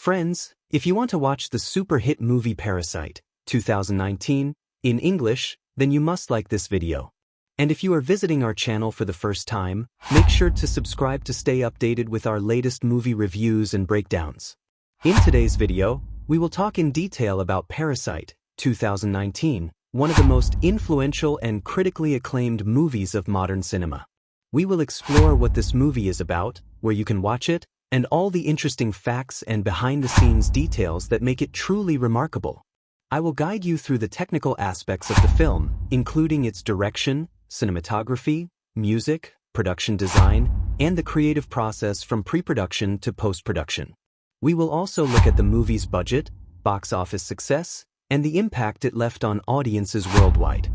Friends, if you want to watch the super hit movie Parasite, 2019, in English, then you must like this video. And if you are visiting our channel for the first time, make sure to subscribe to stay updated with our latest movie reviews and breakdowns. In today's video, we will talk in detail about Parasite, 2019, one of the most influential and critically acclaimed movies of modern cinema. We will explore what this movie is about, where you can watch it, and all the interesting facts and behind-the-scenes details that make it truly remarkable. I will guide you through the technical aspects of the film, including its direction, cinematography, music, production design, and the creative process from pre-production to post-production. We will also look at the movie's budget, box office success, and the impact it left on audiences worldwide.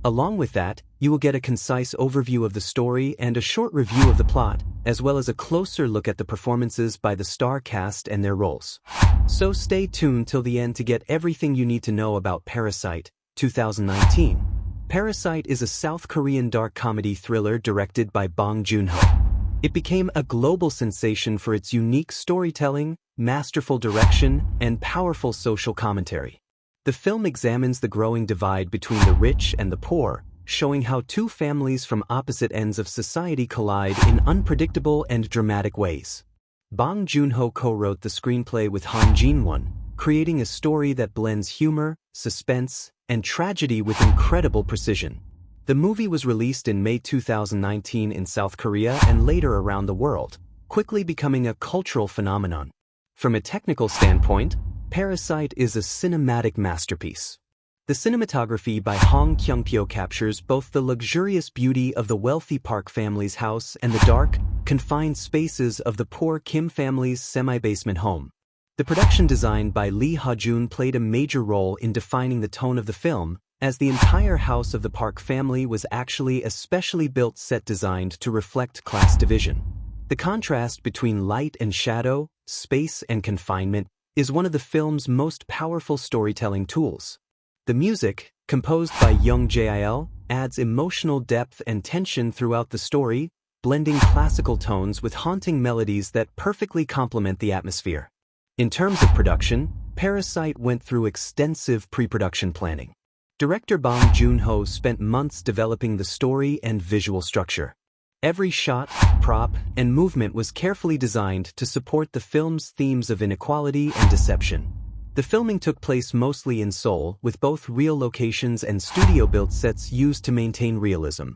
Along with that, you will get a concise overview of the story and a short review of the plot, as well as a closer look at the performances by the star cast and their roles. So stay tuned till the end to get everything you need to know about Parasite, 2019. Parasite is a South Korean dark comedy thriller directed by Bong Joon-ho. It became a global sensation for its unique storytelling, masterful direction, and powerful social commentary. The film examines the growing divide between the rich and the poor, showing how two families from opposite ends of society collide in unpredictable and dramatic ways. Bong Joon-ho co-wrote the screenplay with Han Jin-won, creating a story that blends humor, suspense, and tragedy with incredible precision. The movie was released in May 2019 in South Korea and later around the world, quickly becoming a cultural phenomenon. From a technical standpoint, Parasite is a cinematic masterpiece. The cinematography by Hong Kyung-pyo captures both the luxurious beauty of the wealthy Park family's house and the dark, confined spaces of the poor Kim family's semi-basement home. The production design by Lee Ha-jun played a major role in defining the tone of the film, as the entire house of the Park family was actually a specially built set designed to reflect class division. The contrast between light and shadow, space and confinement, is one of the film's most powerful storytelling tools. The music, composed by Yeon-gyo, adds emotional depth and tension throughout the story, blending classical tones with haunting melodies that perfectly complement the atmosphere. In terms of production, Parasite went through extensive pre-production planning. Director Bong Joon-ho spent months developing the story and visual structure. Every shot, prop, and movement was carefully designed to support the film's themes of inequality and deception. The filming took place mostly in Seoul, with both real locations and studio-built sets used to maintain realism.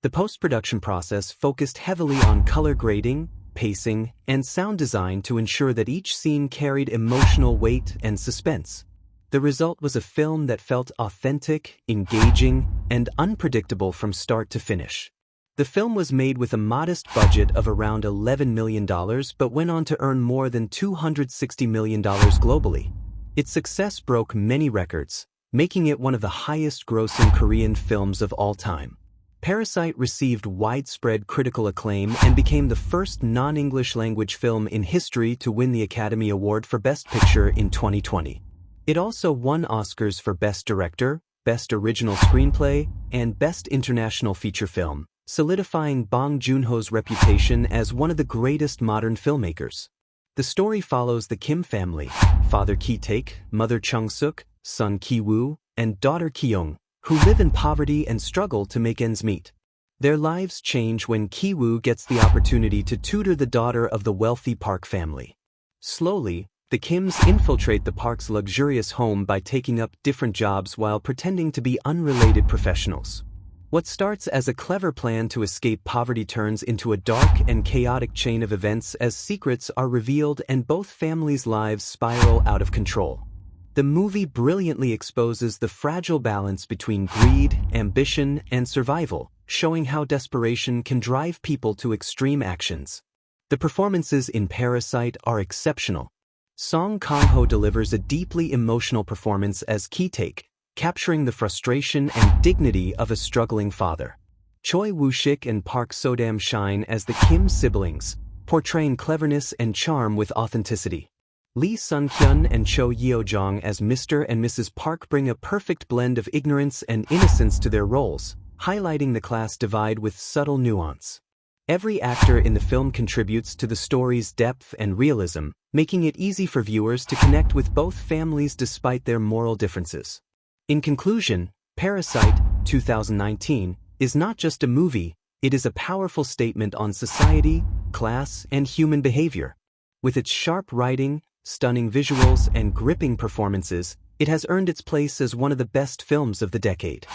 The post-production process focused heavily on color grading, pacing, and sound design to ensure that each scene carried emotional weight and suspense. The result was a film that felt authentic, engaging, and unpredictable from start to finish. The film was made with a modest budget of around $11 million but went on to earn more than $260 million globally. Its success broke many records, making it one of the highest-grossing Korean films of all time. Parasite received widespread critical acclaim and became the first non-English language film in history to win the Academy Award for Best Picture in 2020. It also won Oscars for Best Director, Best Original Screenplay, and Best International Feature Film, solidifying Bong Joon-ho's reputation as one of the greatest modern filmmakers. The story follows the Kim family, father Ki-taek, mother Chung-suk, son Ki-woo, and daughter Ki-young, who live in poverty and struggle to make ends meet. Their lives change when Ki-woo gets the opportunity to tutor the daughter of the wealthy Park family. Slowly, the Kims infiltrate the Park's luxurious home by taking up different jobs while pretending to be unrelated professionals. What starts as a clever plan to escape poverty turns into a dark and chaotic chain of events as secrets are revealed and both families' lives spiral out of control. The movie brilliantly exposes the fragile balance between greed, ambition, and survival, showing how desperation can drive people to extreme actions. The performances in Parasite are exceptional. Kang-ho delivers a deeply emotional performance as Ki-taek, capturing the frustration and dignity of a struggling father. Choi Woo-shik and Park So-dam shine as the Kim siblings, portraying cleverness and charm with authenticity. Lee Sun-kyun and Cho Yeo-jeong as Mr. and Mrs. Park bring a perfect blend of ignorance and innocence to their roles, highlighting the class divide with subtle nuance. Every actor in the film contributes to the story's depth and realism, making it easy for viewers to connect with both families despite their moral differences. In conclusion, Parasite, 2019, is not just a movie, it is a powerful statement on society, class, and human behavior. With its sharp writing, stunning visuals, and gripping performances, it has earned its place as one of the best films of the decade.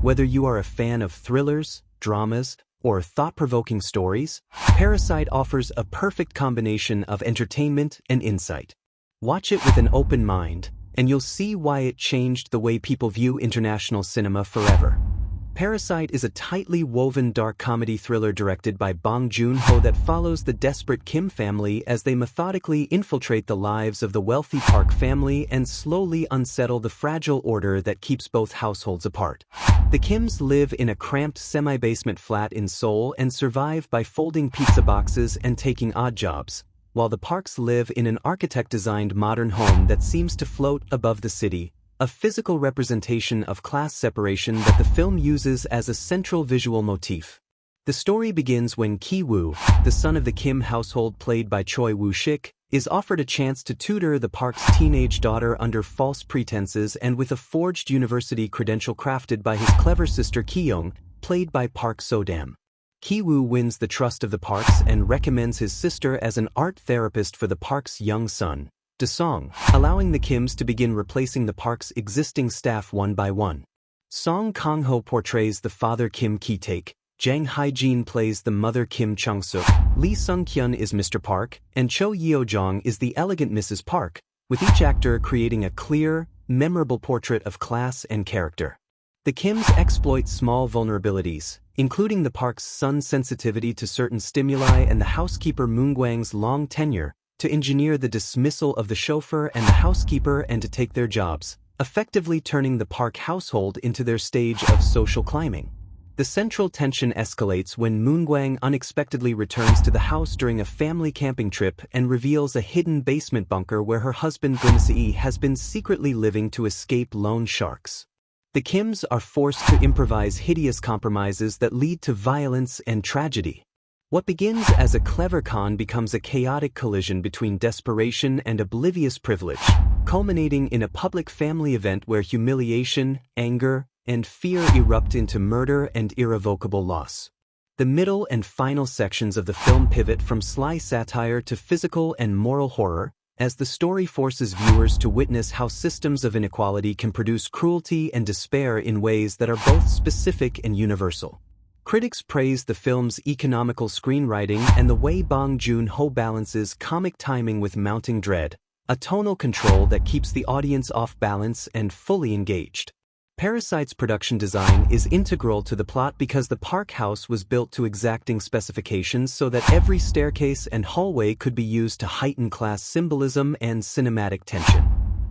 Whether you are a fan of thrillers, dramas, or thought-provoking stories, Parasite offers a perfect combination of entertainment and insight. Watch it with an open mind, and you'll see why it changed the way people view international cinema forever. Parasite is a tightly woven dark comedy thriller directed by Bong Joon-ho that follows the desperate Kim family as they methodically infiltrate the lives of the wealthy Park family and slowly unsettle the fragile order that keeps both households apart. The Kims live in a cramped semi-basement flat in Seoul and survive by folding pizza boxes and taking odd jobs, while the Parks live in an architect-designed modern home that seems to float above the city, a physical representation of class separation that the film uses as a central visual motif. The story begins when Ki-woo, the son of the Kim household played by Choi Woo-shik, is offered a chance to tutor the Park's teenage daughter under false pretenses and with a forged university credential crafted by his clever sister Ki-young, played by Park So-dam. Ki-woo wins the trust of the Parks and recommends his sister as an art therapist for the Park's young son, Da-song, allowing the Kims to begin replacing the Park's existing staff one by one. Kang-ho portrays the father Kim Ki-taek, Jang Hae-jin plays the mother Kim Chung-suk, Lee Sun-kyun is Mr. Park, and Cho Yeo-jeong is the elegant Mrs. Park, with each actor creating a clear, memorable portrait of class and character. The Kims exploit small vulnerabilities, including the Park's son's sensitivity to certain stimuli and the housekeeper Moon-gwang's long tenure, to engineer the dismissal of the chauffeur and the housekeeper and to take their jobs, effectively turning the Park household into their stage of social climbing. The central tension escalates when Moon-gwang unexpectedly returns to the house during a family camping trip and reveals a hidden basement bunker where her husband Gun-se has been secretly living to escape loan sharks. The Kims are forced to improvise hideous compromises that lead to violence and tragedy. What begins as a clever con becomes a chaotic collision between desperation and oblivious privilege, culminating in a public family event where humiliation, anger, and fear erupt into murder and irrevocable loss. The middle and final sections of the film pivot from sly satire to physical and moral horror, as the story forces viewers to witness how systems of inequality can produce cruelty and despair in ways that are both specific and universal. Critics praise the film's economical screenwriting and the way Bong Joon-ho balances comic timing with mounting dread, a tonal control that keeps the audience off balance and fully engaged. Parasite's production design is integral to the plot because the Park house was built to exacting specifications so that every staircase and hallway could be used to heighten class symbolism and cinematic tension.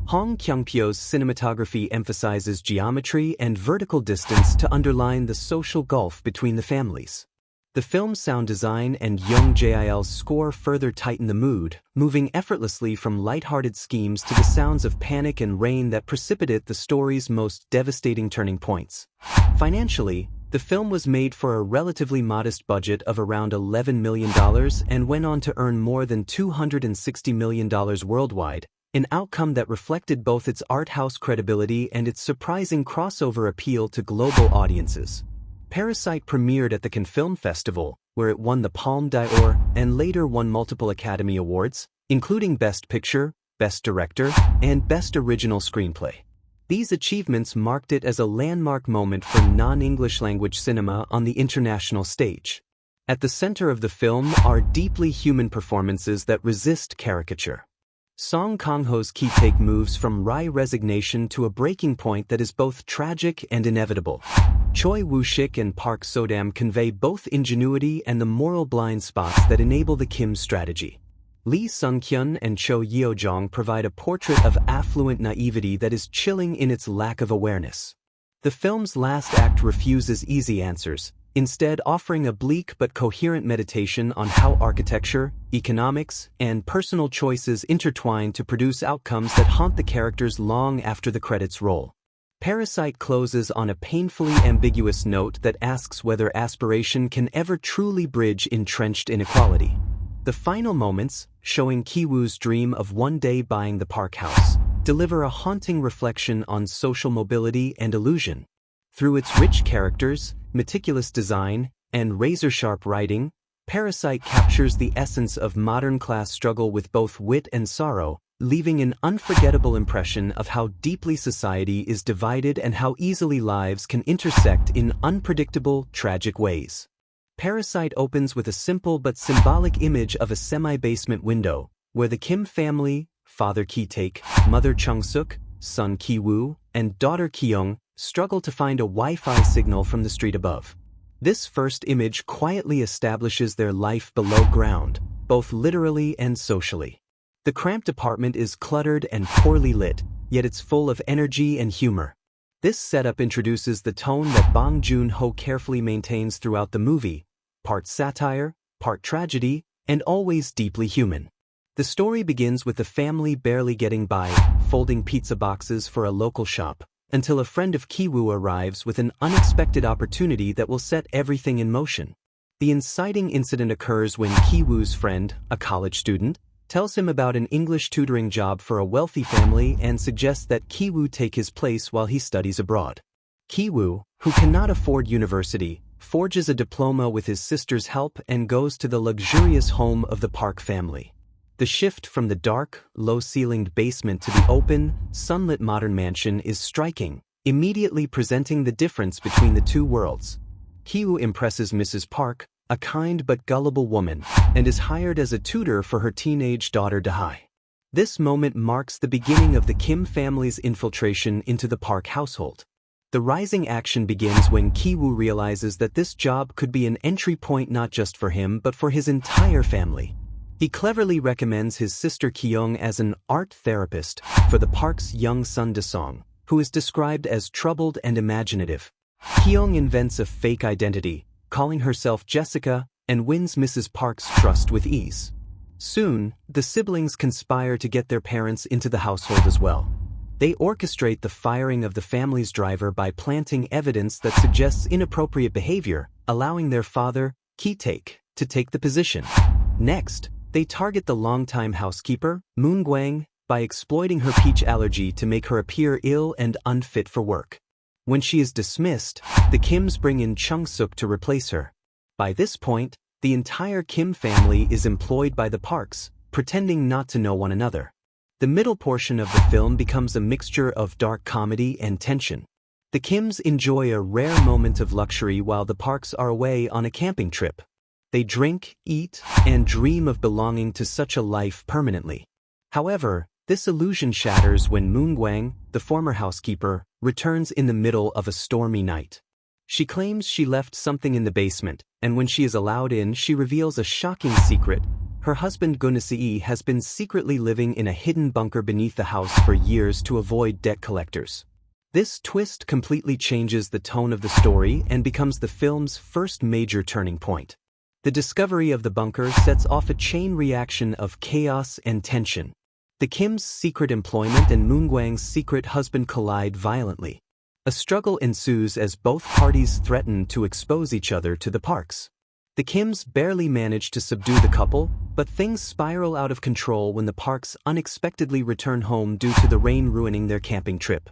Hong Kyung-pyo's cinematography emphasizes geometry and vertical distance to underline the social gulf between the families. The film's sound design and Yeon-gyo's score further tighten the mood, moving effortlessly from lighthearted schemes to the sounds of panic and rain that precipitate the story's most devastating turning points. Financially, the film was made for a relatively modest budget of around $11 million and went on to earn more than $260 million worldwide, an outcome that reflected both its art house credibility and its surprising crossover appeal to global audiences. Parasite premiered at the Cannes Film Festival, where it won the Palme d'Or and later won multiple Academy Awards, including Best Picture, Best Director, and Best Original Screenplay. These achievements marked it as a landmark moment for non-English language cinema on the international stage. At the center of the film are deeply human performances that resist caricature. Kang-ho's Ki-taek moves from wry resignation to a breaking point that is both tragic and inevitable. Choi Woo-shik and Park So-dam convey both ingenuity and the moral blind spots that enable the Kim strategy. Lee Sun-kyun and Cho Yeo-jeong provide a portrait of affluent naivety that is chilling in its lack of awareness. The film's last act refuses easy answers, instead offering a bleak but coherent meditation on how architecture, economics, and personal choices intertwine to produce outcomes that haunt the characters long after the credits roll. Parasite closes on a painfully ambiguous note that asks whether aspiration can ever truly bridge entrenched inequality. The final moments, showing Ki-woo's dream of one day buying the park house, deliver a haunting reflection on social mobility and illusion. Through its rich characters, meticulous design, and razor-sharp writing, Parasite captures the essence of modern class struggle with both wit and sorrow, leaving an unforgettable impression of how deeply society is divided and how easily lives can intersect in unpredictable, tragic ways. Parasite opens with a simple but symbolic image of a semi-basement window, where the Kim family, father Ki-taek, mother Chung-suk, son Ki-woo, and daughter Ki-young, struggle to find a Wi-Fi signal from the street above. This first image quietly establishes their life below ground, both literally and socially. The cramped apartment is cluttered and poorly lit, yet it's full of energy and humor. This setup introduces the tone that Bong Joon-ho carefully maintains throughout the movie, part satire, part tragedy, and always deeply human. The story begins with the family barely getting by, folding pizza boxes for a local shop, until a friend of Ki-woo arrives with an unexpected opportunity that will set everything in motion. The inciting incident occurs when Ki-woo's friend, a college student, tells him about an English tutoring job for a wealthy family and suggests that Ki-woo take his place while he studies abroad. Ki-woo, who cannot afford university, forges a diploma with his sister's help and goes to the luxurious home of the Park family. The shift from the dark, low-ceilinged basement to the open, sunlit modern mansion is striking, immediately presenting the difference between the two worlds. Ki-woo impresses Mrs. Park, a kind but gullible woman, and is hired as a tutor for her teenage daughter Dae. This moment marks the beginning of the Kim family's infiltration into the Park household. The rising action begins when Ki-woo realizes that this job could be an entry point not just for him but for his entire family. He cleverly recommends his sister Ki-young as an art therapist for the Park's young son Dae-sung, who is described as troubled and imaginative. Ki-young invents a fake identity, calling herself Jessica, and wins Mrs. Park's trust with ease. Soon, the siblings conspire to get their parents into the household as well. They orchestrate the firing of the family's driver by planting evidence that suggests inappropriate behavior, allowing their father, Ki-taek, to take the position. Next, they target the longtime housekeeper, Moon-gwang, by exploiting her peach allergy to make her appear ill and unfit for work. When she is dismissed, the Kims bring in Chung-suk to replace her. By this point, the entire Kim family is employed by the Parks, pretending not to know one another. The middle portion of the film becomes a mixture of dark comedy and tension. The Kims enjoy a rare moment of luxury while the Parks are away on a camping trip. They drink, eat, and dream of belonging to such a life permanently. However, this illusion shatters when Moon-gwang, the former housekeeper, returns in the middle of a stormy night. She claims she left something in the basement, and when she is allowed in, she reveals a shocking secret. Her husband Gun-se has been secretly living in a hidden bunker beneath the house for years to avoid debt collectors. This twist completely changes the tone of the story and becomes the film's first major turning point. The discovery of the bunker sets off a chain reaction of chaos and tension. The Kim's secret employment and Moon-gwang's secret husband collide violently. A struggle ensues as both parties threaten to expose each other to the Parks. The Kims barely manage to subdue the couple, but things spiral out of control when the Parks unexpectedly return home due to the rain ruining their camping trip.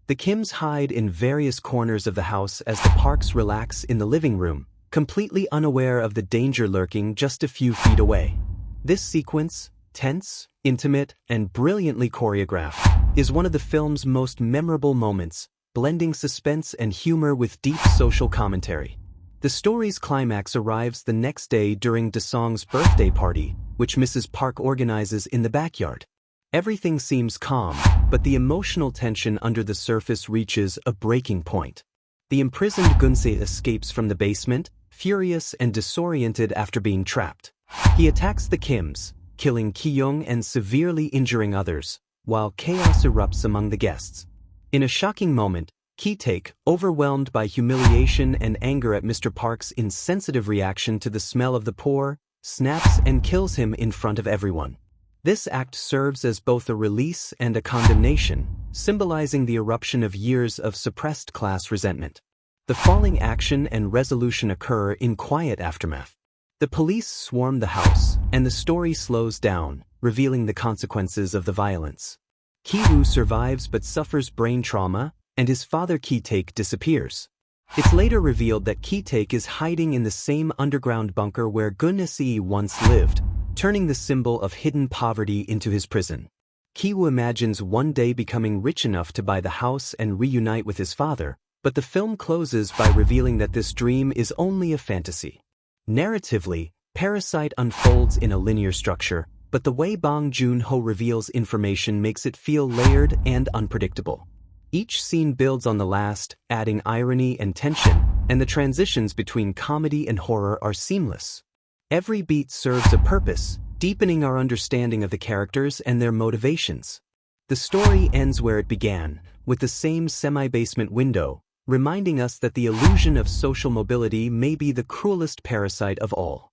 The Kims hide in various corners of the house as the Parks relax in the living room, completely unaware of the danger lurking just a few feet away. This sequence, tense, intimate, and brilliantly choreographed, is one of the film's most memorable moments, blending suspense and humor with deep social commentary. The story's climax arrives the next day during Dae-sung's birthday party, which Mrs. Park organizes in the backyard. Everything seems calm, but the emotional tension under the surface reaches a breaking point. The imprisoned Gun-se escapes from the basement, furious and disoriented after being trapped. He attacks the Kims, killing Ki-young and severely injuring others, while chaos erupts among the guests. In a shocking moment, Ki-taek, overwhelmed by humiliation and anger at Mr. Park's insensitive reaction to the smell of the poor, snaps and kills him in front of everyone. This act serves as both a release and a condemnation, symbolizing the eruption of years of suppressed class resentment. The falling action and resolution occur in quiet aftermath. The police swarm the house, and the story slows down, revealing the consequences of the violence. Ki-woo survives but suffers brain trauma, and his father Ki-taek disappears. It's later revealed that Ki-taek is hiding in the same underground bunker where Gun-se once lived, turning the symbol of hidden poverty into his prison. Ki-woo imagines one day becoming rich enough to buy the house and reunite with his father, but the film closes by revealing that this dream is only a fantasy. Narratively, Parasite unfolds in a linear structure, but the way Bong Joon-ho reveals information makes it feel layered and unpredictable. Each scene builds on the last, adding irony and tension, and the transitions between comedy and horror are seamless. Every beat serves a purpose, deepening our understanding of the characters and their motivations. The story ends where it began, with the same semi-basement window, reminding us that the illusion of social mobility may be the cruelest parasite of all.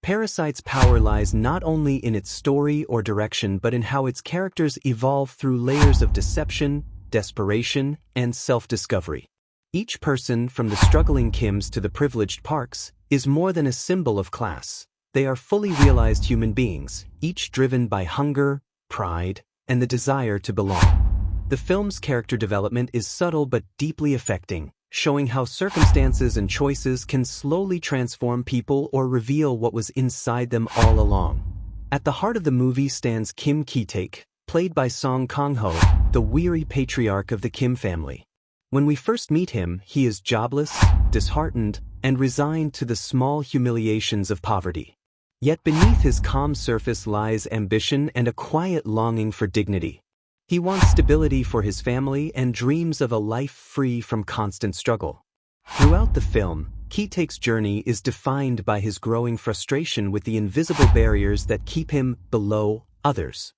Parasite's power lies not only in its story or direction but in how its characters evolve through layers of deception, desperation, and self-discovery. Each person, from the struggling Kims to the privileged Parks, is more than a symbol of class. They are fully realized human beings, each driven by hunger, pride, and the desire to belong. The film's character development is subtle but deeply affecting, showing how circumstances and choices can slowly transform people or reveal what was inside them all along. At the heart of the movie stands Kim Ki-taek, played by Kang-ho, the weary patriarch of the Kim family. When we first meet him, he is jobless, disheartened, and resigned to the small humiliations of poverty. Yet beneath his calm surface lies ambition and a quiet longing for dignity. He wants stability for his family and dreams of a life free from constant struggle. Throughout the film, Ki-taek's journey is defined by his growing frustration with the invisible barriers that keep him below others.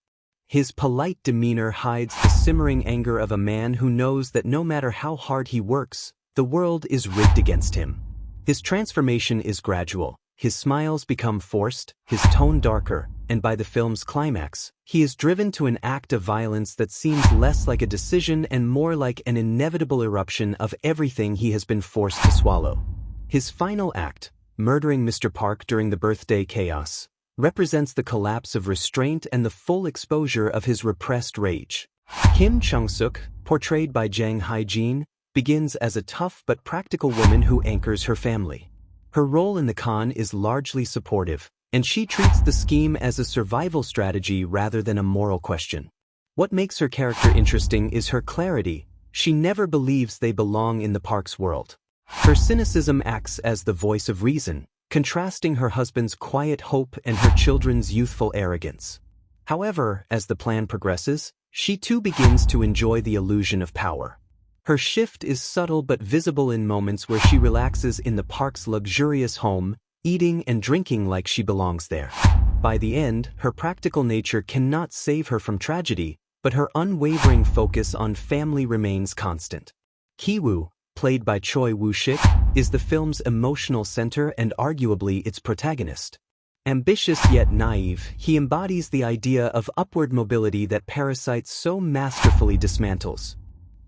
His polite demeanor hides the simmering anger of a man who knows that no matter how hard he works, the world is rigged against him. His transformation is gradual. His smiles become forced, his tone darker, and by the film's climax, he is driven to an act of violence that seems less like a decision and more like an inevitable eruption of everything he has been forced to swallow. His final act, murdering Mr. Park during the birthday chaos, represents the collapse of restraint and the full exposure of his repressed rage. Kim Chung-suk, portrayed by Jang Hae-jin, begins as a tough but practical woman who anchors her family. Her role in the con is largely supportive, and she treats the scheme as a survival strategy rather than a moral question. What makes her character interesting is her clarity. She never believes they belong in the Park's world. Her cynicism acts as the voice of reason, contrasting her husband's quiet hope and her children's youthful arrogance. However, as the plan progresses, she too begins to enjoy the illusion of power. Her shift is subtle but visible in moments where she relaxes in the Park's luxurious home, eating and drinking like she belongs there. By the end, her practical nature cannot save her from tragedy, but her unwavering focus on family remains constant. Ki-woo, played by Cho Yeo-jeong, is the film's emotional center and arguably its protagonist. Ambitious yet naive, he embodies the idea of upward mobility that Parasite so masterfully dismantles.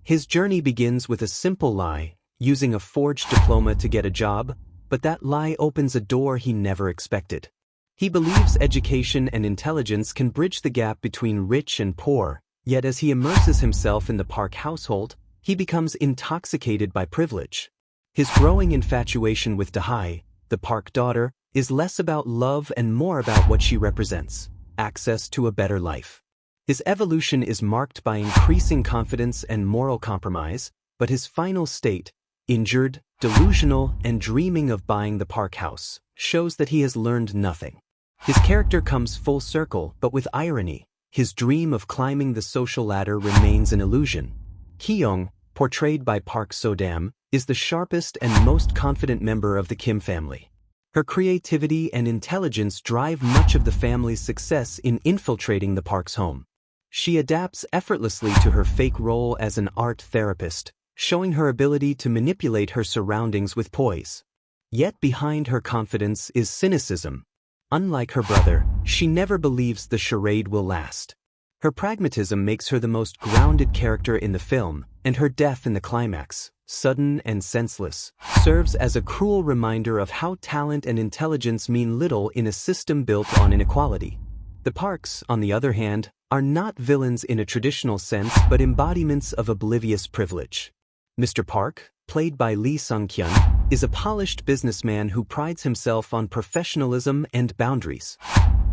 His journey begins with a simple lie, using a forged diploma to get a job, but that lie opens a door he never expected. He believes education and intelligence can bridge the gap between rich and poor, yet as he immerses himself in the Park household, he becomes intoxicated by privilege. His growing infatuation with Dahae, the Park daughter, is less about love and more about what she represents: access to a better life. His evolution is marked by increasing confidence and moral compromise, but his final state, injured, delusional, and dreaming of buying the Park house, shows that he has learned nothing. His character comes full circle, but with irony. His dream of climbing the social ladder remains an illusion. Ki-young, portrayed by Park So-dam, is the sharpest and most confident member of the Kim family. Her creativity and intelligence drive much of the family's success in infiltrating the Park's home. She adapts effortlessly to her fake role as an art therapist, showing her ability to manipulate her surroundings with poise. Yet behind her confidence is cynicism. Unlike her brother, she never believes the charade will last. Her pragmatism makes her the most grounded character in the film, and her death in the climax, sudden and senseless, serves as a cruel reminder of how talent and intelligence mean little in a system built on inequality. The Parks, on the other hand, are not villains in a traditional sense but embodiments of oblivious privilege. Mr. Park, played by Lee Sun-kyun, is a polished businessman who prides himself on professionalism and boundaries.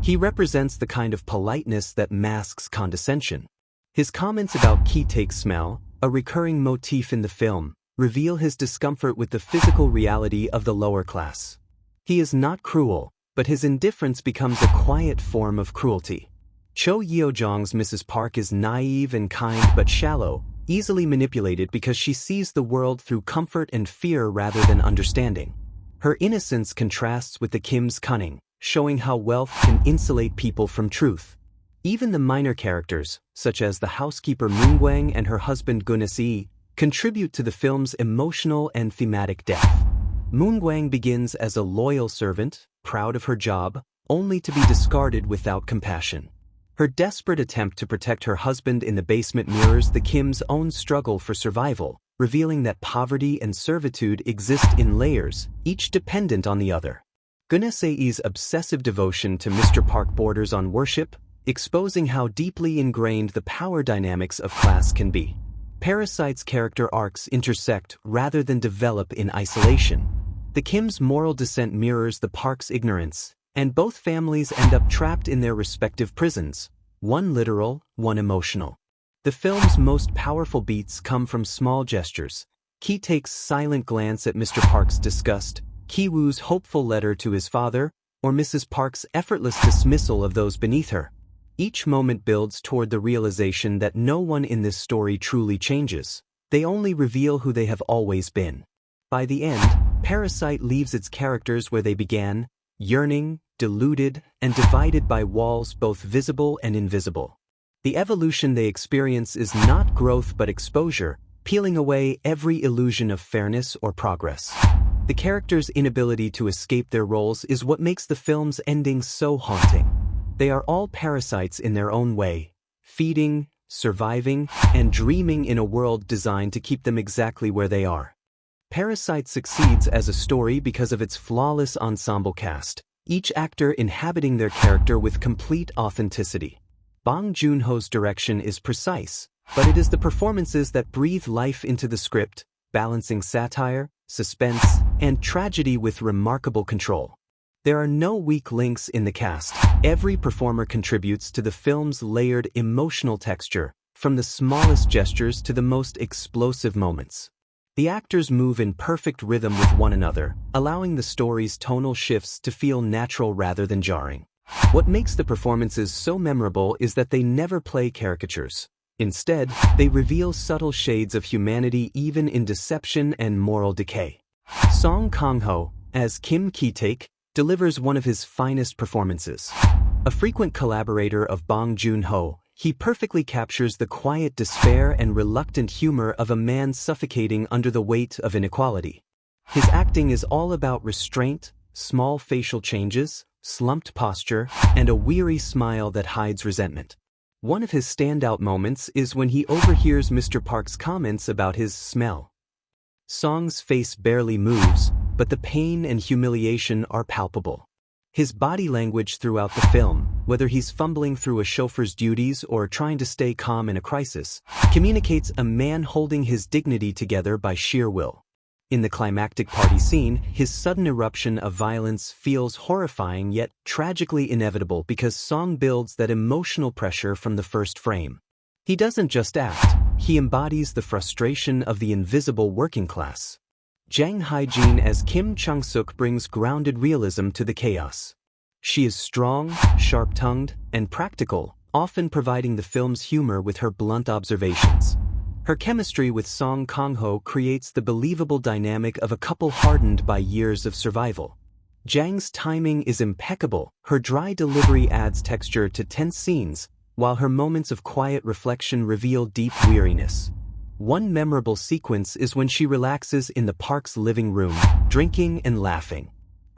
He represents the kind of politeness that masks condescension. His comments about Ki-taek's smell, a recurring motif in the film, reveal his discomfort with the physical reality of the lower class. He is not cruel, but his indifference becomes a quiet form of cruelty. Cho Yeo-jeong's Mrs. Park is naive and kind but shallow, easily manipulated because she sees the world through comfort and fear rather than understanding. Her innocence contrasts with the Kim's cunning, showing how wealth can insulate people from truth. Even the minor characters, such as the housekeeper Moon-gwang and her husband Gun-se, contribute to the film's emotional and thematic depth. Moon-gwang begins as a loyal servant, proud of her job, only to be discarded without compassion. Her desperate attempt to protect her husband in the basement mirrors the Kims' own struggle for survival, revealing that poverty and servitude exist in layers, each dependent on the other. Gun-se's obsessive devotion to Mr. Park borders on worship, exposing how deeply ingrained the power dynamics of class can be. Parasite's character arcs intersect rather than develop in isolation. The Kims' moral descent mirrors the Parks' ignorance, and both families end up trapped in their respective prisons, one literal, one emotional. The film's most powerful beats come from small gestures: Ki-taek's silent glance at Mr. Park's disgust, Ki-woo's hopeful letter to his father, or Mrs. Park's effortless dismissal of those beneath her. Each moment builds toward the realization that no one in this story truly changes. They only reveal who they have always been. By the end, Parasite leaves its characters where they began, yearning, deluded, and divided by walls both visible and invisible. The evolution they experience is not growth but exposure, peeling away every illusion of fairness or progress. The characters' inability to escape their roles is what makes the film's ending so haunting. They are all parasites in their own way, feeding, surviving, and dreaming in a world designed to keep them exactly where they are. Parasite succeeds as a story because of its flawless ensemble cast, each actor inhabiting their character with complete authenticity. Bong Joon-ho's direction is precise, but it is the performances that breathe life into the script, balancing satire, suspense, and tragedy with remarkable control. There are no weak links in the cast. Every performer contributes to the film's layered emotional texture, from the smallest gestures to the most explosive moments. The actors move in perfect rhythm with one another, allowing the story's tonal shifts to feel natural rather than jarring. What makes the performances so memorable is that they never play caricatures. Instead, they reveal subtle shades of humanity even in deception and moral decay. Kang-ho, as Kim Ki-taek, delivers one of his finest performances. A frequent collaborator of Bong Joon-ho, he perfectly captures the quiet despair and reluctant humor of a man suffocating under the weight of inequality. His acting is all about restraint, small facial changes, slumped posture, and a weary smile that hides resentment. One of his standout moments is when he overhears Mr. Park's comments about his smell. Song's face barely moves, but the pain and humiliation are palpable. His body language throughout the film, whether he's fumbling through a chauffeur's duties or trying to stay calm in a crisis, communicates a man holding his dignity together by sheer will. In the climactic party scene, his sudden eruption of violence feels horrifying yet tragically inevitable because Song builds that emotional pressure from the first frame. He doesn't just act, he embodies the frustration of the invisible working class. Jang Hae-jin as Kim Chung-suk brings grounded realism to the chaos. She is strong, sharp-tongued, and practical, often providing the film's humor with her blunt observations. Her chemistry with Song Kang-ho creates the believable dynamic of a couple hardened by years of survival. Jang's timing is impeccable, her dry delivery adds texture to tense scenes, while her moments of quiet reflection reveal deep weariness. One memorable sequence is when she relaxes in the Park's living room, drinking and laughing.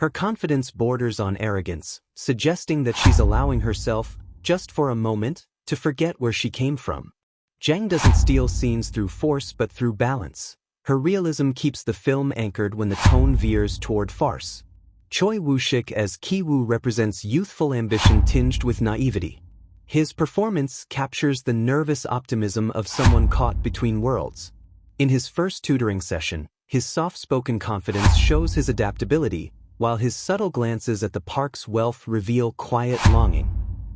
Her confidence borders on arrogance, suggesting that she's allowing herself, just for a moment, to forget where she came from. Jang doesn't steal scenes through force but through balance. Her realism keeps the film anchored when the tone veers toward farce. Choi Woo-shik as Ki-woo represents youthful ambition tinged with naivety. His performance captures the nervous optimism of someone caught between worlds. In his first tutoring session, his soft-spoken confidence shows his adaptability, while his subtle glances at the park's wealth reveal quiet longing.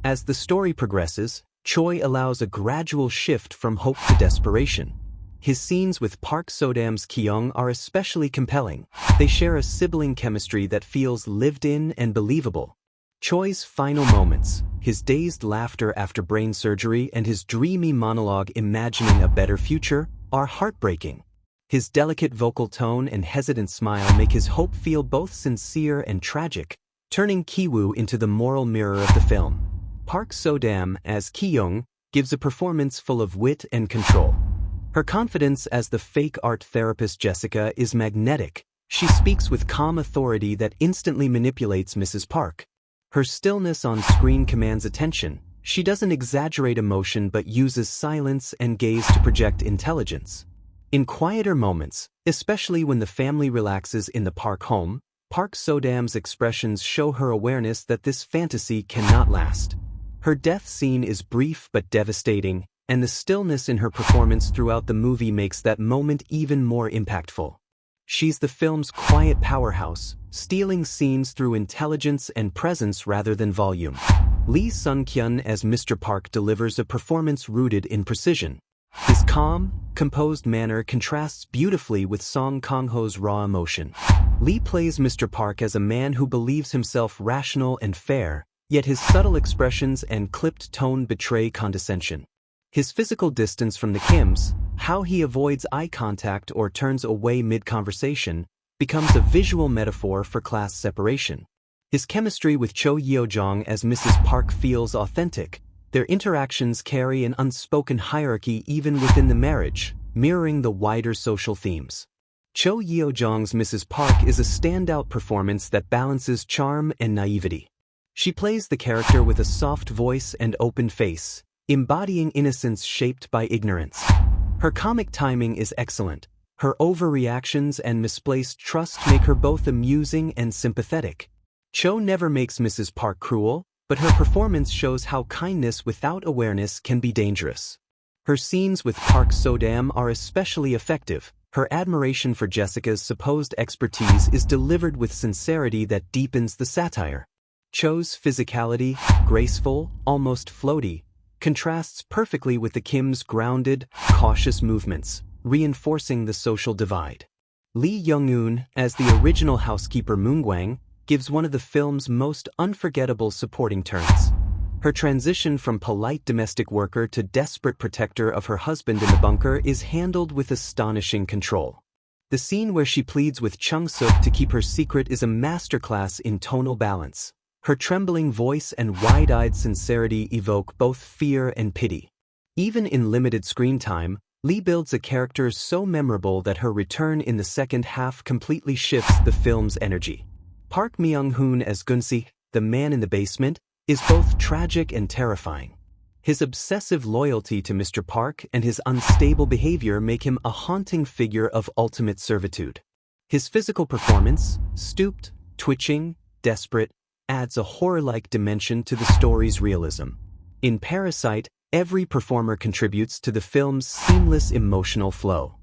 As the story progresses, Choi allows a gradual shift from hope to desperation. His scenes with Park So-dam's Ki-young are especially compelling. They share a sibling chemistry that feels lived in and believable. Choi's final moments, his dazed laughter after brain surgery and his dreamy monologue imagining a better future, are heartbreaking. His delicate vocal tone and hesitant smile make his hope feel both sincere and tragic, turning Ki-woo into the moral mirror of the film. Park So-dam as Ki-young gives a performance full of wit and control. Her confidence as the fake art therapist Jessica is magnetic. She speaks with calm authority that instantly manipulates Mrs. Park. Her stillness on screen commands attention. She doesn't exaggerate emotion but uses silence and gaze to project intelligence. In quieter moments, especially when the family relaxes in the Park home, Park So-dam's expressions show her awareness that this fantasy cannot last. Her death scene is brief but devastating, and the stillness in her performance throughout the movie makes that moment even more impactful. She's the film's quiet powerhouse, stealing scenes through intelligence and presence rather than volume. Lee Sun-kyun as Mr. Park delivers a performance rooted in precision. His calm, composed manner contrasts beautifully with Song Kang-ho's raw emotion. Lee plays Mr. Park as a man who believes himself rational and fair, yet his subtle expressions and clipped tone betray condescension. His physical distance from the Kims, how he avoids eye contact or turns away mid-conversation, becomes a visual metaphor for class separation. His chemistry with Cho Yeo-jeong as Mrs. Park feels authentic. Their interactions carry an unspoken hierarchy even within the marriage, mirroring the wider social themes. Cho Yeo-jeong's Mrs. Park is a standout performance that balances charm and naivety. She plays the character with a soft voice and open face, embodying innocence shaped by ignorance. Her comic timing is excellent. Her overreactions and misplaced trust make her both amusing and sympathetic. Cho never makes Mrs. Park cruel, but her performance shows how kindness without awareness can be dangerous. Her scenes with Park So-dam are especially effective. Her admiration for Jessica's supposed expertise is delivered with sincerity that deepens the satire. Cho's physicality, graceful, almost floaty, contrasts perfectly with the Kim's grounded, cautious movements, reinforcing the social divide. Lee Young-eun, as the original housekeeper Moon-gwang, gives one of the film's most unforgettable supporting turns. Her transition from polite domestic worker to desperate protector of her husband in the bunker is handled with astonishing control. The scene where she pleads with Chung-suk to keep her secret is a masterclass in tonal balance. Her trembling voice and wide-eyed sincerity evoke both fear and pity. Even in limited screen time, Lee builds a character so memorable that her return in the second half completely shifts the film's energy. Park Myung-hoon as Gunsi, the man in the basement, is both tragic and terrifying. His obsessive loyalty to Mr. Park and his unstable behavior make him a haunting figure of ultimate servitude. His physical performance, stooped, twitching, desperate, adds a horror-like dimension to the story's realism. In Parasite, every performer contributes to the film's seamless emotional flow.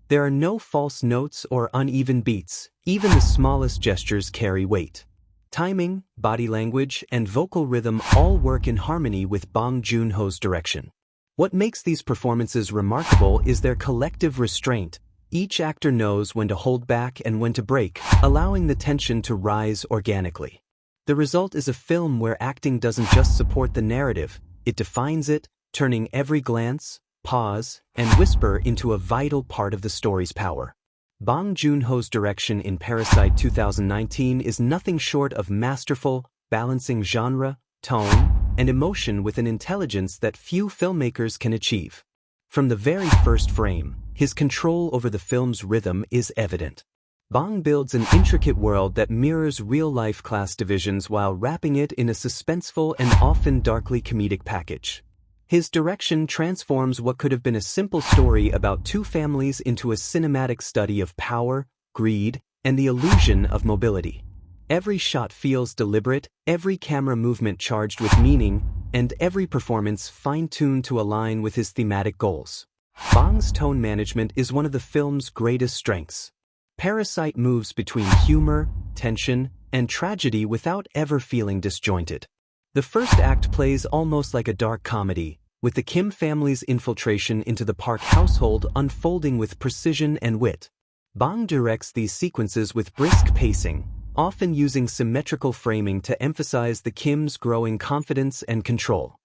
There are no false notes or uneven beats, even the smallest gestures carry weight. Timing, body language, and vocal rhythm all work in harmony with Bong Joon-ho's direction. What makes these performances remarkable is their collective restraint. Each actor knows when to hold back and when to break, allowing the tension to rise organically. The result is a film where acting doesn't just support the narrative, it defines it, turning every glance, pause, and whisper into a vital part of the story's power. Bong Joon-ho's direction in Parasite 2019 is nothing short of masterful, balancing genre, tone, and emotion with an intelligence that few filmmakers can achieve. From the very first frame, his control over the film's rhythm is evident. Bong builds an intricate world that mirrors real-life class divisions while wrapping it in a suspenseful and often darkly comedic package. His direction transforms what could have been a simple story about two families into a cinematic study of power, greed, and the illusion of mobility. Every shot feels deliberate, every camera movement charged with meaning, and every performance fine-tuned to align with his thematic goals. Bong's tone management is one of the film's greatest strengths. Parasite moves between humor, tension, and tragedy without ever feeling disjointed. The first act plays almost like a dark comedy, with the Kim family's infiltration into the Park household unfolding with precision and wit. Bong directs these sequences with brisk pacing, often using symmetrical framing to emphasize the Kims' growing confidence and control.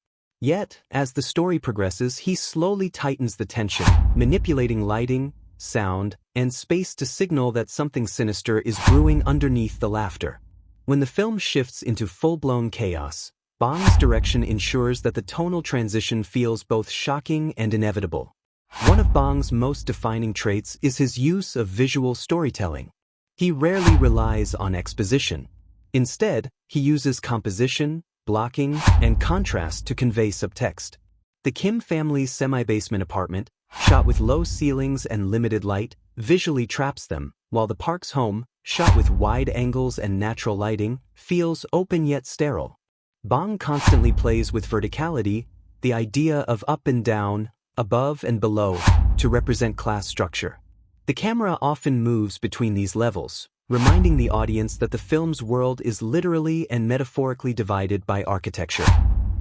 Yet, as the story progresses, he slowly tightens the tension, manipulating lighting, sound, and space to signal that something sinister is brewing underneath the laughter. When the film shifts into full-blown chaos, Bong's direction ensures that the tonal transition feels both shocking and inevitable. One of Bong's most defining traits is his use of visual storytelling. He rarely relies on exposition. Instead, he uses composition, blocking, and contrast to convey subtext. The Kim family's semi-basement apartment, shot with low ceilings and limited light, visually traps them, while the Park's home, shot with wide angles and natural lighting, feels open yet sterile. Bong constantly plays with verticality, the idea of up and down, above and below, to represent class structure. The camera often moves between these levels, reminding the audience that the film's world is literally and metaphorically divided by architecture.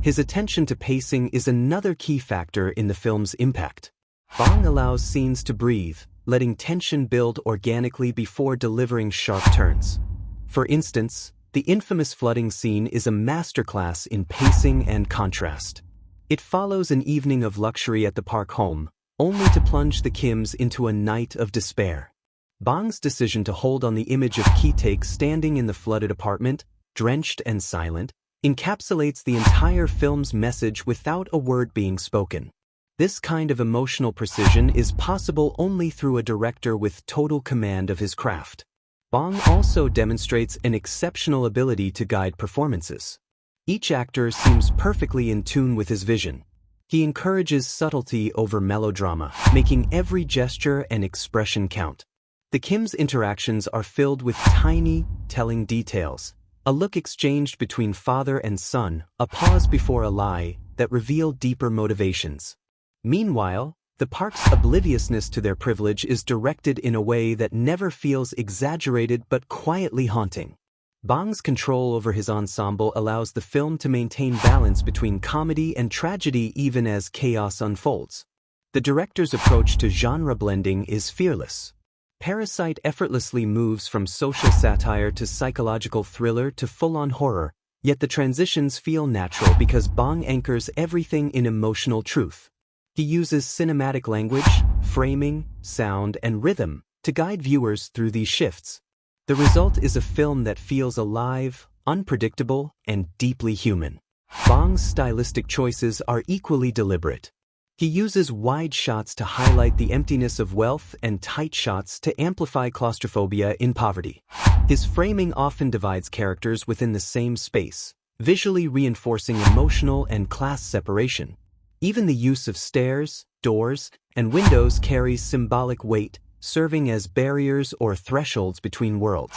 His attention to pacing is another key factor in the film's impact. Bong allows scenes to breathe, letting tension build organically before delivering sharp turns. For instance, the infamous flooding scene is a masterclass in pacing and contrast. It follows an evening of luxury at the Park home, only to plunge the Kims into a night of despair. Bong's decision to hold on the image of Ki-taek standing in the flooded apartment, drenched and silent, encapsulates the entire film's message without a word being spoken. This kind of emotional precision is possible only through a director with total command of his craft. Bong also demonstrates an exceptional ability to guide performances. Each actor seems perfectly in tune with his vision. He encourages subtlety over melodrama, making every gesture and expression count. The Kims' interactions are filled with tiny, telling details. A look exchanged between father and son, a pause before a lie, that reveal deeper motivations. Meanwhile, the Park's obliviousness to their privilege is directed in a way that never feels exaggerated but quietly haunting. Bong's control over his ensemble allows the film to maintain balance between comedy and tragedy even as chaos unfolds. The director's approach to genre blending is fearless. Parasite effortlessly moves from social satire to psychological thriller to full-on horror, yet the transitions feel natural because Bong anchors everything in emotional truth. He uses cinematic language, framing, sound, and rhythm to guide viewers through these shifts. The result is a film that feels alive, unpredictable, and deeply human. Bong's stylistic choices are equally deliberate. He uses wide shots to highlight the emptiness of wealth and tight shots to amplify claustrophobia in poverty. His framing often divides characters within the same space, visually reinforcing emotional and class separation. Even the use of stairs, doors, and windows carries symbolic weight, serving as barriers or thresholds between worlds.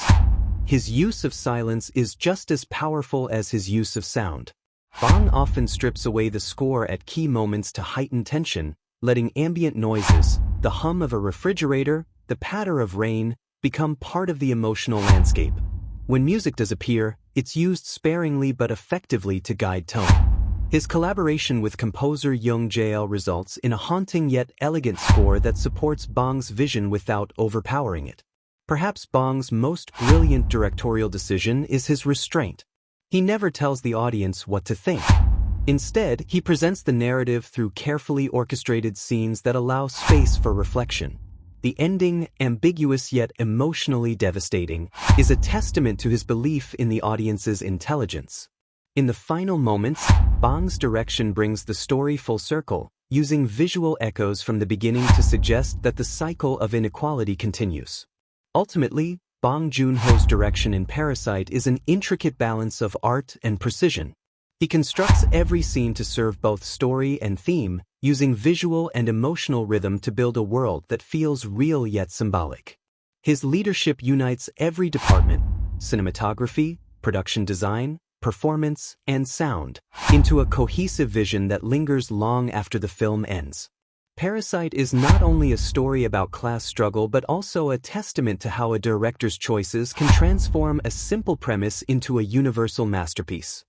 His use of silence is just as powerful as his use of sound. Bong often strips away the score at key moments to heighten tension, letting ambient noises, the hum of a refrigerator, the patter of rain, become part of the emotional landscape. When music does appear, it's used sparingly but effectively to guide tone. His collaboration with composer Yeon-gyo results in a haunting yet elegant score that supports Bong's vision without overpowering it. Perhaps Bong's most brilliant directorial decision is his restraint. He never tells the audience what to think. Instead, he presents the narrative through carefully orchestrated scenes that allow space for reflection. The ending, ambiguous yet emotionally devastating, is a testament to his belief in the audience's intelligence. In the final moments, Bong's direction brings the story full circle, using visual echoes from the beginning to suggest that the cycle of inequality continues. Ultimately, Bong Joon-ho's direction in Parasite is an intricate balance of art and precision. He constructs every scene to serve both story and theme, using visual and emotional rhythm to build a world that feels real yet symbolic. His leadership unites every department, cinematography, production design, performance, and sound, into a cohesive vision that lingers long after the film ends. Parasite is not only a story about class struggle but also a testament to how a director's choices can transform a simple premise into a universal masterpiece.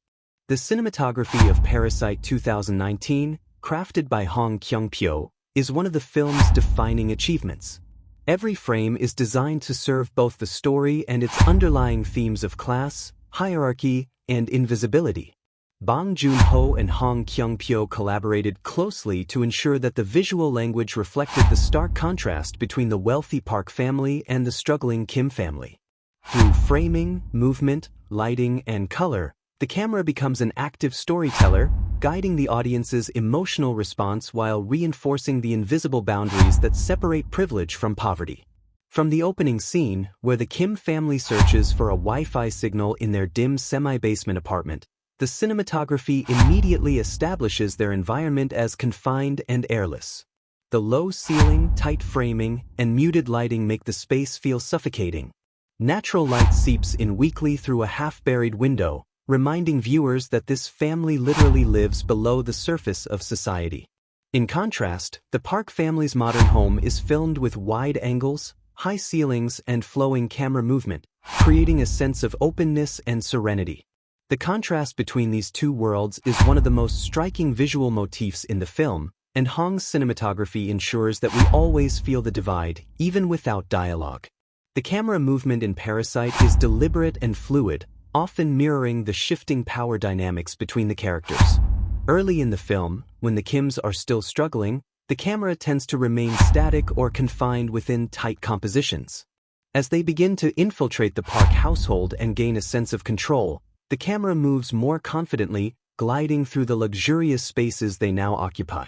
The cinematography of Parasite 2019, crafted by Hong Kyung-pyo, is one of the film's defining achievements. Every frame is designed to serve both the story and its underlying themes of class, hierarchy, and invisibility. Bong Joon-ho and Hong Kyung-pyo collaborated closely to ensure that the visual language reflected the stark contrast between the wealthy Park family and the struggling Kim family. Through framing, movement, lighting, and color, the camera becomes an active storyteller, guiding the audience's emotional response while reinforcing the invisible boundaries that separate privilege from poverty. From the opening scene, where the Kim family searches for a Wi-Fi signal in their dim semi-basement apartment, the cinematography immediately establishes their environment as confined and airless. The low ceiling, tight framing, and muted lighting make the space feel suffocating. Natural light seeps in weakly through a half-buried window, reminding viewers that this family literally lives below the surface of society. In contrast, the Park family's modern home is filmed with wide angles, high ceilings, and flowing camera movement, creating a sense of openness and serenity. The contrast between these two worlds is one of the most striking visual motifs in the film, and Hong's cinematography ensures that we always feel the divide, even without dialogue. The camera movement in Parasite is deliberate and fluid, often mirroring the shifting power dynamics between the characters. Early in the film, when the Kims are still struggling, the camera tends to remain static or confined within tight compositions. As they begin to infiltrate the Park household and gain a sense of control, the camera moves more confidently, gliding through the luxurious spaces they now occupy.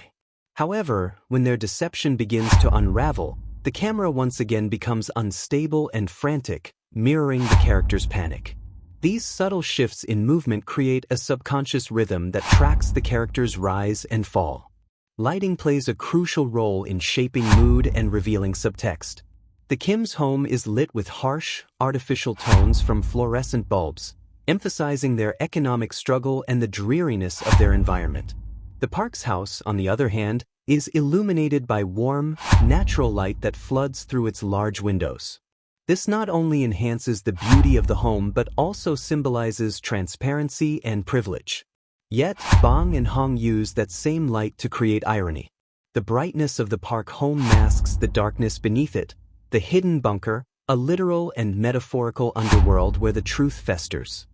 However, when their deception begins to unravel, the camera once again becomes unstable and frantic, mirroring the characters' panic. These subtle shifts in movement create a subconscious rhythm that tracks the characters' rise and fall. Lighting plays a crucial role in shaping mood and revealing subtext. The Kim's home is lit with harsh, artificial tones from fluorescent bulbs, emphasizing their economic struggle and the dreariness of their environment. The Park's house, on the other hand, is illuminated by warm, natural light that floods through its large windows. This not only enhances the beauty of the home but also symbolizes transparency and privilege. Yet, Bong and Hong use that same light to create irony. The brightness of the Park home masks the darkness beneath it, the hidden bunker, a literal and metaphorical underworld where the truth festers.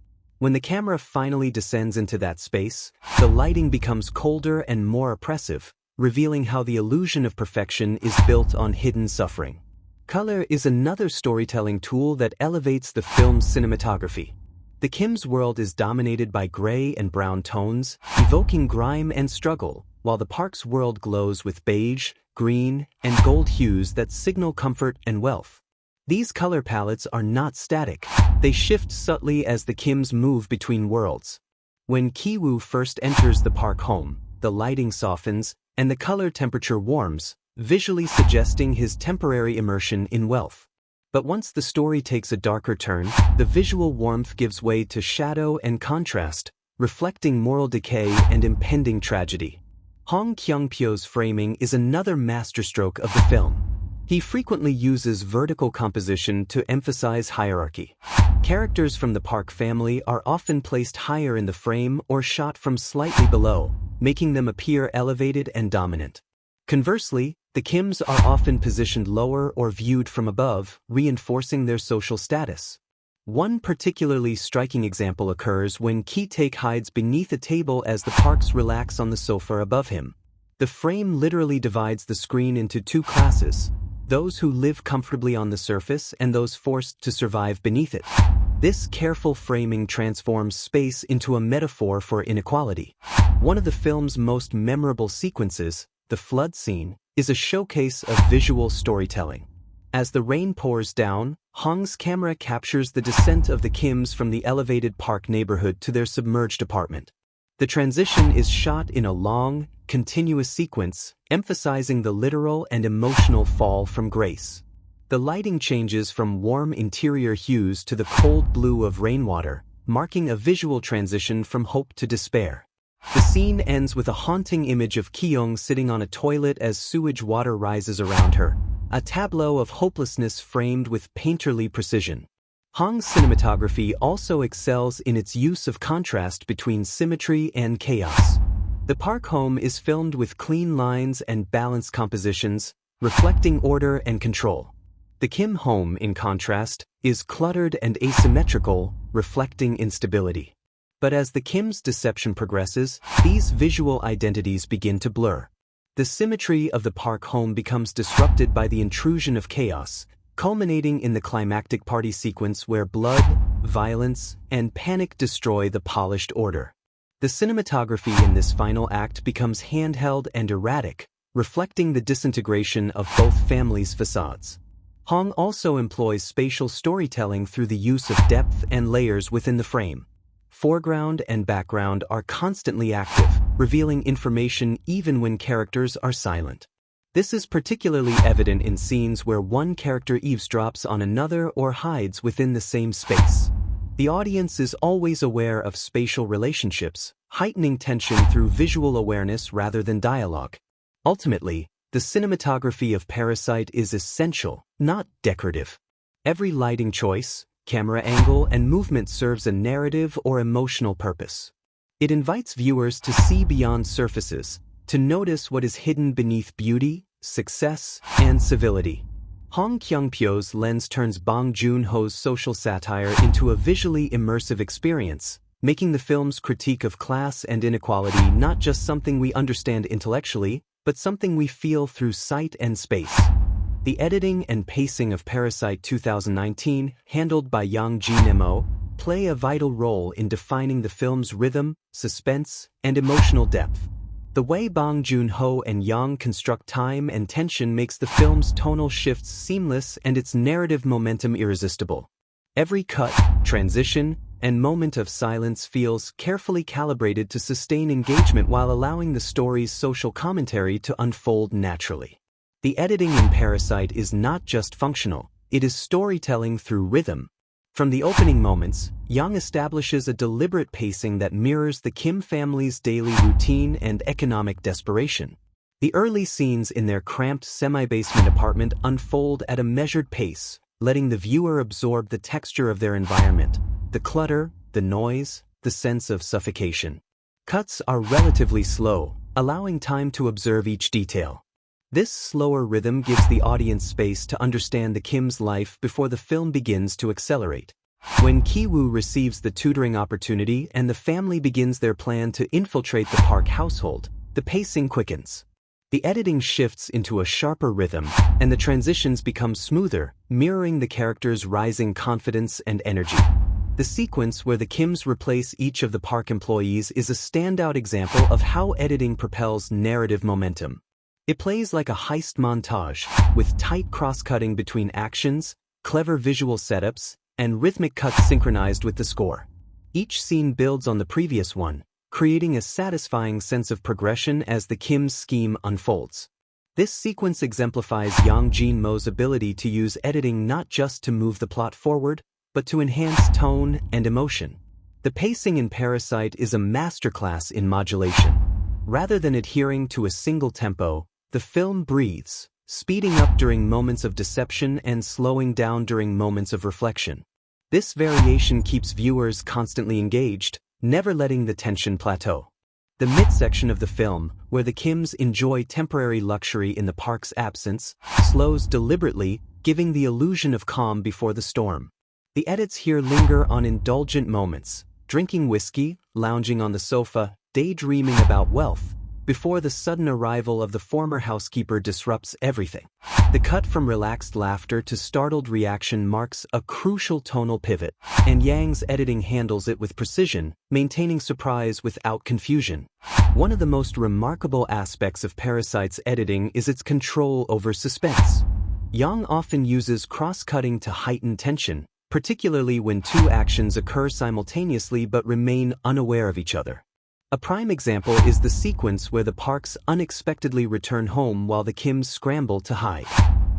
When the camera finally descends into that space, the lighting becomes colder and more oppressive, revealing how the illusion of perfection is built on hidden suffering. Color is another storytelling tool that elevates the film's cinematography. The Kim's world is dominated by gray and brown tones, evoking grime and struggle, while the Park's world glows with beige, green, and gold hues that signal comfort and wealth. These color palettes are not static, they shift subtly as the Kims move between worlds. When Ki-woo first enters the Park home, the lighting softens, and the color temperature warms, visually suggesting his temporary immersion in wealth. But once the story takes a darker turn, the visual warmth gives way to shadow and contrast, reflecting moral decay and impending tragedy. Hong Kyung-pyo's framing is another masterstroke of the film. He frequently uses vertical composition to emphasize hierarchy. Characters from the Park family are often placed higher in the frame or shot from slightly below, making them appear elevated and dominant. Conversely, the Kims are often positioned lower or viewed from above, reinforcing their social status. One particularly striking example occurs when Ki-taek hides beneath a table as the Parks relax on the sofa above him. The frame literally divides the screen into two classes, those who live comfortably on the surface and those forced to survive beneath it. This careful framing transforms space into a metaphor for inequality. One of the film's most memorable sequences, the flood scene, is a showcase of visual storytelling. As the rain pours down, Hong's camera captures the descent of the Kims from the elevated park neighborhood to their submerged apartment. The transition is shot in a long, continuous sequence, emphasizing the literal and emotional fall from grace. The lighting changes from warm interior hues to the cold blue of rainwater, marking a visual transition from hope to despair. The scene ends with a haunting image of Ki-young sitting on a toilet as sewage water rises around her, a tableau of hopelessness framed with painterly precision. Hong's cinematography also excels in its use of contrast between symmetry and chaos. The park home is filmed with clean lines and balanced compositions, reflecting order and control. The Kim home, in contrast, is cluttered and asymmetrical, reflecting instability. But as the Kim's deception progresses, these visual identities begin to blur. The symmetry of the park home becomes disrupted by the intrusion of chaos, culminating in the climactic party sequence where blood, violence, and panic destroy the polished order. The cinematography in this final act becomes handheld and erratic, reflecting the disintegration of both families' facades. Hong also employs spatial storytelling through the use of depth and layers within the frame. Foreground and background are constantly active, revealing information even when characters are silent. This is particularly evident in scenes where one character eavesdrops on another or hides within the same space. The audience is always aware of spatial relationships, heightening tension through visual awareness rather than dialogue. Ultimately, the cinematography of Parasite is essential, not decorative. Every lighting choice, camera angle, and movement serves a narrative or emotional purpose. It invites viewers to see beyond surfaces, to notice what is hidden beneath beauty, success, and civility. Hong Kyung-pyo's lens turns Bong Joon-ho's social satire into a visually immersive experience, making the film's critique of class and inequality not just something we understand intellectually, but something we feel through sight and space. The editing and pacing of Parasite 2019, handled by Yeon-gyo, play a vital role in defining the film's rhythm, suspense, and emotional depth. The way Bong Joon-ho and Yeon construct time and tension makes the film's tonal shifts seamless and its narrative momentum irresistible. Every cut, transition, and moment of silence feels carefully calibrated to sustain engagement while allowing the story's social commentary to unfold naturally. The editing in Parasite is not just functional, it is storytelling through rhythm. From the opening moments, Yeon establishes a deliberate pacing that mirrors the Kim family's daily routine and economic desperation. The early scenes in their cramped semi-basement apartment unfold at a measured pace, letting the viewer absorb the texture of their environment, the clutter, the noise, the sense of suffocation. Cuts are relatively slow, allowing time to observe each detail. This slower rhythm gives the audience space to understand the Kim's life before the film begins to accelerate. When Ki-woo receives the tutoring opportunity and the family begins their plan to infiltrate the park household, the pacing quickens. The editing shifts into a sharper rhythm, and the transitions become smoother, mirroring the characters' rising confidence and energy. The sequence where the Kims replace each of the park employees is a standout example of how editing propels narrative momentum. It plays like a heist montage, with tight cross-cutting between actions, clever visual setups, and rhythmic cuts synchronized with the score. Each scene builds on the previous one, creating a satisfying sense of progression as the Kim's scheme unfolds. This sequence exemplifies Yeon-gyo's ability to use editing not just to move the plot forward, but to enhance tone and emotion. The pacing in Parasite is a masterclass in modulation. Rather than adhering to a single tempo, the film breathes, speeding up during moments of deception and slowing down during moments of reflection. This variation keeps viewers constantly engaged, never letting the tension plateau. The midsection of the film, where the Kims enjoy temporary luxury in the park's absence, slows deliberately, giving the illusion of calm before the storm. The edits here linger on indulgent moments, drinking whiskey, lounging on the sofa, daydreaming about wealth, before the sudden arrival of the former housekeeper disrupts everything. The cut from relaxed laughter to startled reaction marks a crucial tonal pivot, and Yang's editing handles it with precision, maintaining surprise without confusion. One of the most remarkable aspects of Parasite's editing is its control over suspense. Yeon often uses cross-cutting to heighten tension, particularly when two actions occur simultaneously but remain unaware of each other. A prime example is the sequence where the Parks unexpectedly return home while the Kims scramble to hide.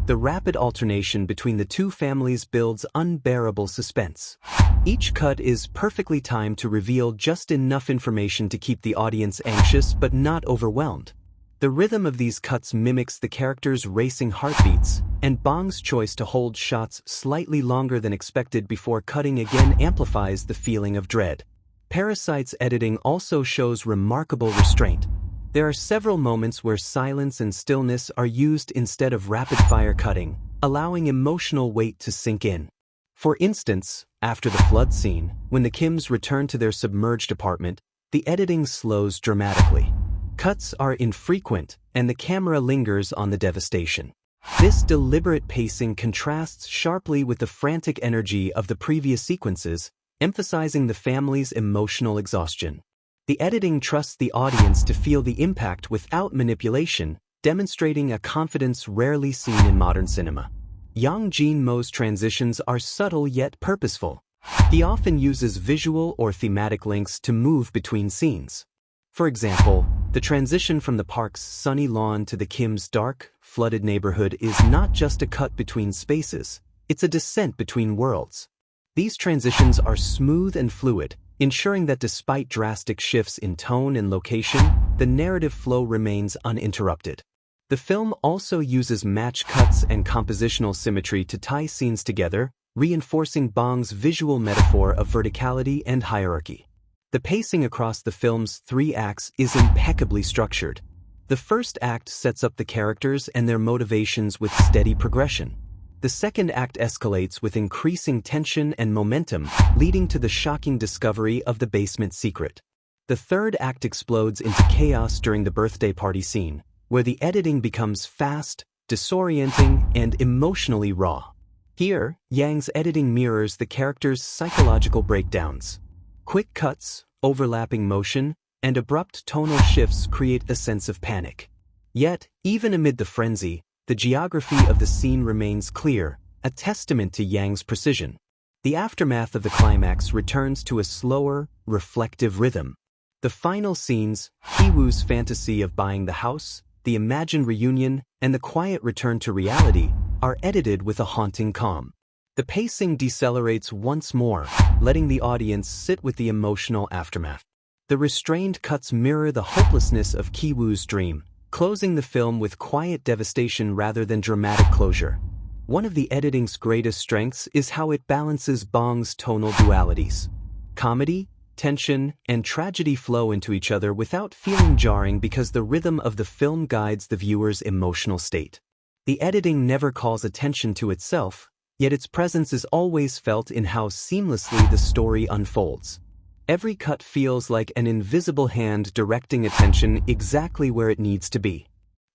The rapid alternation between the two families builds unbearable suspense. Each cut is perfectly timed to reveal just enough information to keep the audience anxious but not overwhelmed. The rhythm of these cuts mimics the characters' racing heartbeats, and Bong's choice to hold shots slightly longer than expected before cutting again amplifies the feeling of dread. Parasite's editing also shows remarkable restraint. There are several moments where silence and stillness are used instead of rapid-fire cutting, allowing emotional weight to sink in. For instance, after the flood scene, when the Kims return to their submerged apartment, the editing slows dramatically. Cuts are infrequent, and the camera lingers on the devastation. This deliberate pacing contrasts sharply with the frantic energy of the previous sequences, emphasizing the family's emotional exhaustion. The editing trusts the audience to feel the impact without manipulation, demonstrating a confidence rarely seen in modern cinema. Bong Joon-ho's transitions are subtle yet purposeful. He often uses visual or thematic links to move between scenes. For example, the transition from the Park's sunny lawn to the Kims' dark, flooded neighborhood is not just a cut between spaces, it's a descent between worlds. These transitions are smooth and fluid, ensuring that despite drastic shifts in tone and location, the narrative flow remains uninterrupted. The film also uses match cuts and compositional symmetry to tie scenes together, reinforcing Bong's visual metaphor of verticality and hierarchy. The pacing across the film's 3 acts is impeccably structured. The first act sets up the characters and their motivations with steady progression. The second act escalates with increasing tension and momentum, leading to the shocking discovery of the basement secret. The third act explodes into chaos during the birthday party scene, where the editing becomes fast, disorienting, and emotionally raw. Here, Yang's editing mirrors the characters' psychological breakdowns. Quick cuts, overlapping motion, and abrupt tonal shifts create a sense of panic. Yet, even amid the frenzy, the geography of the scene remains clear, a testament to Yang's precision. The aftermath of the climax returns to a slower, reflective rhythm. The final scenes, Ki-woo's fantasy of buying the house, the imagined reunion, and the quiet return to reality, are edited with a haunting calm. The pacing decelerates once more, letting the audience sit with the emotional aftermath. The restrained cuts mirror the hopelessness of Ki-woo's dream, closing the film with quiet devastation rather than dramatic closure. One of the editing's greatest strengths is how it balances Bong's tonal dualities. Comedy, tension, and tragedy flow into each other without feeling jarring because the rhythm of the film guides the viewer's emotional state. The editing never calls attention to itself, yet its presence is always felt in how seamlessly the story unfolds. Every cut feels like an invisible hand directing attention exactly where it needs to be.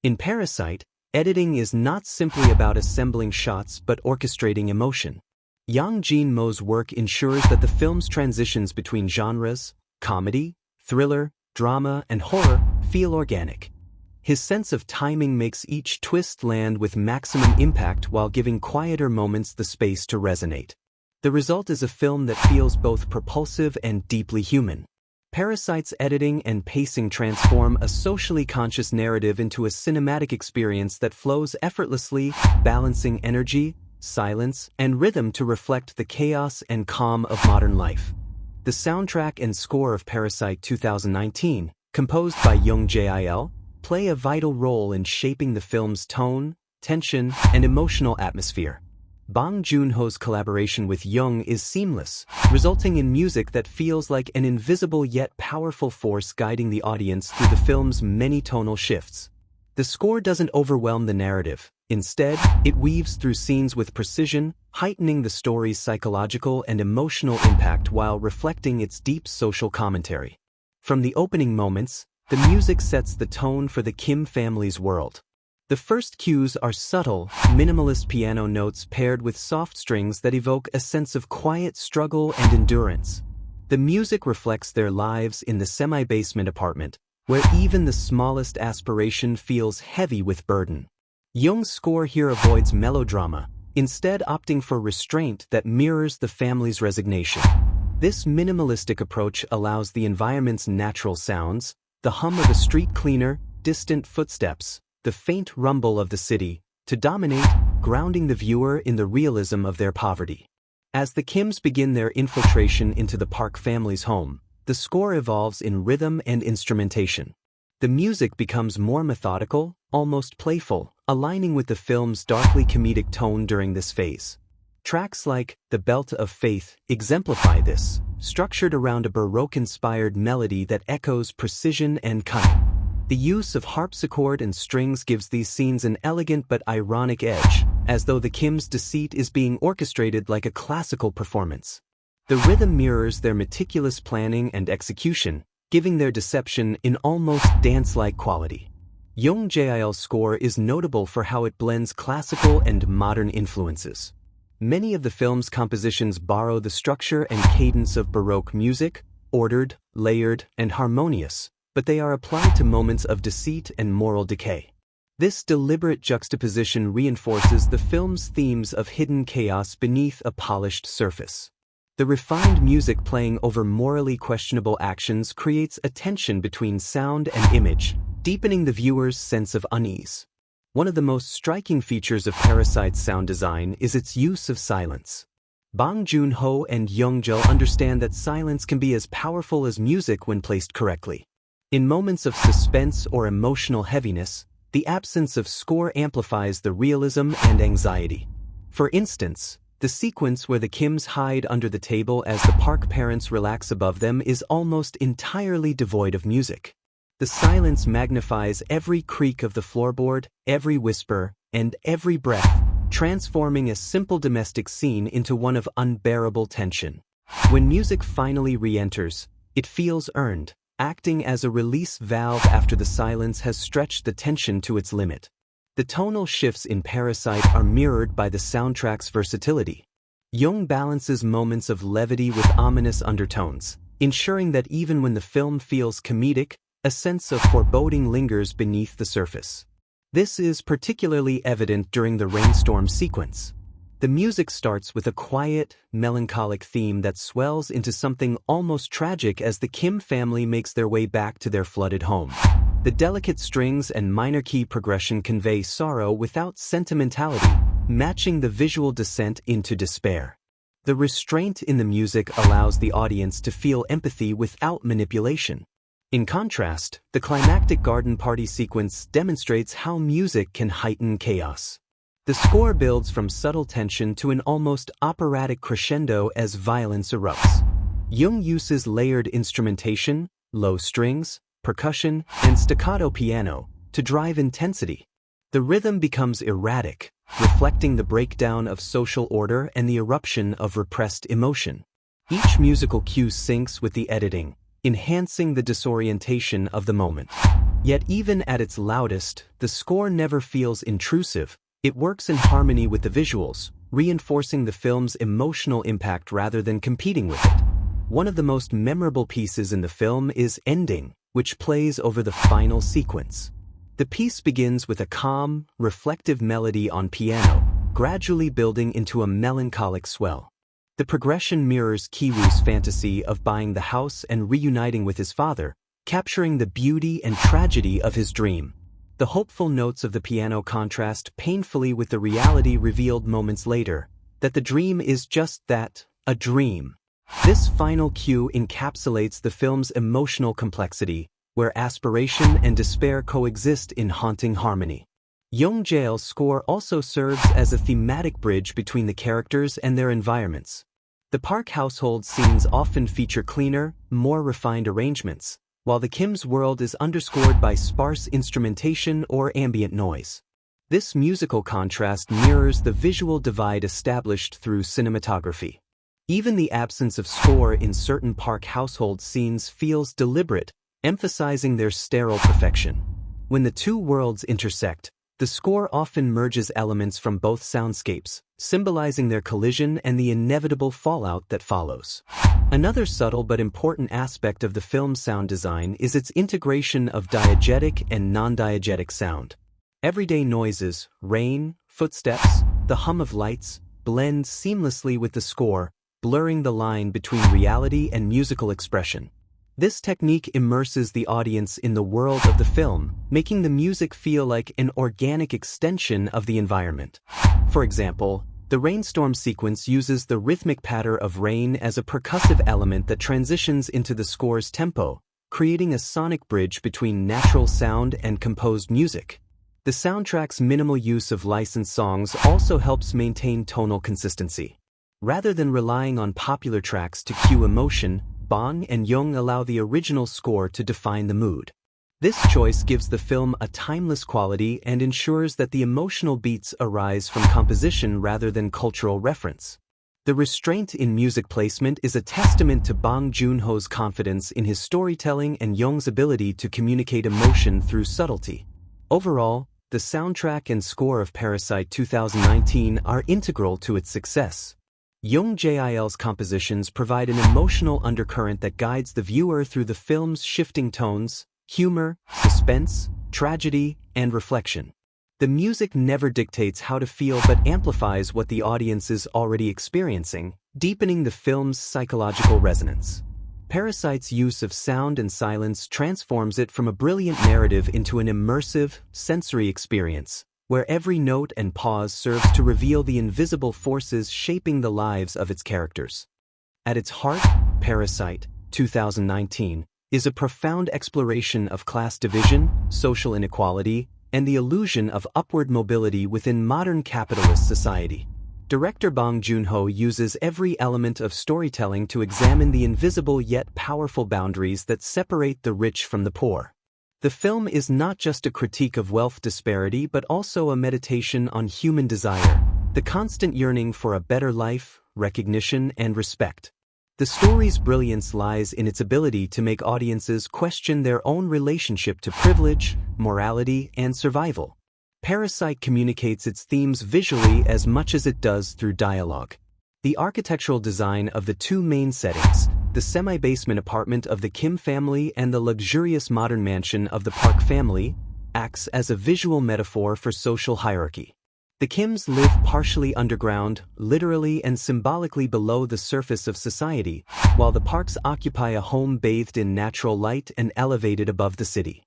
In Parasite, editing is not simply about assembling shots but orchestrating emotion. Bong Joon-ho's work ensures that the film's transitions between genres, comedy, thriller, drama, and horror, feel organic. His sense of timing makes each twist land with maximum impact while giving quieter moments the space to resonate. The result is a film that feels both propulsive and deeply human. Parasite's editing and pacing transform a socially conscious narrative into a cinematic experience that flows effortlessly, balancing energy, silence, and rhythm to reflect the chaos and calm of modern life. The soundtrack and score of Parasite 2019, composed by Yeon-gyo, play a vital role in shaping the film's tone, tension, and emotional atmosphere. Bong Joon-ho's collaboration with Yeon is seamless, resulting in music that feels like an invisible yet powerful force guiding the audience through the film's many tonal shifts. The score doesn't overwhelm the narrative. Instead, it weaves through scenes with precision, heightening the story's psychological and emotional impact while reflecting its deep social commentary. From the opening moments, the music sets the tone for the Kim family's world. The first cues are subtle, minimalist piano notes paired with soft strings that evoke a sense of quiet struggle and endurance. The music reflects their lives in the semi-basement apartment, where even the smallest aspiration feels heavy with burden. Yeong's score here avoids melodrama, instead opting for restraint that mirrors the family's resignation. This minimalistic approach allows the environment's natural sounds, the hum of a street cleaner, distant footsteps, the faint rumble of the city, to dominate, grounding the viewer in the realism of their poverty. As the Kims begin their infiltration into the Park family's home, the score evolves in rhythm and instrumentation. The music becomes more methodical, almost playful, aligning with the film's darkly comedic tone during this phase. Tracks like The Belt of Faith exemplify this, structured around a Baroque-inspired melody that echoes precision and cunning. The use of harpsichord and strings gives these scenes an elegant but ironic edge, as though the Kims' deceit is being orchestrated like a classical performance. The rhythm mirrors their meticulous planning and execution, giving their deception an almost dance-like quality. Yeon-gyo's score is notable for how it blends classical and modern influences. Many of the film's compositions borrow the structure and cadence of Baroque music, ordered, layered, and harmonious, but they are applied to moments of deceit and moral decay. This deliberate juxtaposition reinforces the film's themes of hidden chaos beneath a polished surface. The refined music playing over morally questionable actions creates a tension between sound and image, deepening the viewer's sense of unease. One of the most striking features of Parasite's sound design is its use of silence. Bong Joon-ho and Yeon-gyo understand that silence can be as powerful as music when placed correctly. In moments of suspense or emotional heaviness, the absence of score amplifies the realism and anxiety. For instance, the sequence where the Kims hide under the table as the Park parents relax above them is almost entirely devoid of music. The silence magnifies every creak of the floorboard, every whisper, and every breath, transforming a simple domestic scene into one of unbearable tension. When music finally re-enters, it feels earned, acting as a release valve after the silence has stretched the tension to its limit. The tonal shifts in Parasite are mirrored by the soundtrack's versatility. Yeong balances moments of levity with ominous undertones, ensuring that even when the film feels comedic, a sense of foreboding lingers beneath the surface. This is particularly evident during the rainstorm sequence. The music starts with a quiet, melancholic theme that swells into something almost tragic as the Kim family makes their way back to their flooded home. The delicate strings and minor key progression convey sorrow without sentimentality, matching the visual descent into despair. The restraint in the music allows the audience to feel empathy without manipulation. In contrast, the climactic garden party sequence demonstrates how music can heighten chaos. The score builds from subtle tension to an almost operatic crescendo as violence erupts. Yeong uses layered instrumentation, low strings, percussion, and staccato piano to drive intensity. The rhythm becomes erratic, reflecting the breakdown of social order and the eruption of repressed emotion. Each musical cue syncs with the editing, enhancing the disorientation of the moment. Yet even at its loudest, the score never feels intrusive. It works in harmony with the visuals, reinforcing the film's emotional impact rather than competing with it. One of the most memorable pieces in the film is Ending, which plays over the final sequence. The piece begins with a calm, reflective melody on piano, gradually building into a melancholic swell. The progression mirrors Ki-woo's fantasy of buying the house and reuniting with his father, capturing the beauty and tragedy of his dream. The hopeful notes of the piano contrast painfully with the reality revealed moments later, that the dream is just that, a dream. This final cue encapsulates the film's emotional complexity, where aspiration and despair coexist in haunting harmony. Yeon-gyo's score also serves as a thematic bridge between the characters and their environments. The Park household scenes often feature cleaner, more refined arrangements, while the Kim's world is underscored by sparse instrumentation or ambient noise. This musical contrast mirrors the visual divide established through cinematography. Even the absence of score in certain Park household scenes feels deliberate, emphasizing their sterile perfection. When the two worlds intersect, the score often merges elements from both soundscapes, symbolizing their collision and the inevitable fallout that follows. Another subtle but important aspect of the film's sound design is its integration of diegetic and non-diegetic sound. Everyday noises, rain, footsteps, the hum of lights, blend seamlessly with the score, blurring the line between reality and musical expression. This technique immerses the audience in the world of the film, making the music feel like an organic extension of the environment. For example, the rainstorm sequence uses the rhythmic patter of rain as a percussive element that transitions into the score's tempo, creating a sonic bridge between natural sound and composed music. The soundtrack's minimal use of licensed songs also helps maintain tonal consistency. Rather than relying on popular tracks to cue emotion, Bong and Joong allow the original score to define the mood. This choice gives the film a timeless quality and ensures that the emotional beats arise from composition rather than cultural reference. The restraint in music placement is a testament to Bong Joon-ho's confidence in his storytelling and Yeong's ability to communicate emotion through subtlety. Overall, the soundtrack and score of Parasite 2019 are integral to its success. Yeon-gyo's compositions provide an emotional undercurrent that guides the viewer through the film's shifting tones, humor, suspense, tragedy, and reflection. The music never dictates how to feel but amplifies what the audience is already experiencing, deepening the film's psychological resonance. Parasite's use of sound and silence transforms it from a brilliant narrative into an immersive, sensory experience, where every note and pause serves to reveal the invisible forces shaping the lives of its characters. At its heart, Parasite 2019 is a profound exploration of class division, social inequality, and the illusion of upward mobility within modern capitalist society. Director Bong Joon-ho uses every element of storytelling to examine the invisible yet powerful boundaries that separate the rich from the poor. The film is not just a critique of wealth disparity but also a meditation on human desire, the constant yearning for a better life, recognition, and respect. The story's brilliance lies in its ability to make audiences question their own relationship to privilege, morality, and survival. Parasite communicates its themes visually as much as it does through dialogue. The architectural design of the two main settings, the semi-basement apartment of the Kim family and the luxurious modern mansion of the Park family, acts as a visual metaphor for social hierarchy. The Kims live partially underground, literally and symbolically below the surface of society, while the Parks occupy a home bathed in natural light and elevated above the city.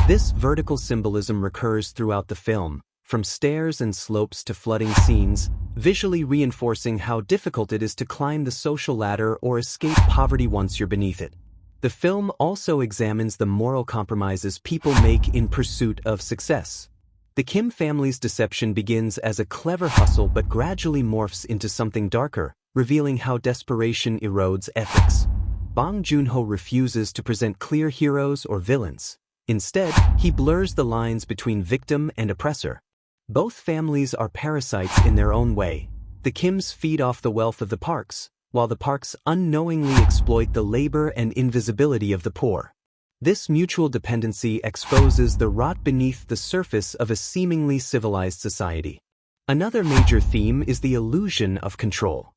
This vertical symbolism recurs throughout the film, from stairs and slopes to flooding scenes, visually reinforcing how difficult it is to climb the social ladder or escape poverty once you're beneath it. The film also examines the moral compromises people make in pursuit of success. The Kim family's deception begins as a clever hustle but gradually morphs into something darker, revealing how desperation erodes ethics. Bong Joon-ho refuses to present clear heroes or villains. Instead, he blurs the lines between victim and oppressor. Both families are parasites in their own way. The Kims feed off the wealth of the Parks, while the Parks unknowingly exploit the labor and invisibility of the poor. This mutual dependency exposes the rot beneath the surface of a seemingly civilized society. Another major theme is the illusion of control.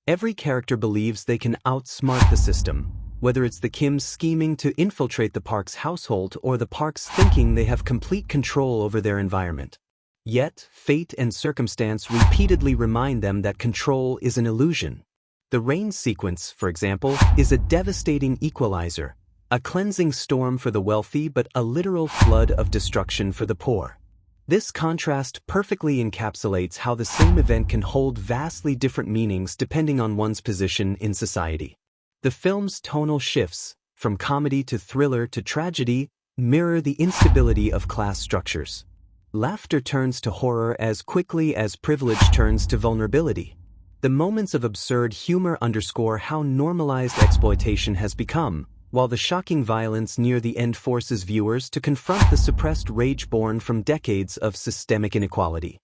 Every character believes they can outsmart the system, whether it's the Kims scheming to infiltrate the Park's household or the Parks thinking they have complete control over their environment. Yet, fate and circumstance repeatedly remind them that control is an illusion. The rain sequence, for example, is a devastating equalizer, a cleansing storm for the wealthy but a literal flood of destruction for the poor. This contrast perfectly encapsulates how the same event can hold vastly different meanings depending on one's position in society. The film's tonal shifts, from comedy to thriller to tragedy, mirror the instability of class structures. Laughter turns to horror as quickly as privilege turns to vulnerability. The moments of absurd humor underscore how normalized exploitation has become, while the shocking violence near the end forces viewers to confront the suppressed rage born from decades of systemic inequality.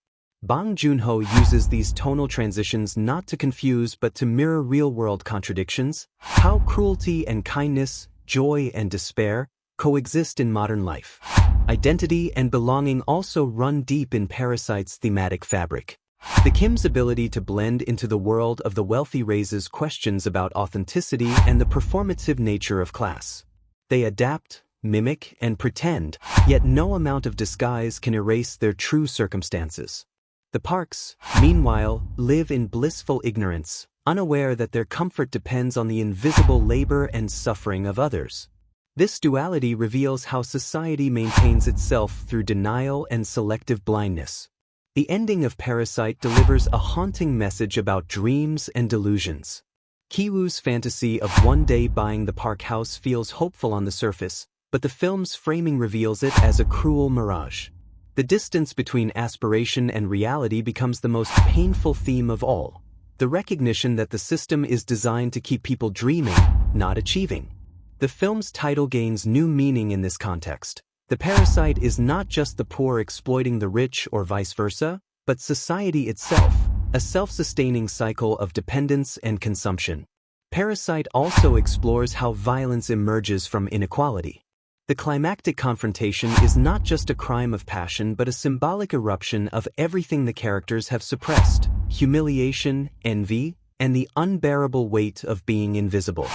Bong Joon-ho uses these tonal transitions not to confuse but to mirror real-world contradictions, how cruelty and kindness, joy and despair, coexist in modern life. Identity and belonging also run deep in Parasite's thematic fabric. The Kims' ability to blend into the world of the wealthy raises questions about authenticity and the performative nature of class. They adapt, mimic, and pretend, yet no amount of disguise can erase their true circumstances. The Parks, meanwhile, live in blissful ignorance, unaware that their comfort depends on the invisible labor and suffering of others. This duality reveals how society maintains itself through denial and selective blindness. The ending of Parasite delivers a haunting message about dreams and delusions. Ki-woo's fantasy of one day buying the Park house feels hopeful on the surface, but the film's framing reveals it as a cruel mirage. The distance between aspiration and reality becomes the most painful theme of all. The recognition that the system is designed to keep people dreaming, not achieving. The film's title gains new meaning in this context. The parasite is not just the poor exploiting the rich or vice versa, but society itself, a self-sustaining cycle of dependence and consumption. Parasite also explores how violence emerges from inequality. The climactic confrontation is not just a crime of passion but a symbolic eruption of everything the characters have suppressed: humiliation, envy, and the unbearable weight of being invisible.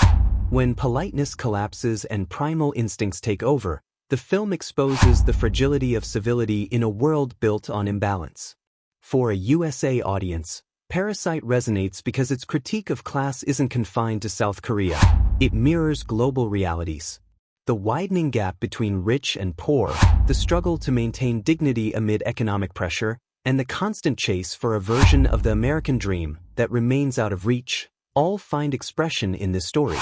When politeness collapses and primal instincts take over, the film exposes the fragility of civility in a world built on imbalance. For a USA audience, Parasite resonates because its critique of class isn't confined to South Korea. It mirrors global realities. The widening gap between rich and poor, the struggle to maintain dignity amid economic pressure, and the constant chase for a version of the American dream that remains out of reach, all find expression in this story.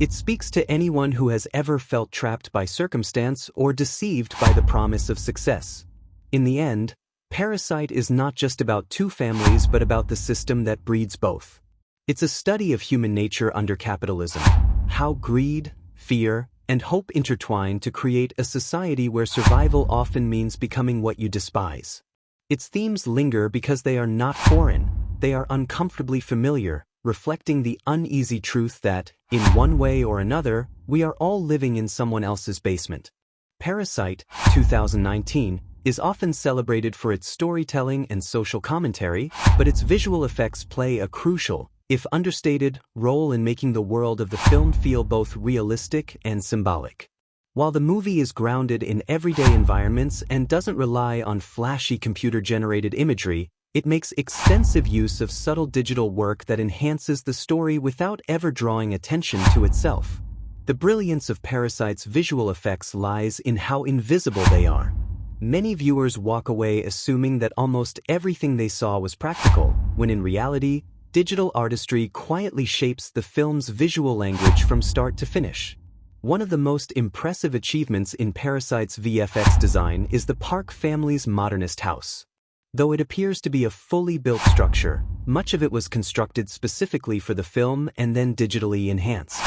It speaks to anyone who has ever felt trapped by circumstance or deceived by the promise of success. In the end, Parasite is not just about two families but about the system that breeds both. It's a study of human nature under capitalism, how greed, fear, and hope intertwine to create a society where survival often means becoming what you despise. Its themes linger because they are not foreign, they are uncomfortably familiar, reflecting the uneasy truth that, in one way or another, we are all living in someone else's basement. Parasite, 2019, is often celebrated for its storytelling and social commentary, but its visual effects play a crucial, if understated, role in making the world of the film feel both realistic and symbolic. While the movie is grounded in everyday environments and doesn't rely on flashy computer-generated imagery, it makes extensive use of subtle digital work that enhances the story without ever drawing attention to itself. The brilliance of Parasite's visual effects lies in how invisible they are. Many viewers walk away assuming that almost everything they saw was practical, when in reality, digital artistry quietly shapes the film's visual language from start to finish. One of the most impressive achievements in Parasite's VFX design is the Park family's modernist house. Though it appears to be a fully built structure, much of it was constructed specifically for the film and then digitally enhanced.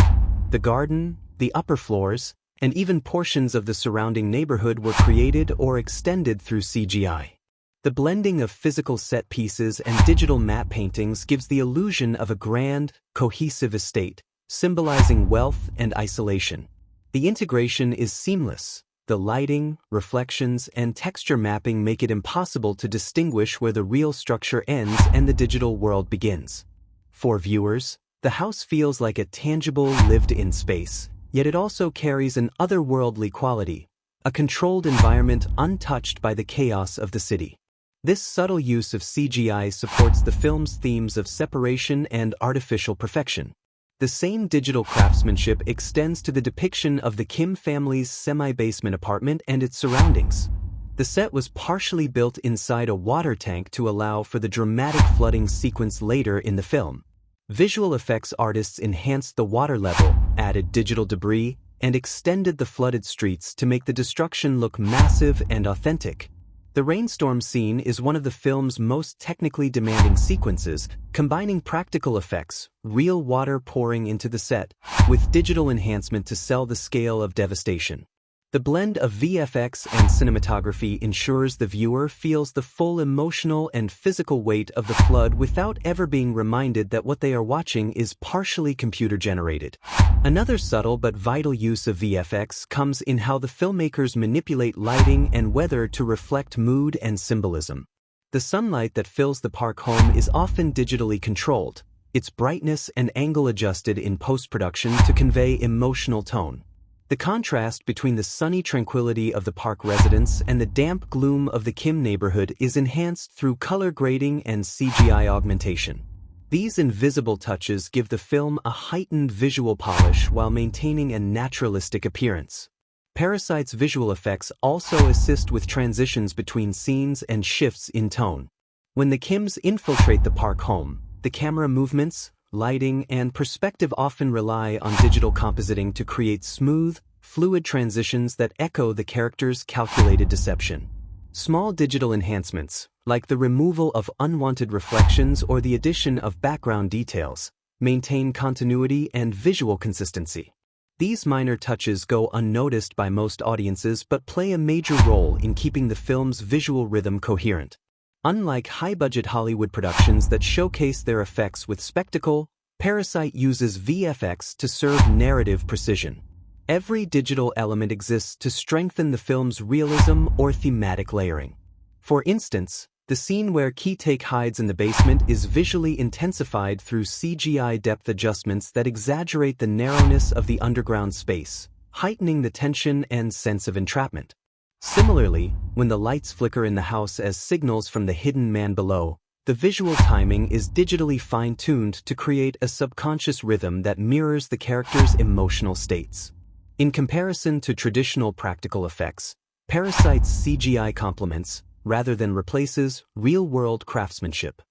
The garden, the upper floors, and even portions of the surrounding neighborhood were created or extended through CGI. The blending of physical set pieces and digital matte paintings gives the illusion of a grand, cohesive estate, symbolizing wealth and isolation. The integration is seamless. The lighting, reflections, and texture mapping make it impossible to distinguish where the real structure ends and the digital world begins. For viewers, the house feels like a tangible, lived-in space, yet it also carries an otherworldly quality, a controlled environment untouched by the chaos of the city. This subtle use of CGI supports the film's themes of separation and artificial perfection. The same digital craftsmanship extends to the depiction of the Kim family's semi-basement apartment and its surroundings. The set was partially built inside a water tank to allow for the dramatic flooding sequence later in the film. Visual effects artists enhanced the water level, added digital debris, and extended the flooded streets to make the destruction look massive and authentic. The rainstorm scene is one of the film's most technically demanding sequences, combining practical effects, real water pouring into the set, with digital enhancement to sell the scale of devastation. The blend of VFX and cinematography ensures the viewer feels the full emotional and physical weight of the flood without ever being reminded that what they are watching is partially computer-generated. Another subtle but vital use of VFX comes in how the filmmakers manipulate lighting and weather to reflect mood and symbolism. The sunlight that fills the park home is often digitally controlled, its brightness and angle adjusted in post-production to convey emotional tone. The contrast between the sunny tranquility of the park residents and the damp gloom of the Kim neighborhood is enhanced through color grading and CGI augmentation. These invisible touches give the film a heightened visual polish while maintaining a naturalistic appearance. Parasite's visual effects also assist with transitions between scenes and shifts in tone. When the Kims infiltrate the park home, the camera movements, lighting, and perspective often rely on digital compositing to create smooth, fluid transitions that echo the characters' calculated deception. Small digital enhancements, like the removal of unwanted reflections or the addition of background details, maintain continuity and visual consistency. These minor touches go unnoticed by most audiences but play a major role in keeping the film's visual rhythm coherent. Unlike high-budget Hollywood productions that showcase their effects with spectacle, Parasite uses VFX to serve narrative precision. Every digital element exists to strengthen the film's realism or thematic layering. For instance, the scene where Ki-taek hides in the basement is visually intensified through CGI depth adjustments that exaggerate the narrowness of the underground space, heightening the tension and sense of entrapment. Similarly, when the lights flicker in the house as signals from the hidden man below, the visual timing is digitally fine-tuned to create a subconscious rhythm that mirrors the character's emotional states. In comparison to traditional practical effects, Parasite's CGI complements, rather than replaces, real-world craftsmanship.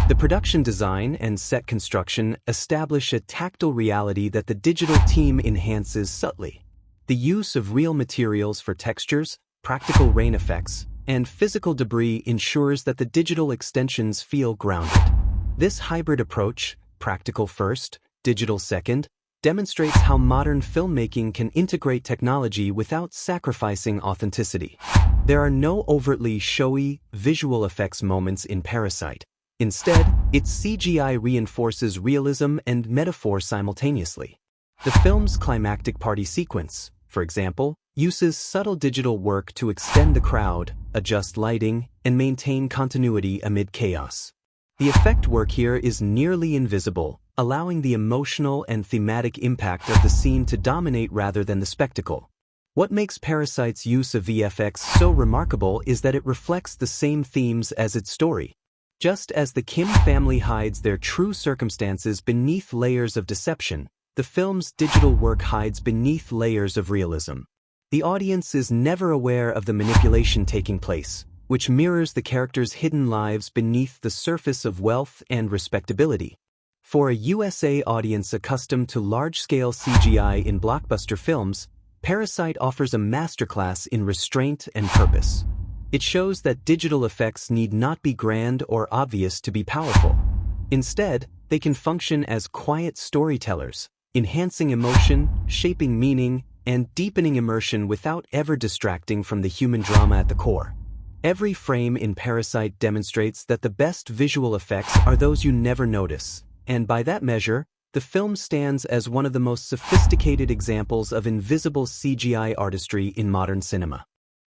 The production design and set construction establish a tactile reality that the digital team enhances subtly. The use of real materials for textures, practical rain effects, and physical debris ensures that the digital extensions feel grounded. This hybrid approach, practical first, digital second, demonstrates how modern filmmaking can integrate technology without sacrificing authenticity. There are no overtly showy, visual effects moments in Parasite. Instead, its CGI reinforces realism and metaphor simultaneously. The film's climactic party sequence, for example, uses subtle digital work to extend the crowd, adjust lighting, and maintain continuity amid chaos. The effect work here is nearly invisible, allowing the emotional and thematic impact of the scene to dominate rather than the spectacle. What makes Parasite's use of VFX so remarkable is that it reflects the same themes as its story. Just as the Kim family hides their true circumstances beneath layers of deception, the film's digital work hides beneath layers of realism. The audience is never aware of the manipulation taking place, which mirrors the characters' hidden lives beneath the surface of wealth and respectability. For a USA audience accustomed to large-scale CGI in blockbuster films, Parasite offers a masterclass in restraint and purpose. It shows that digital effects need not be grand or obvious to be powerful. Instead, they can function as quiet storytellers, enhancing emotion, shaping meaning, and deepening immersion without ever distracting from the human drama at the core. Every frame in Parasite demonstrates that the best visual effects are those you never notice, and by that measure, the film stands as one of the most sophisticated examples of invisible CGI artistry in modern cinema.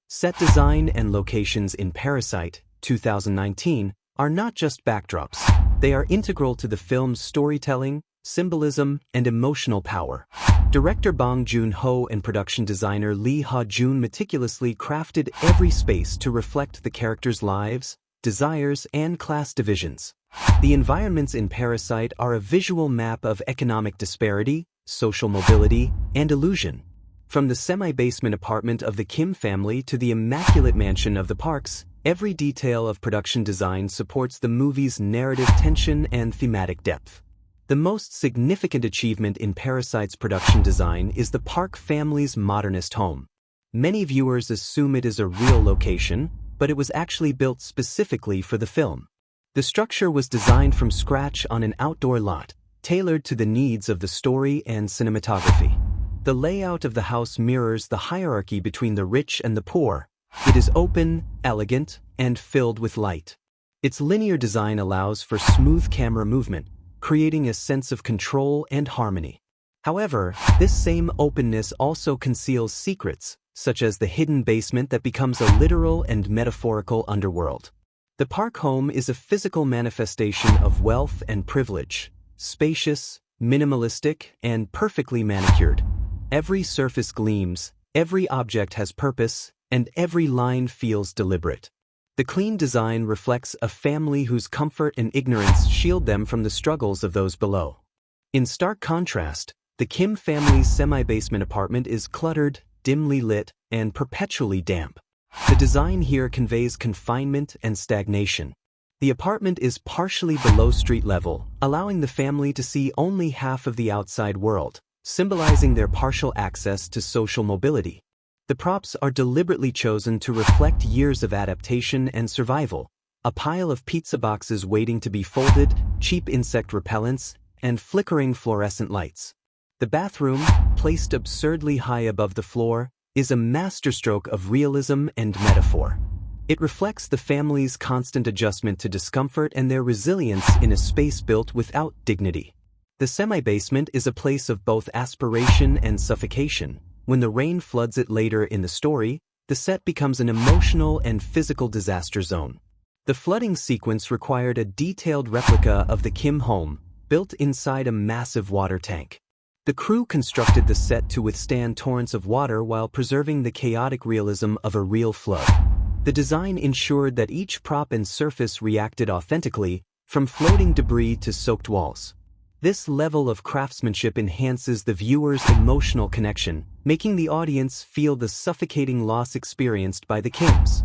Set design and locations in Parasite, 2019, are not just backdrops, they are integral to the film's storytelling, symbolism, and emotional power. Director Bong Joon-ho and production designer Lee Ha-joon meticulously crafted every space to reflect the characters' lives, desires, and class divisions. The environments in Parasite are a visual map of economic disparity, social mobility, and illusion. From the semi-basement apartment of the Kim family to the immaculate mansion of the Parks, every detail of production design supports the movie's narrative tension and thematic depth. The most significant achievement in Parasite's production design is the Park family's modernist home. Many viewers assume it is a real location, but it was actually built specifically for the film. The structure was designed from scratch on an outdoor lot, tailored to the needs of the story and cinematography. The layout of the house mirrors the hierarchy between the rich and the poor. It is open, elegant, and filled with light. Its linear design allows for smooth camera movement, creating a sense of control and harmony. However, this same openness also conceals secrets, such as the hidden basement that becomes a literal and metaphorical underworld. The Park home is a physical manifestation of wealth and privilege, spacious, minimalistic, and perfectly manicured. Every surface gleams, every object has purpose, and every line feels deliberate. The clean design reflects a family whose comfort and ignorance shield them from the struggles of those below. In stark contrast, the Kim family's semi-basement apartment is cluttered, dimly lit, and perpetually damp. The design here conveys confinement and stagnation. The apartment is partially below street level, allowing the family to see only half of the outside world, symbolizing their partial access to social mobility. The props are deliberately chosen to reflect years of adaptation and survival: a pile of pizza boxes waiting to be folded, cheap insect repellents, and flickering fluorescent lights. The bathroom, placed absurdly high above the floor, is a masterstroke of realism and metaphor. It reflects the family's constant adjustment to discomfort and their resilience in a space built without dignity. The semi-basement is a place of both aspiration and suffocation. When the rain floods it later in the story, the set becomes an emotional and physical disaster zone. The flooding sequence required a detailed replica of the Kim home, built inside a massive water tank. The crew constructed the set to withstand torrents of water while preserving the chaotic realism of a real flood. The design ensured that each prop and surface reacted authentically, from floating debris to soaked walls. This level of craftsmanship enhances the viewer's emotional connection, making the audience feel the suffocating loss experienced by the Kims.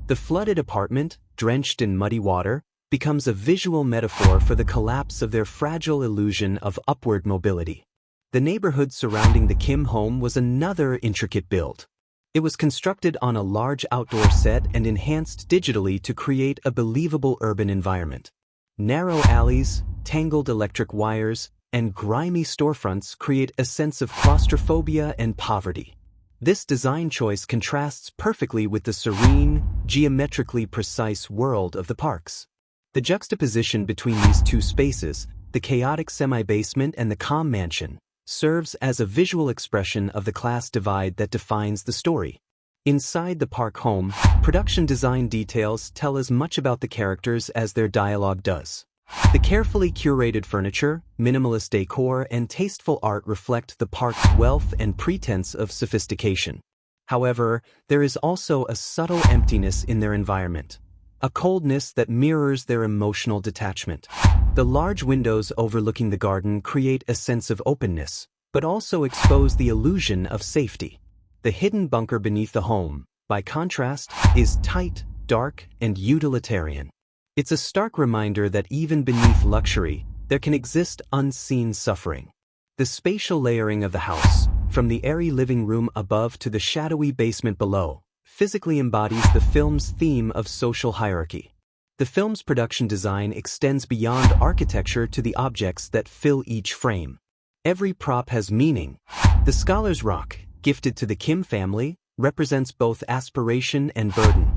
The flooded apartment, drenched in muddy water, becomes a visual metaphor for the collapse of their fragile illusion of upward mobility. The neighborhood surrounding the Kim home was another intricate build. It was constructed on a large outdoor set and enhanced digitally to create a believable urban environment. Narrow alleys, tangled electric wires, and grimy storefronts create a sense of claustrophobia and poverty. This design choice contrasts perfectly with the serene, geometrically precise world of the parks. The juxtaposition between these two spaces, the chaotic semi-basement and the calm mansion, serves as a visual expression of the class divide that defines the story. Inside the park home, production design details tell as much about the characters as their dialogue does. The carefully curated furniture, minimalist decor, and tasteful art reflect the park's wealth and pretense of sophistication. However, there is also a subtle emptiness in their environment, a coldness that mirrors their emotional detachment. The large windows overlooking the garden create a sense of openness, but also expose the illusion of safety. The hidden bunker beneath the home, by contrast, is tight, dark, and utilitarian. It's a stark reminder that even beneath luxury, there can exist unseen suffering. The spatial layering of the house, from the airy living room above to the shadowy basement below, physically embodies the film's theme of social hierarchy. The film's production design extends beyond architecture to the objects that fill each frame. Every prop has meaning. The Scholar's Rock, gifted to the Kim family, represents both aspiration and burden.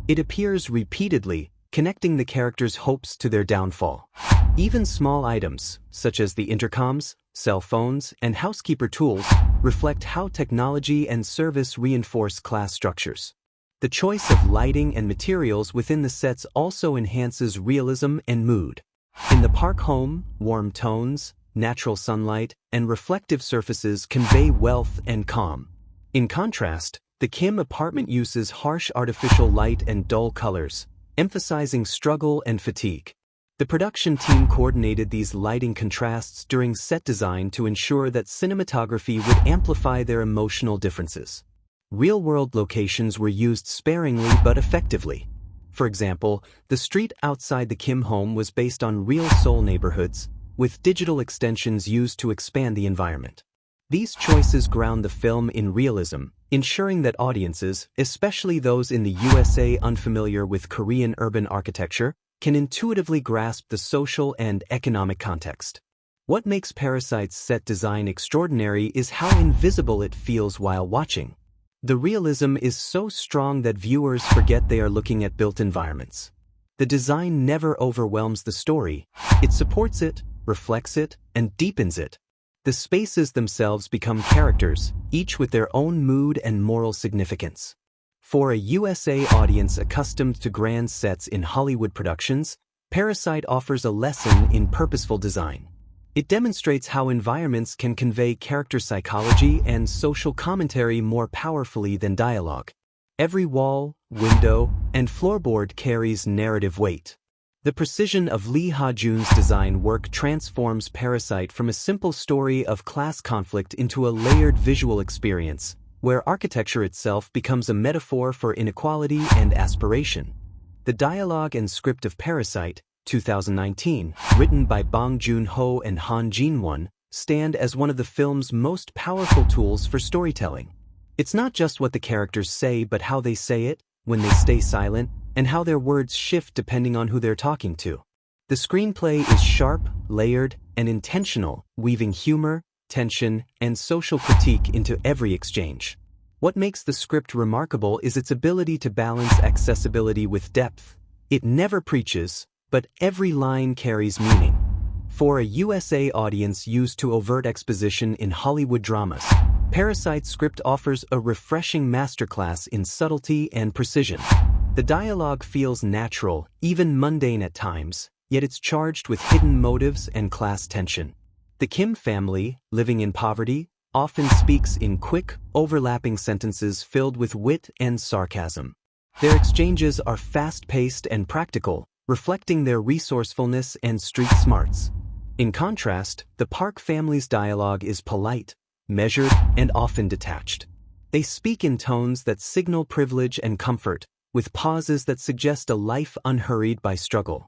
It appears repeatedly, connecting the characters' hopes to their downfall. Even small items, such as the intercoms, cell phones, and housekeeper tools, reflect how technology and service reinforce class structures. The choice of lighting and materials within the sets also enhances realism and mood. In the park home, warm tones, natural sunlight, and reflective surfaces convey wealth and calm. In contrast, the Kim apartment uses harsh artificial light and dull colors, emphasizing struggle and fatigue. The production team coordinated these lighting contrasts during set design to ensure that cinematography would amplify their emotional differences. Real-world locations were used sparingly but effectively. For example, the street outside the Kim home was based on real Seoul neighborhoods, with digital extensions used to expand the environment. These choices ground the film in realism, ensuring that audiences, especially those in the USA unfamiliar with Korean urban architecture, can intuitively grasp the social and economic context. What makes Parasite's set design extraordinary is how invisible it feels while watching. The realism is so strong that viewers forget they are looking at built environments. The design never overwhelms the story, it supports it, reflects it, and deepens it. The spaces themselves become characters, each with their own mood and moral significance. For a USA audience accustomed to grand sets in Hollywood productions, Parasite offers a lesson in purposeful design. It demonstrates how environments can convey character psychology and social commentary more powerfully than dialogue. Every wall, window, and floorboard carries narrative weight. The precision of Lee Ha-jun's design work transforms Parasite from a simple story of class conflict into a layered visual experience, where architecture itself becomes a metaphor for inequality and aspiration. The dialogue and script of Parasite, 2019, written by Bong Joon-ho and Han Jin-won, stand as one of the film's most powerful tools for storytelling. It's not just what the characters say but how they say it, when they stay silent, and how their words shift depending on who they're talking to. The screenplay is sharp, layered, and intentional, weaving humor, tension, and social critique into every exchange. What makes the script remarkable is its ability to balance accessibility with depth. It never preaches, but every line carries meaning. For a USA audience used to overt exposition in Hollywood dramas, Parasite's script offers a refreshing masterclass in subtlety and precision. The dialogue feels natural, even mundane at times, yet it's charged with hidden motives and class tension. The Kim family, living in poverty, often speaks in quick, overlapping sentences filled with wit and sarcasm. Their exchanges are fast-paced and practical, reflecting their resourcefulness and street smarts. In contrast, the Park family's dialogue is polite, measured, and often detached. They speak in tones that signal privilege and comfort, with pauses that suggest a life unhurried by struggle.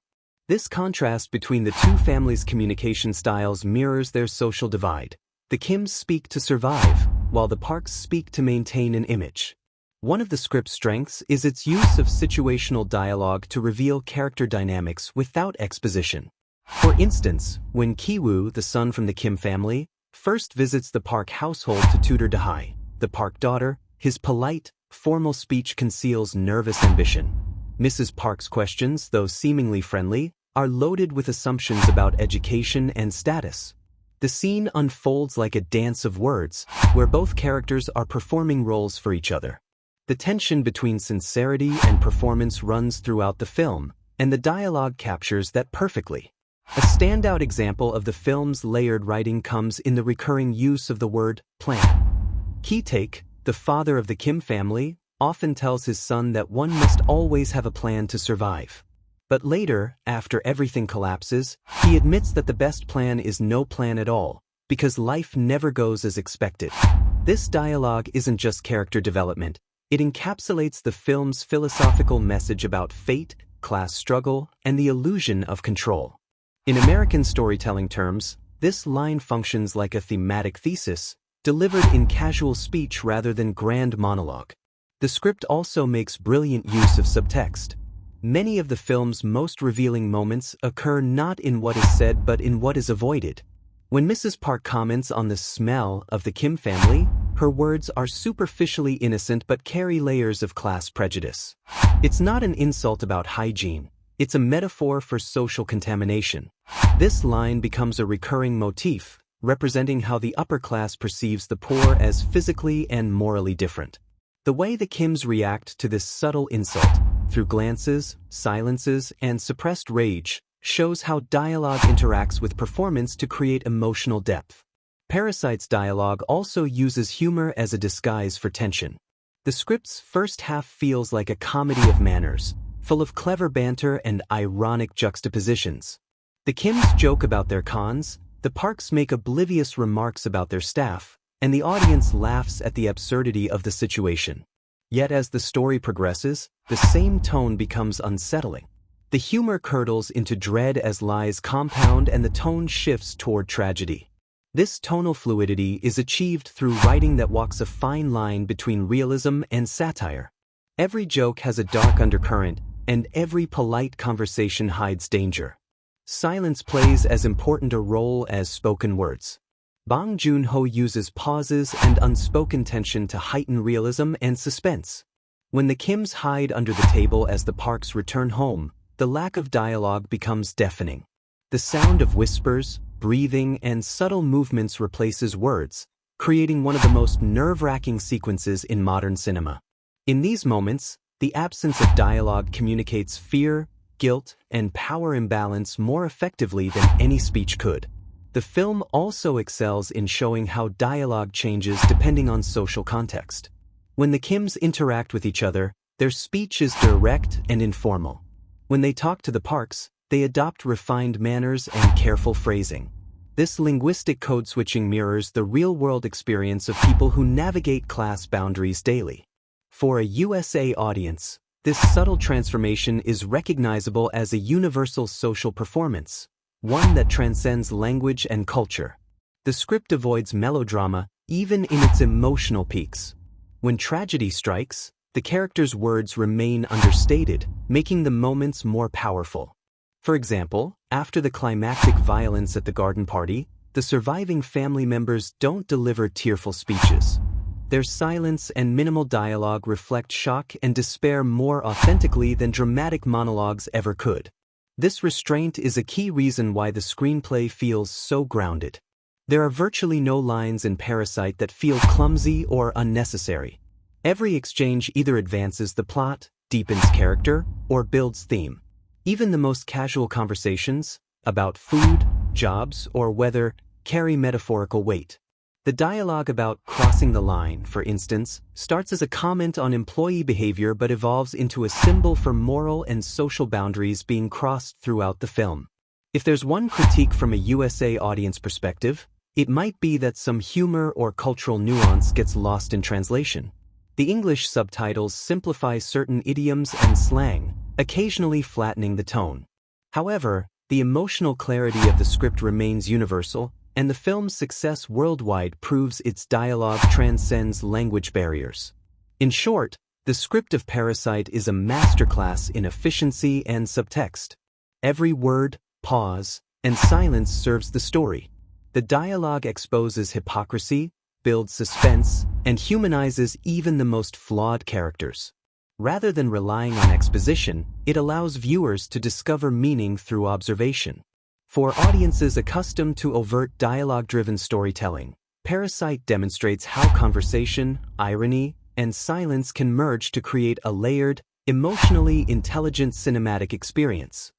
This contrast between the two families' communication styles mirrors their social divide. The Kims speak to survive, while the Parks speak to maintain an image. One of the script's strengths is its use of situational dialogue to reveal character dynamics without exposition. For instance, when Ki-woo, the son from the Kim family, first visits the Park household to tutor Dae, the Park daughter, his polite, formal speech conceals nervous ambition. Mrs. Park's questions, though seemingly friendly, are loaded with assumptions about education and status. The scene unfolds like a dance of words, where both characters are performing roles for each other. The tension between sincerity and performance runs throughout the film, and the dialogue captures that perfectly. A standout example of the film's layered writing comes in the recurring use of the word plan. Ki-taek, the father of the Kim family, often tells his son that one must always have a plan to survive. But later, after everything collapses, he admits that the best plan is no plan at all, because life never goes as expected. This dialogue isn't just character development, it encapsulates the film's philosophical message about fate, class struggle, and the illusion of control. In American storytelling terms, this line functions like a thematic thesis, delivered in casual speech rather than grand monologue. The script also makes brilliant use of subtext. Many of the film's most revealing moments occur not in what is said but in what is avoided. When Mrs. Park comments on the smell of the Kim family, her words are superficially innocent but carry layers of class prejudice. It's not an insult about hygiene, it's a metaphor for social contamination. This line becomes a recurring motif, representing how the upper class perceives the poor as physically and morally different. The way the Kims react to this subtle insult, through glances, silences, and suppressed rage, shows how dialogue interacts with performance to create emotional depth. Parasite's dialogue also uses humor as a disguise for tension. The script's first half feels like a comedy of manners, full of clever banter and ironic juxtapositions. The Kims joke about their cons, the Parks make oblivious remarks about their staff, and the audience laughs at the absurdity of the situation. Yet as the story progresses, the same tone becomes unsettling. The humor curdles into dread as lies compound and the tone shifts toward tragedy. This tonal fluidity is achieved through writing that walks a fine line between realism and satire. Every joke has a dark undercurrent, and every polite conversation hides danger. Silence plays as important a role as spoken words. Bong Joon-ho uses pauses and unspoken tension to heighten realism and suspense. When the Kims hide under the table as the Parks return home, the lack of dialogue becomes deafening. The sound of whispers, breathing, and subtle movements replaces words, creating one of the most nerve-wracking sequences in modern cinema. In these moments, the absence of dialogue communicates fear, guilt, and power imbalance more effectively than any speech could. The film also excels in showing how dialogue changes depending on social context. When the Kims interact with each other, their speech is direct and informal. When they talk to the Parks, they adopt refined manners and careful phrasing. This linguistic code switching mirrors the real-world experience of people who navigate class boundaries daily. For a USA audience, this subtle transformation is recognizable as a universal social performance, one that transcends language and culture. The script avoids melodrama, even in its emotional peaks. When tragedy strikes, the characters' words remain understated, making the moments more powerful. For example, after the climactic violence at the garden party, the surviving family members don't deliver tearful speeches. Their silence and minimal dialogue reflect shock and despair more authentically than dramatic monologues ever could. This restraint is a key reason why the screenplay feels so grounded. There are virtually no lines in Parasite that feel clumsy or unnecessary. Every exchange either advances the plot, deepens character, or builds theme. Even the most casual conversations, about food, jobs, or weather, carry metaphorical weight. The dialogue about crossing the line, for instance, starts as a comment on employee behavior but evolves into a symbol for moral and social boundaries being crossed throughout the film. If there's one critique from a USA audience perspective, it might be that some humor or cultural nuance gets lost in translation. The English subtitles simplify certain idioms and slang, occasionally flattening the tone. However, the emotional clarity of the script remains universal, and the film's success worldwide proves its dialogue transcends language barriers. In short, the script of Parasite is a masterclass in efficiency and subtext. Every word, pause, and silence serves the story. The dialogue exposes hypocrisy, builds suspense, and humanizes even the most flawed characters. Rather than relying on exposition, it allows viewers to discover meaning through observation. For audiences accustomed to overt dialogue-driven storytelling, Parasite demonstrates how conversation, irony, and silence can merge to create a layered, emotionally intelligent cinematic experience.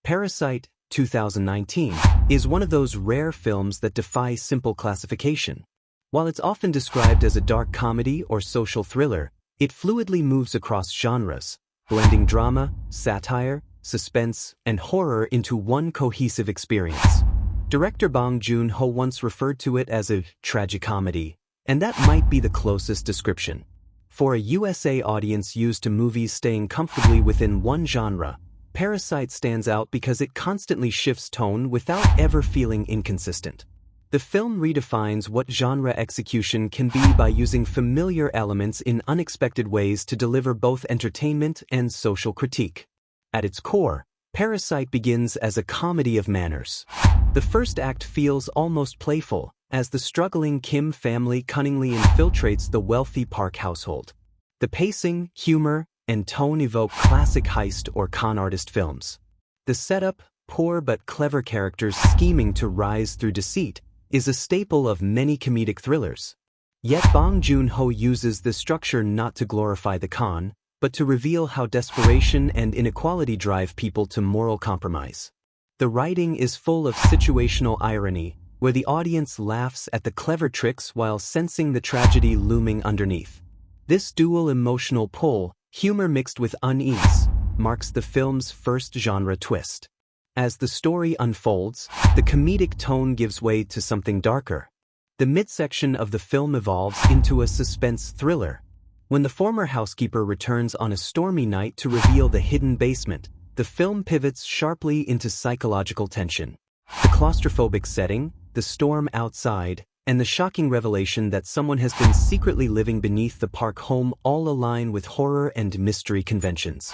Parasite, 2019, is one of those rare films that defy simple classification. While it's often described as a dark comedy or social thriller, it fluidly moves across genres, blending drama, satire, suspense, and horror into one cohesive experience. Director Bong Joon-ho once referred to it as a tragicomedy, and that might be the closest description. For a USA audience used to movies staying comfortably within one genre, Parasite stands out because it constantly shifts tone without ever feeling inconsistent. The film redefines what genre execution can be by using familiar elements in unexpected ways to deliver both entertainment and social critique. At its core, Parasite begins as a comedy of manners. The first act feels almost playful, as the struggling Kim family cunningly infiltrates the wealthy Park household. The pacing, humor, and tone evoke classic heist or con artist films. The setup, poor but clever characters scheming to rise through deceit, is a staple of many comedic thrillers. Yet Bong Joon-ho uses this structure not to glorify the con, but to reveal how desperation and inequality drive people to moral compromise. The writing is full of situational irony, where the audience laughs at the clever tricks while sensing the tragedy looming underneath. This dual emotional pull, humor mixed with unease, marks the film's first genre twist. As the story unfolds, the comedic tone gives way to something darker. The midsection of the film evolves into a suspense thriller. When the former housekeeper returns on a stormy night to reveal the hidden basement, the film pivots sharply into psychological tension. The claustrophobic setting, the storm outside, and the shocking revelation that someone has been secretly living beneath the Park home all align with horror and mystery conventions.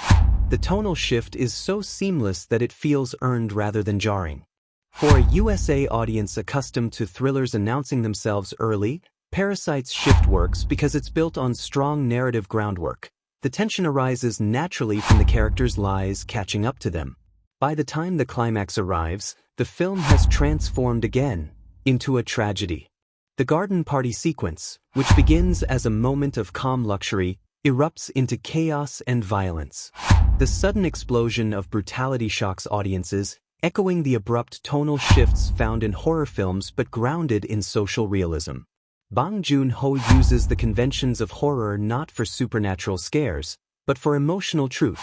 The tonal shift is so seamless that it feels earned rather than jarring. For a USA audience accustomed to thrillers announcing themselves early, Parasite's shift works because it's built on strong narrative groundwork. The tension arises naturally from the characters' lies catching up to them. By the time the climax arrives, the film has transformed again into a tragedy. The garden party sequence, which begins as a moment of calm luxury, erupts into chaos and violence. The sudden explosion of brutality shocks audiences, echoing the abrupt tonal shifts found in horror films but grounded in social realism. Bong Joon-ho uses the conventions of horror not for supernatural scares, but for emotional truth.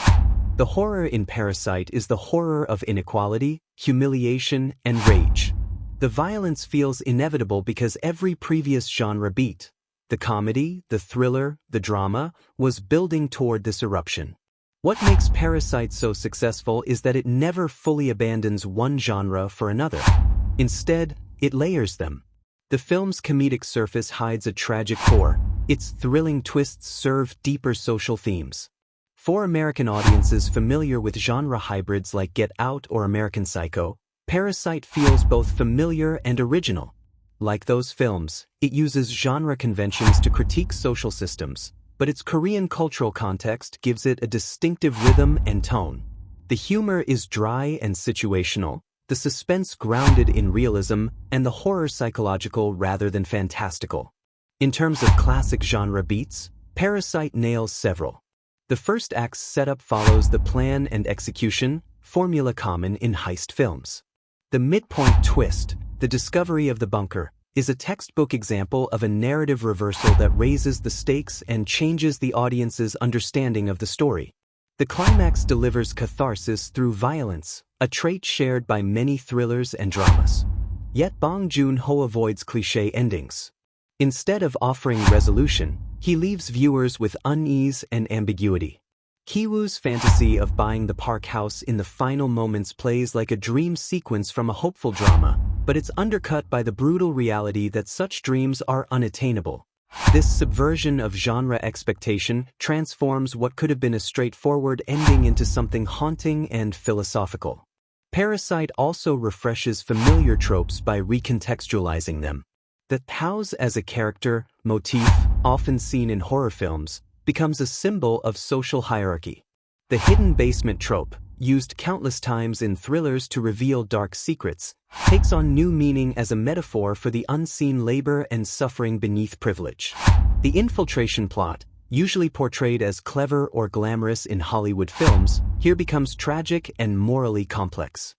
The horror in Parasite is the horror of inequality, humiliation, and rage. The violence feels inevitable because every previous genre beat, the comedy, the thriller, the drama, was building toward this eruption. What makes Parasite so successful is that it never fully abandons one genre for another. Instead, it layers them. The film's comedic surface hides a tragic core. Its thrilling twists serve deeper social themes. For American audiences familiar with genre hybrids like Get Out or American Psycho, Parasite feels both familiar and original. Like those films, it uses genre conventions to critique social systems, but its Korean cultural context gives it a distinctive rhythm and tone. The humor is dry and situational, the suspense grounded in realism, and the horror psychological rather than fantastical. In terms of classic genre beats, Parasite nails several. The first act's setup follows the plan and execution, formula common in heist films. The midpoint twist, the discovery of the bunker, is a textbook example of a narrative reversal that raises the stakes and changes the audience's understanding of the story. The climax delivers catharsis through violence, a trait shared by many thrillers and dramas. Yet Bong Joon-ho avoids cliché endings. Instead of offering resolution, he leaves viewers with unease and ambiguity. Ki-woo's fantasy of buying the park house in the final moments plays like a dream sequence from a hopeful drama, but it's undercut by the brutal reality that such dreams are unattainable. This subversion of genre expectation transforms what could have been a straightforward ending into something haunting and philosophical. Parasite also refreshes familiar tropes by recontextualizing them. The house as a character, motif, often seen in horror films, becomes a symbol of social hierarchy. The hidden basement trope, used countless times in thrillers to reveal dark secrets, takes on new meaning as a metaphor for the unseen labor and suffering beneath privilege. The infiltration plot, usually portrayed as clever or glamorous in Hollywood films, here becomes tragic and morally complex.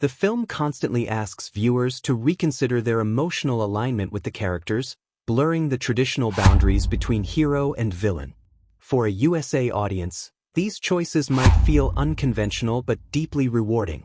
The film constantly asks viewers to reconsider their emotional alignment with the characters, blurring the traditional boundaries between hero and villain. For a USA audience, these choices might feel unconventional but deeply rewarding.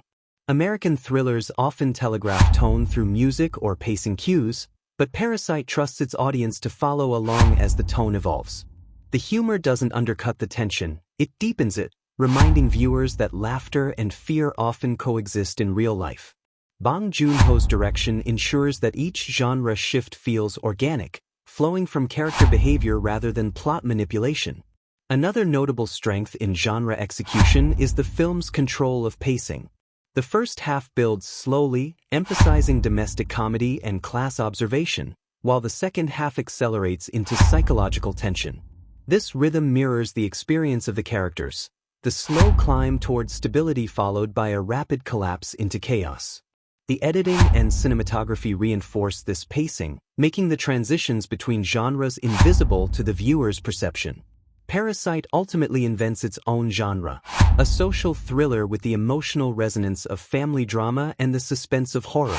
American thrillers often telegraph tone through music or pacing cues, but Parasite trusts its audience to follow along as the tone evolves. The humor doesn't undercut the tension, it deepens it, reminding viewers that laughter and fear often coexist in real life. Bong Joon-ho's direction ensures that each genre shift feels organic, flowing from character behavior rather than plot manipulation. Another notable strength in genre execution is the film's control of pacing. The first half builds slowly, emphasizing domestic comedy and class observation, while the second half accelerates into psychological tension. This rhythm mirrors the experience of the characters, the slow climb towards stability followed by a rapid collapse into chaos. The editing and cinematography reinforce this pacing, making the transitions between genres invisible to the viewer's perception. Parasite ultimately invents its own genre, a social thriller with the emotional resonance of family drama and the suspense of horror.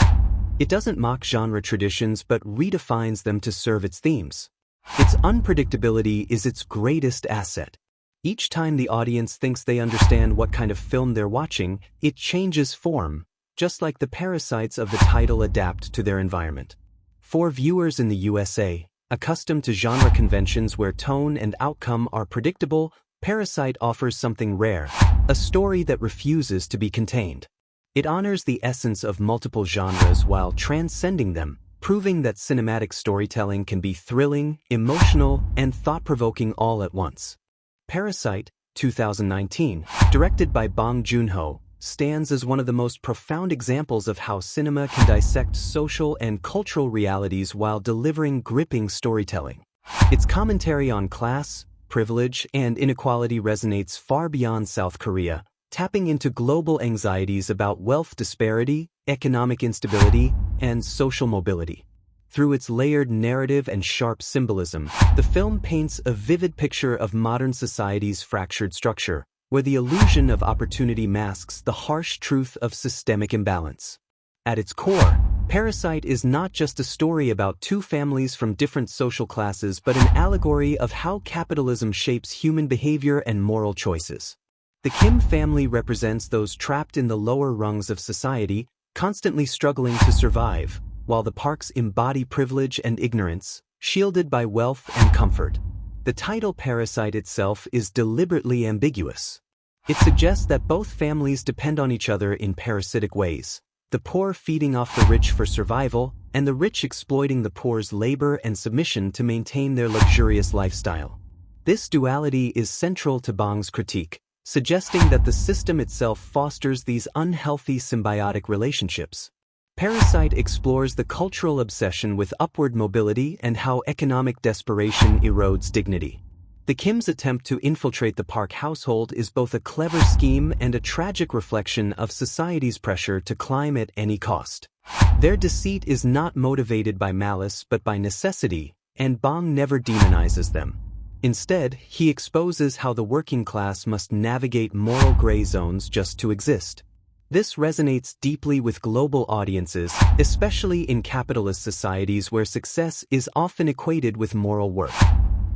It doesn't mock genre traditions but redefines them to serve its themes. Its unpredictability is its greatest asset. Each time the audience thinks they understand what kind of film they're watching, it changes form, just like the parasites of the title adapt to their environment. For viewers in the USA, accustomed to genre conventions where tone and outcome are predictable, Parasite offers something rare, a story that refuses to be contained. It honors the essence of multiple genres while transcending them, proving that cinematic storytelling can be thrilling, emotional, and thought-provoking all at once. Parasite, 2019, directed by Bong Joon-ho, stands as one of the most profound examples of how cinema can dissect social and cultural realities while delivering gripping storytelling. Its commentary on class, privilege, and inequality resonates far beyond South Korea, tapping into global anxieties about wealth disparity, economic instability, and social mobility. Through its layered narrative and sharp symbolism, the film paints a vivid picture of modern society's fractured structure, where the illusion of opportunity masks the harsh truth of systemic imbalance. At its core, Parasite is not just a story about two families from different social classes but an allegory of how capitalism shapes human behavior and moral choices. The Kim family represents those trapped in the lower rungs of society, constantly struggling to survive, while the Parks embody privilege and ignorance, shielded by wealth and comfort. The title Parasite itself is deliberately ambiguous. It suggests that both families depend on each other in parasitic ways, the poor feeding off the rich for survival, and the rich exploiting the poor's labor and submission to maintain their luxurious lifestyle. This duality is central to Bong's critique, suggesting that the system itself fosters these unhealthy symbiotic relationships. Parasite explores the cultural obsession with upward mobility and how economic desperation erodes dignity. The Kims' attempt to infiltrate the Park household is both a clever scheme and a tragic reflection of society's pressure to climb at any cost. Their deceit is not motivated by malice but by necessity, and Bong never demonizes them. Instead, he exposes how the working class must navigate moral gray zones just to exist. This resonates deeply with global audiences, especially in capitalist societies where success is often equated with moral worth.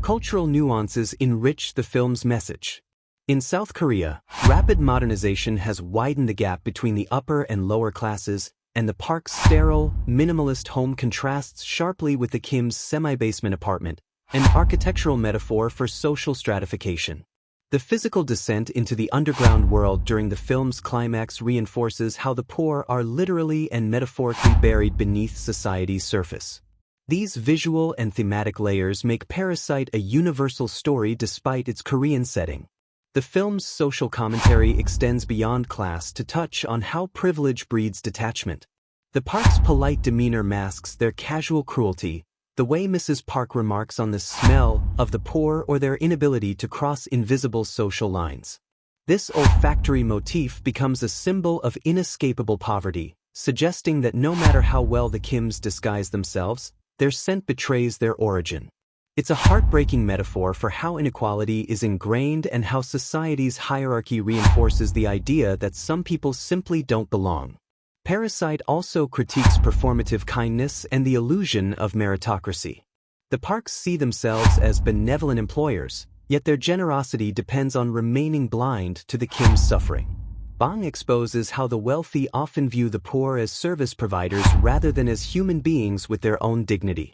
Cultural nuances enrich the film's message. In South Korea, rapid modernization has widened the gap between the upper and lower classes, and the Park's sterile, minimalist home contrasts sharply with the Kims' semi-basement apartment, an architectural metaphor for social stratification. The physical descent into the underground world during the film's climax reinforces how the poor are literally and metaphorically buried beneath society's surface. These visual and thematic layers make Parasite a universal story despite its Korean setting. The film's social commentary extends beyond class to touch on how privilege breeds detachment. The Park's polite demeanor masks their casual cruelty, the way Mrs. Park remarks on the smell of the poor or their inability to cross invisible social lines. This olfactory motif becomes a symbol of inescapable poverty, suggesting that no matter how well the Kims disguise themselves, their scent betrays their origin. It's a heartbreaking metaphor for how inequality is ingrained and how society's hierarchy reinforces the idea that some people simply don't belong. Parasite also critiques performative kindness and the illusion of meritocracy. The Parks see themselves as benevolent employers, yet their generosity depends on remaining blind to the Kims' suffering. Bong exposes how the wealthy often view the poor as service providers rather than as human beings with their own dignity.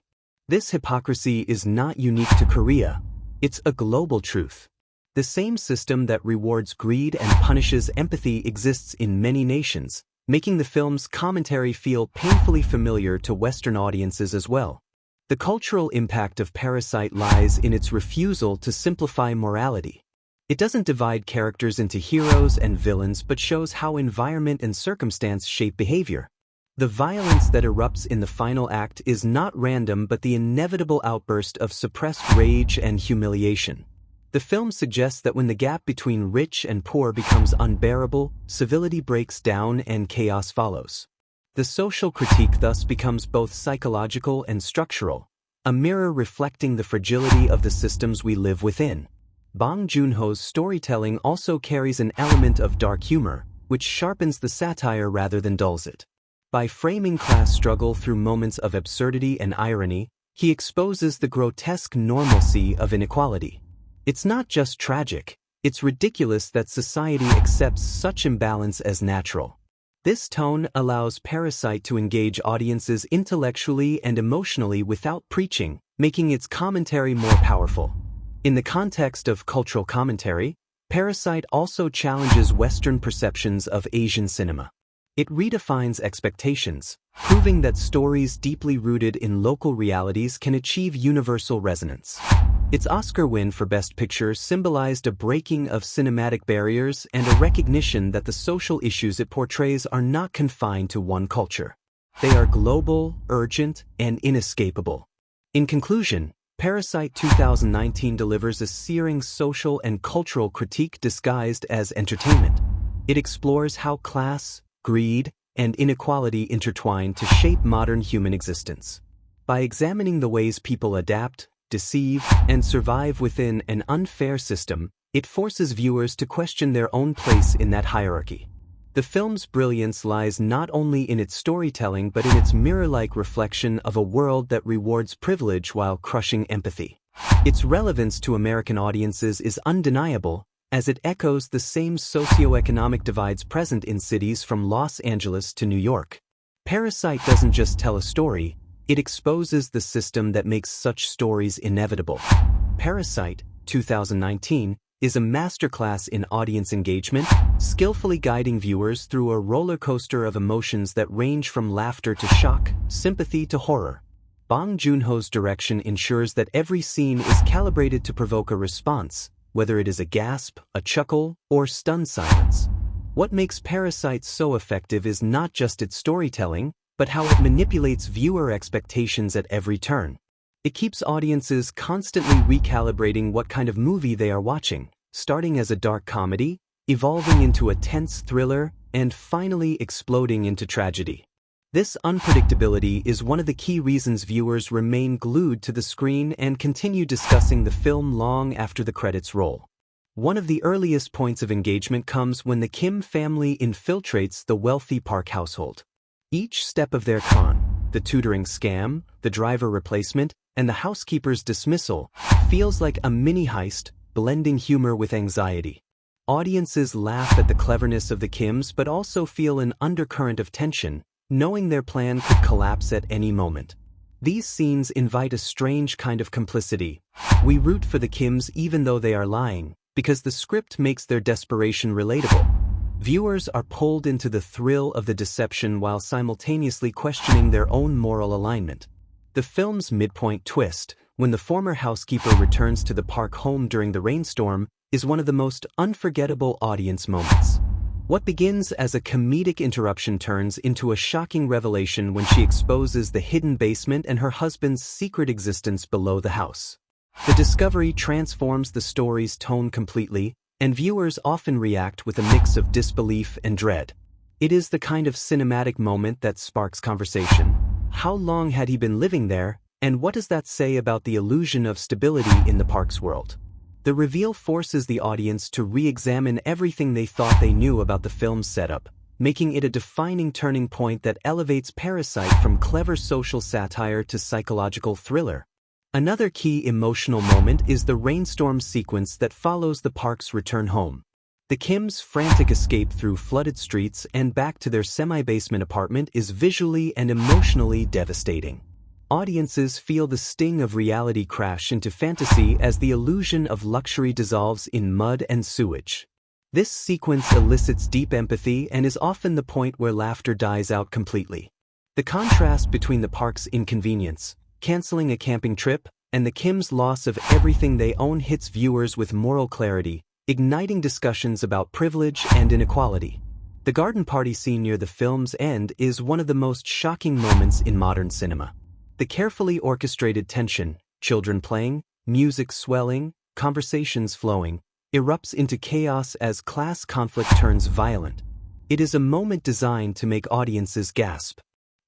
This hypocrisy is not unique to Korea. It's a global truth. The same system that rewards greed and punishes empathy exists in many nations, making the film's commentary feel painfully familiar to Western audiences as well. The cultural impact of Parasite lies in its refusal to simplify morality. It doesn't divide characters into heroes and villains but shows how environment and circumstance shape behavior. The violence that erupts in the final act is not random but the inevitable outburst of suppressed rage and humiliation. The film suggests that when the gap between rich and poor becomes unbearable, civility breaks down and chaos follows. The social critique thus becomes both psychological and structural, a mirror reflecting the fragility of the systems we live within. Bong Joon-ho's storytelling also carries an element of dark humor, which sharpens the satire rather than dulls it. By framing class struggle through moments of absurdity and irony, he exposes the grotesque normalcy of inequality. It's not just tragic, it's ridiculous that society accepts such imbalance as natural. This tone allows Parasite to engage audiences intellectually and emotionally without preaching, making its commentary more powerful. In the context of cultural commentary, Parasite also challenges Western perceptions of Asian cinema. It redefines expectations, proving that stories deeply rooted in local realities can achieve universal resonance. Its Oscar win for Best Picture symbolized a breaking of cinematic barriers and a recognition that the social issues it portrays are not confined to one culture. They are global, urgent, and inescapable. In conclusion, Parasite 2019 delivers a searing social and cultural critique disguised as entertainment. It explores how class, greed, and inequality intertwine to shape modern human existence. By examining the ways people adapt, deceive, and survive within an unfair system, It forces viewers to question their own place in that hierarchy. The film's brilliance lies not only in its storytelling but in its mirror-like reflection of a world that rewards privilege while crushing empathy. Its relevance to American audiences is undeniable, as it echoes the same socioeconomic divides present in cities from Los Angeles to New York. Parasite doesn't just tell a story, it exposes the system that makes such stories inevitable. Parasite, 2019, is a masterclass in audience engagement, skillfully guiding viewers through a roller coaster of emotions that range from laughter to shock, sympathy to horror. Bong Joon-ho's direction ensures that every scene is calibrated to provoke a response, whether it is a gasp, a chuckle, or stunned silence. What makes Parasite so effective is not just its storytelling, but how it manipulates viewer expectations at every turn. It keeps audiences constantly recalibrating what kind of movie they are watching, starting as a dark comedy, evolving into a tense thriller, and finally exploding into tragedy. This unpredictability is one of the key reasons viewers remain glued to the screen and continue discussing the film long after the credits roll. One of the earliest points of engagement comes when the Kim family infiltrates the wealthy Park household. Each step of their con, the tutoring scam, the driver replacement, and the housekeeper's dismissal, feels like a mini-heist, blending humor with anxiety. Audiences laugh at the cleverness of the Kims but also feel an undercurrent of tension, knowing their plan could collapse at any moment. These scenes invite a strange kind of complicity. We root for the Kims even though they are lying, because the script makes their desperation relatable. Viewers are pulled into the thrill of the deception while simultaneously questioning their own moral alignment. The film's midpoint twist, when the former housekeeper returns to the Park home during the rainstorm, is one of the most unforgettable audience moments. What begins as a comedic interruption turns into a shocking revelation when she exposes the hidden basement and her husband's secret existence below the house. The discovery transforms the story's tone completely, and viewers often react with a mix of disbelief and dread. It is the kind of cinematic moment that sparks conversation. How long had he been living there, and what does that say about the illusion of stability in the Park's world? The reveal forces the audience to re-examine everything they thought they knew about the film's setup, making it a defining turning point that elevates Parasite from clever social satire to psychological thriller. Another key emotional moment is the rainstorm sequence that follows the Park's return home. The Kims' frantic escape through flooded streets and back to their semi-basement apartment is visually and emotionally devastating. Audiences feel the sting of reality crash into fantasy as the illusion of luxury dissolves in mud and sewage. This sequence elicits deep empathy and is often the point where laughter dies out completely. The contrast between the Park's inconvenience, canceling a camping trip, and the Kims' loss of everything they own hits viewers with moral clarity, igniting discussions about privilege and inequality. The garden party scene near the film's end is one of the most shocking moments in modern cinema. The carefully orchestrated tension, children playing, music swelling, conversations flowing, erupts into chaos as class conflict turns violent. It is a moment designed to make audiences gasp.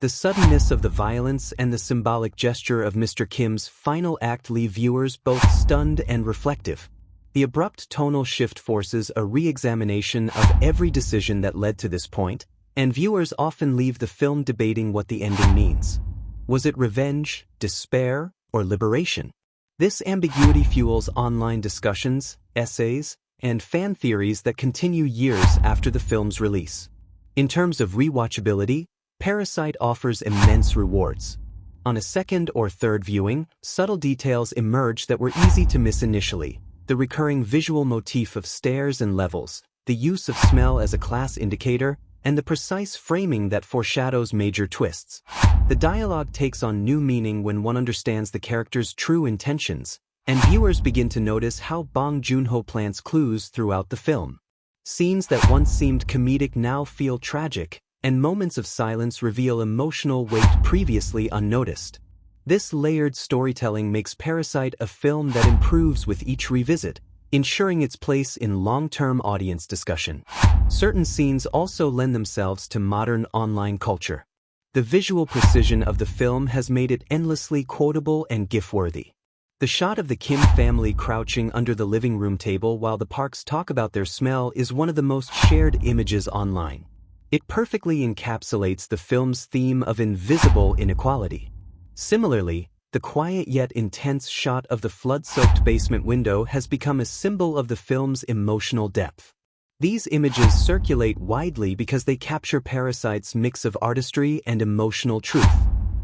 The suddenness of the violence and the symbolic gesture of Mr. Kim's final act leave viewers both stunned and reflective. The abrupt tonal shift forces a re-examination of every decision that led to this point, and viewers often leave the film debating what the ending means. Was it revenge, despair, or liberation? This ambiguity fuels online discussions, essays, and fan theories that continue years after the film's release. In terms of rewatchability, Parasite offers immense rewards. On a second or third viewing, subtle details emerge that were easy to miss initially. The recurring visual motif of stairs and levels, the use of smell as a class indicator, and the precise framing that foreshadows major twists. The dialogue takes on new meaning when one understands the characters' true intentions, and viewers begin to notice how Bong Joon-ho plants clues throughout the film. Scenes that once seemed comedic now feel tragic, and moments of silence reveal emotional weight previously unnoticed. This layered storytelling makes Parasite a film that improves with each revisit, ensuring its place in long-term audience discussion. Certain scenes also lend themselves to modern online culture. The visual precision of the film has made it endlessly quotable and gif-worthy. The shot of the Kim family crouching under the living room table while the Parks talk about their smell is one of the most shared images online. It perfectly encapsulates the film's theme of invisible inequality. Similarly, the quiet yet intense shot of the flood-soaked basement window has become a symbol of the film's emotional depth. These images circulate widely because they capture Parasite's mix of artistry and emotional truth.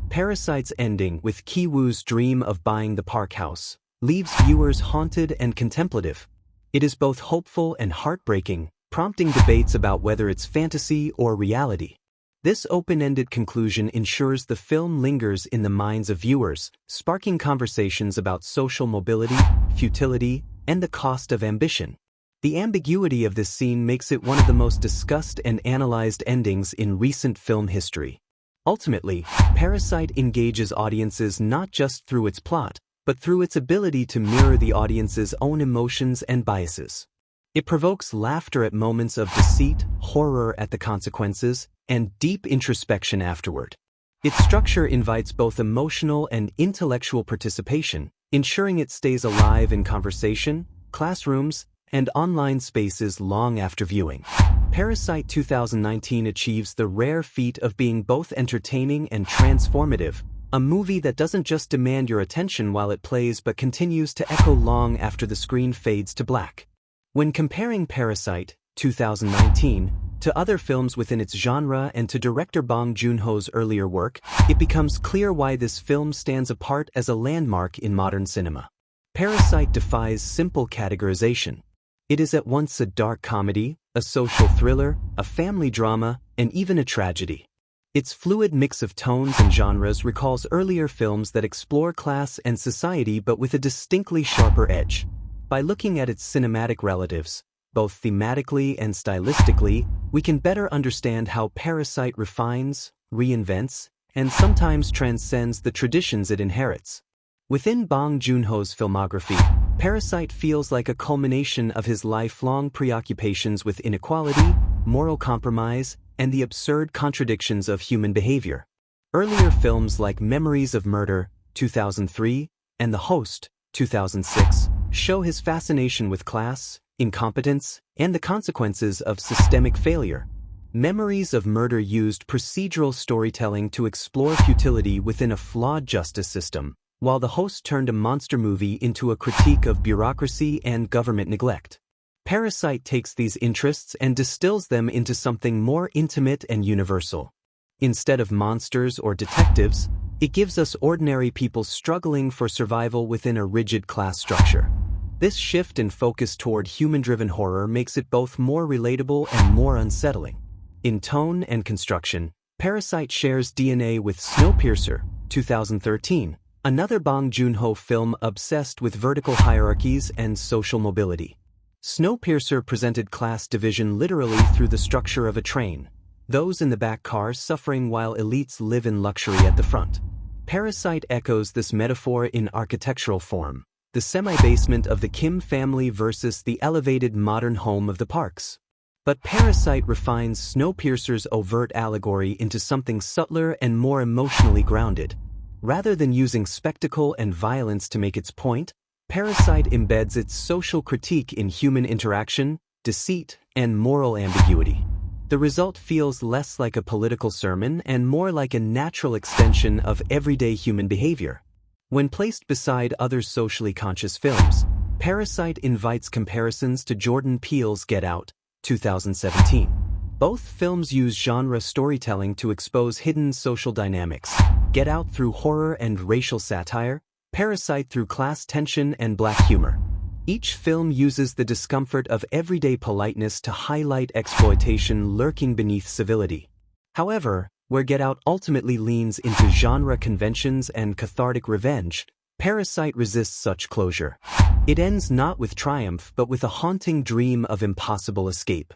Parasite's ending, with Ki-woo's dream of buying the Park house, leaves viewers haunted and contemplative. It is both hopeful and heartbreaking, prompting debates about whether it's fantasy or reality. This open-ended conclusion ensures the film lingers in the minds of viewers, sparking conversations about social mobility, futility, and the cost of ambition. The ambiguity of this scene makes it one of the most discussed and analyzed endings in recent film history. Ultimately, Parasite engages audiences not just through its plot, but through its ability to mirror the audience's own emotions and biases. It provokes laughter at moments of deceit, horror at the consequences, and deep introspection afterward. Its structure invites both emotional and intellectual participation, ensuring it stays alive in conversation, classrooms, and online spaces long after viewing. Parasite 2019 achieves the rare feat of being both entertaining and transformative, a movie that doesn't just demand your attention while it plays but continues to echo long after the screen fades to black. When comparing Parasite 2019 to other films within its genre and to director Bong Joon-ho's earlier work, it becomes clear why this film stands apart as a landmark in modern cinema. Parasite defies simple categorization. It is at once a dark comedy, a social thriller, a family drama, and even a tragedy. Its fluid mix of tones and genres recalls earlier films that explore class and society but with a distinctly sharper edge. By looking at its cinematic relatives, both thematically and stylistically, we can better understand how Parasite refines, reinvents, and sometimes transcends the traditions it inherits. Within Bong Joon-ho's filmography, Parasite feels like a culmination of his lifelong preoccupations with inequality, moral compromise, and the absurd contradictions of human behavior. Earlier films like Memories of Murder, 2003, and The Host, 2006, show his fascination with class, incompetence, and the consequences of systemic failure. Memories of Murder used procedural storytelling to explore futility within a flawed justice system, while The Host turned a monster movie into a critique of bureaucracy and government neglect. Parasite takes these interests and distills them into something more intimate and universal. Instead of monsters or detectives, it gives us ordinary people struggling for survival within a rigid class structure. This shift in focus toward human-driven horror makes it both more relatable and more unsettling. In tone and construction, Parasite shares DNA with Snowpiercer, 2013, another Bong Joon-ho film obsessed with vertical hierarchies and social mobility. Snowpiercer presented class division literally through the structure of a train, those in the back cars suffering while elites live in luxury at the front. Parasite echoes this metaphor in architectural form, the semi-basement of the Kim family versus the elevated modern home of the Parks. But Parasite refines Snowpiercer's overt allegory into something subtler and more emotionally grounded. Rather than using spectacle and violence to make its point, Parasite embeds its social critique in human interaction, deceit, and moral ambiguity. The result feels less like a political sermon and more like a natural extension of everyday human behavior. When placed beside other socially conscious films, Parasite invites comparisons to Jordan Peele's Get Out, 2017. Both films use genre storytelling to expose hidden social dynamics, Get Out through horror and racial satire, Parasite through class tension and black humor. Each film uses the discomfort of everyday politeness to highlight exploitation lurking beneath civility. However, where Get Out ultimately leans into genre conventions and cathartic revenge, Parasite resists such closure. It ends not with triumph but with a haunting dream of impossible escape.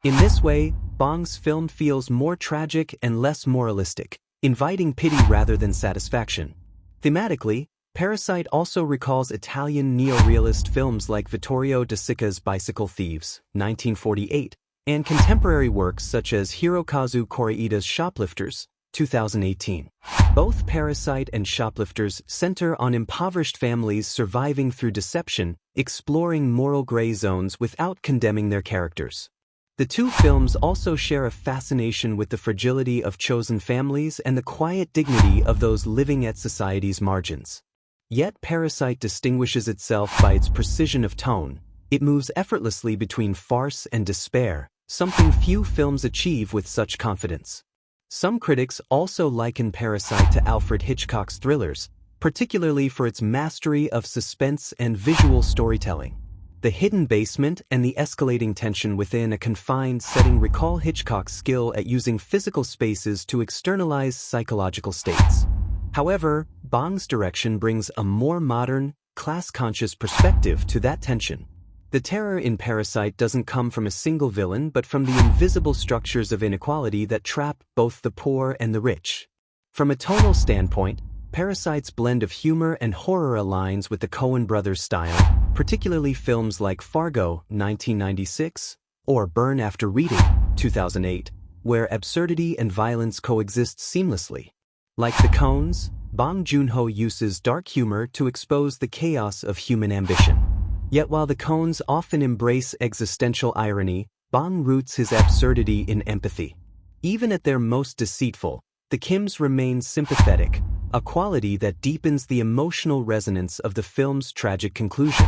In this way, Bong's film feels more tragic and less moralistic, inviting pity rather than satisfaction. Thematically, Parasite also recalls Italian neo-realist films like Vittorio De Sica's Bicycle Thieves, 1948, and contemporary works such as Hirokazu Koreida's Shoplifters, 2018. Both Parasite and Shoplifters center on impoverished families surviving through deception, exploring moral gray zones without condemning their characters. The two films also share a fascination with the fragility of chosen families and the quiet dignity of those living at society's margins. Yet Parasite distinguishes itself by its precision of tone. It moves effortlessly between farce and despair, something few films achieve with such confidence. Some critics also liken Parasite to Alfred Hitchcock's thrillers, particularly for its mastery of suspense and visual storytelling. The hidden basement and the escalating tension within a confined setting recall Hitchcock's skill at using physical spaces to externalize psychological states. However, Bong's direction brings a more modern, class-conscious perspective to that tension. The terror in Parasite doesn't come from a single villain but from the invisible structures of inequality that trap both the poor and the rich. From a tonal standpoint, Parasite's blend of humor and horror aligns with the Coen brothers' style, particularly films like Fargo, 1996, or Burn After Reading, 2008, where absurdity and violence coexist seamlessly. Like the Coens, Bong Joon-ho uses dark humor to expose the chaos of human ambition. Yet while the Coens often embrace existential irony, Bong roots his absurdity in empathy. Even at their most deceitful, the Kims remain sympathetic, a quality that deepens the emotional resonance of the film's tragic conclusion.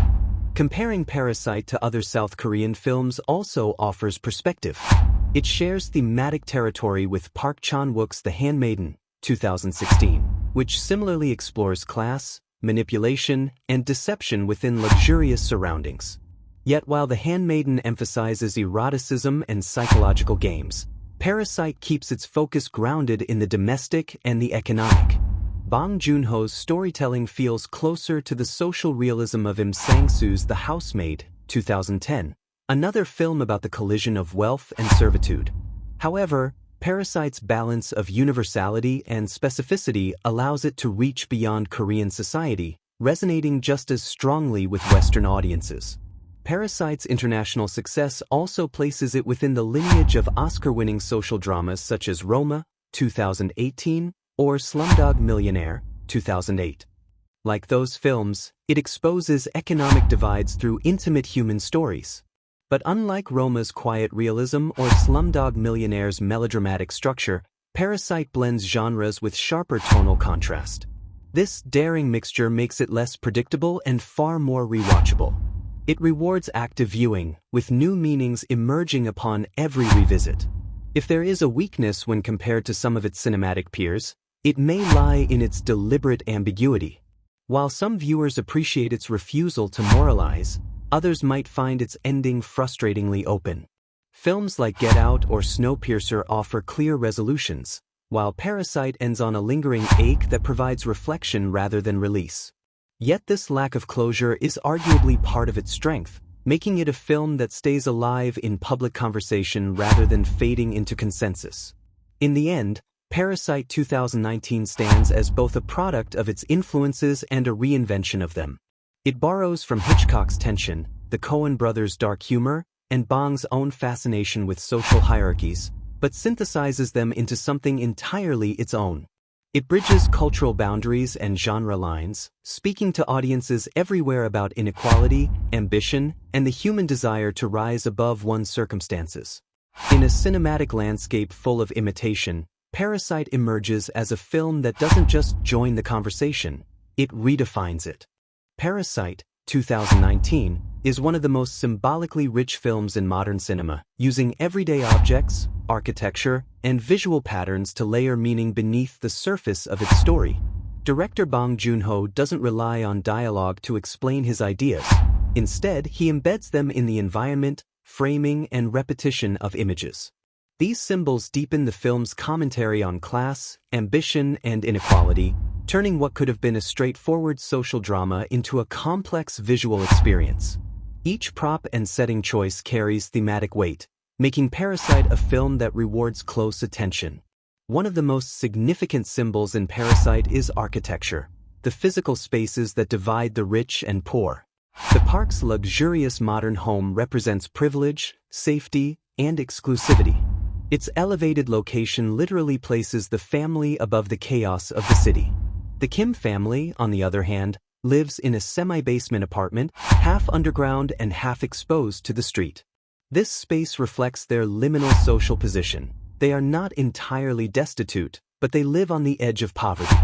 Comparing Parasite to other South Korean films also offers perspective. It shares thematic territory with Park Chan-wook's The Handmaiden, 2016, which similarly explores class, manipulation, and deception within luxurious surroundings. Yet while The Handmaiden emphasizes eroticism and psychological games, Parasite keeps its focus grounded in the domestic and the economic. Bong Joon-ho's storytelling feels closer to the social realism of Im Sang-soo's The Housemaid, 2010, another film about the collision of wealth and servitude. However, Parasite's balance of universality and specificity allows it to reach beyond Korean society, resonating just as strongly with Western audiences. Parasite's international success also places it within the lineage of Oscar-winning social dramas such as Roma, 2018, or Slumdog Millionaire, 2008. Like those films, it exposes economic divides through intimate human stories. But unlike Roma's quiet realism or Slumdog Millionaire's melodramatic structure, Parasite blends genres with sharper tonal contrast. This daring mixture makes it less predictable and far more rewatchable. It rewards active viewing, with new meanings emerging upon every revisit. If there is a weakness when compared to some of its cinematic peers, it may lie in its deliberate ambiguity. While some viewers appreciate its refusal to moralize, others might find its ending frustratingly open. Films like Get Out or Snowpiercer offer clear resolutions, while Parasite ends on a lingering ache that provides reflection rather than release. Yet this lack of closure is arguably part of its strength, making it a film that stays alive in public conversation rather than fading into consensus. In the end, Parasite 2019 stands as both a product of its influences and a reinvention of them. It borrows from Hitchcock's tension, the Coen brothers' dark humor, and Bong's own fascination with social hierarchies, but synthesizes them into something entirely its own. It bridges cultural boundaries and genre lines, speaking to audiences everywhere about inequality, ambition, and the human desire to rise above one's circumstances. In a cinematic landscape full of imitation, Parasite emerges as a film that doesn't just join the conversation, it redefines it. Parasite, 2019, is one of the most symbolically rich films in modern cinema, using everyday objects, architecture, and visual patterns to layer meaning beneath the surface of its story. Director Bong Joon-ho doesn't rely on dialogue to explain his ideas. Instead, he embeds them in the environment, framing, and repetition of images. These symbols deepen the film's commentary on class, ambition, and inequality, turning what could have been a straightforward social drama into a complex visual experience. Each prop and setting choice carries thematic weight, making Parasite a film that rewards close attention. One of the most significant symbols in Parasite is architecture, the physical spaces that divide the rich and poor. The park's luxurious modern home represents privilege, safety, and exclusivity. Its elevated location literally places the family above the chaos of the city. The Kim family, on the other hand, lives in a semi-basement apartment, half underground and half exposed to the street. This space reflects their liminal social position. They are not entirely destitute, but they live on the edge of poverty.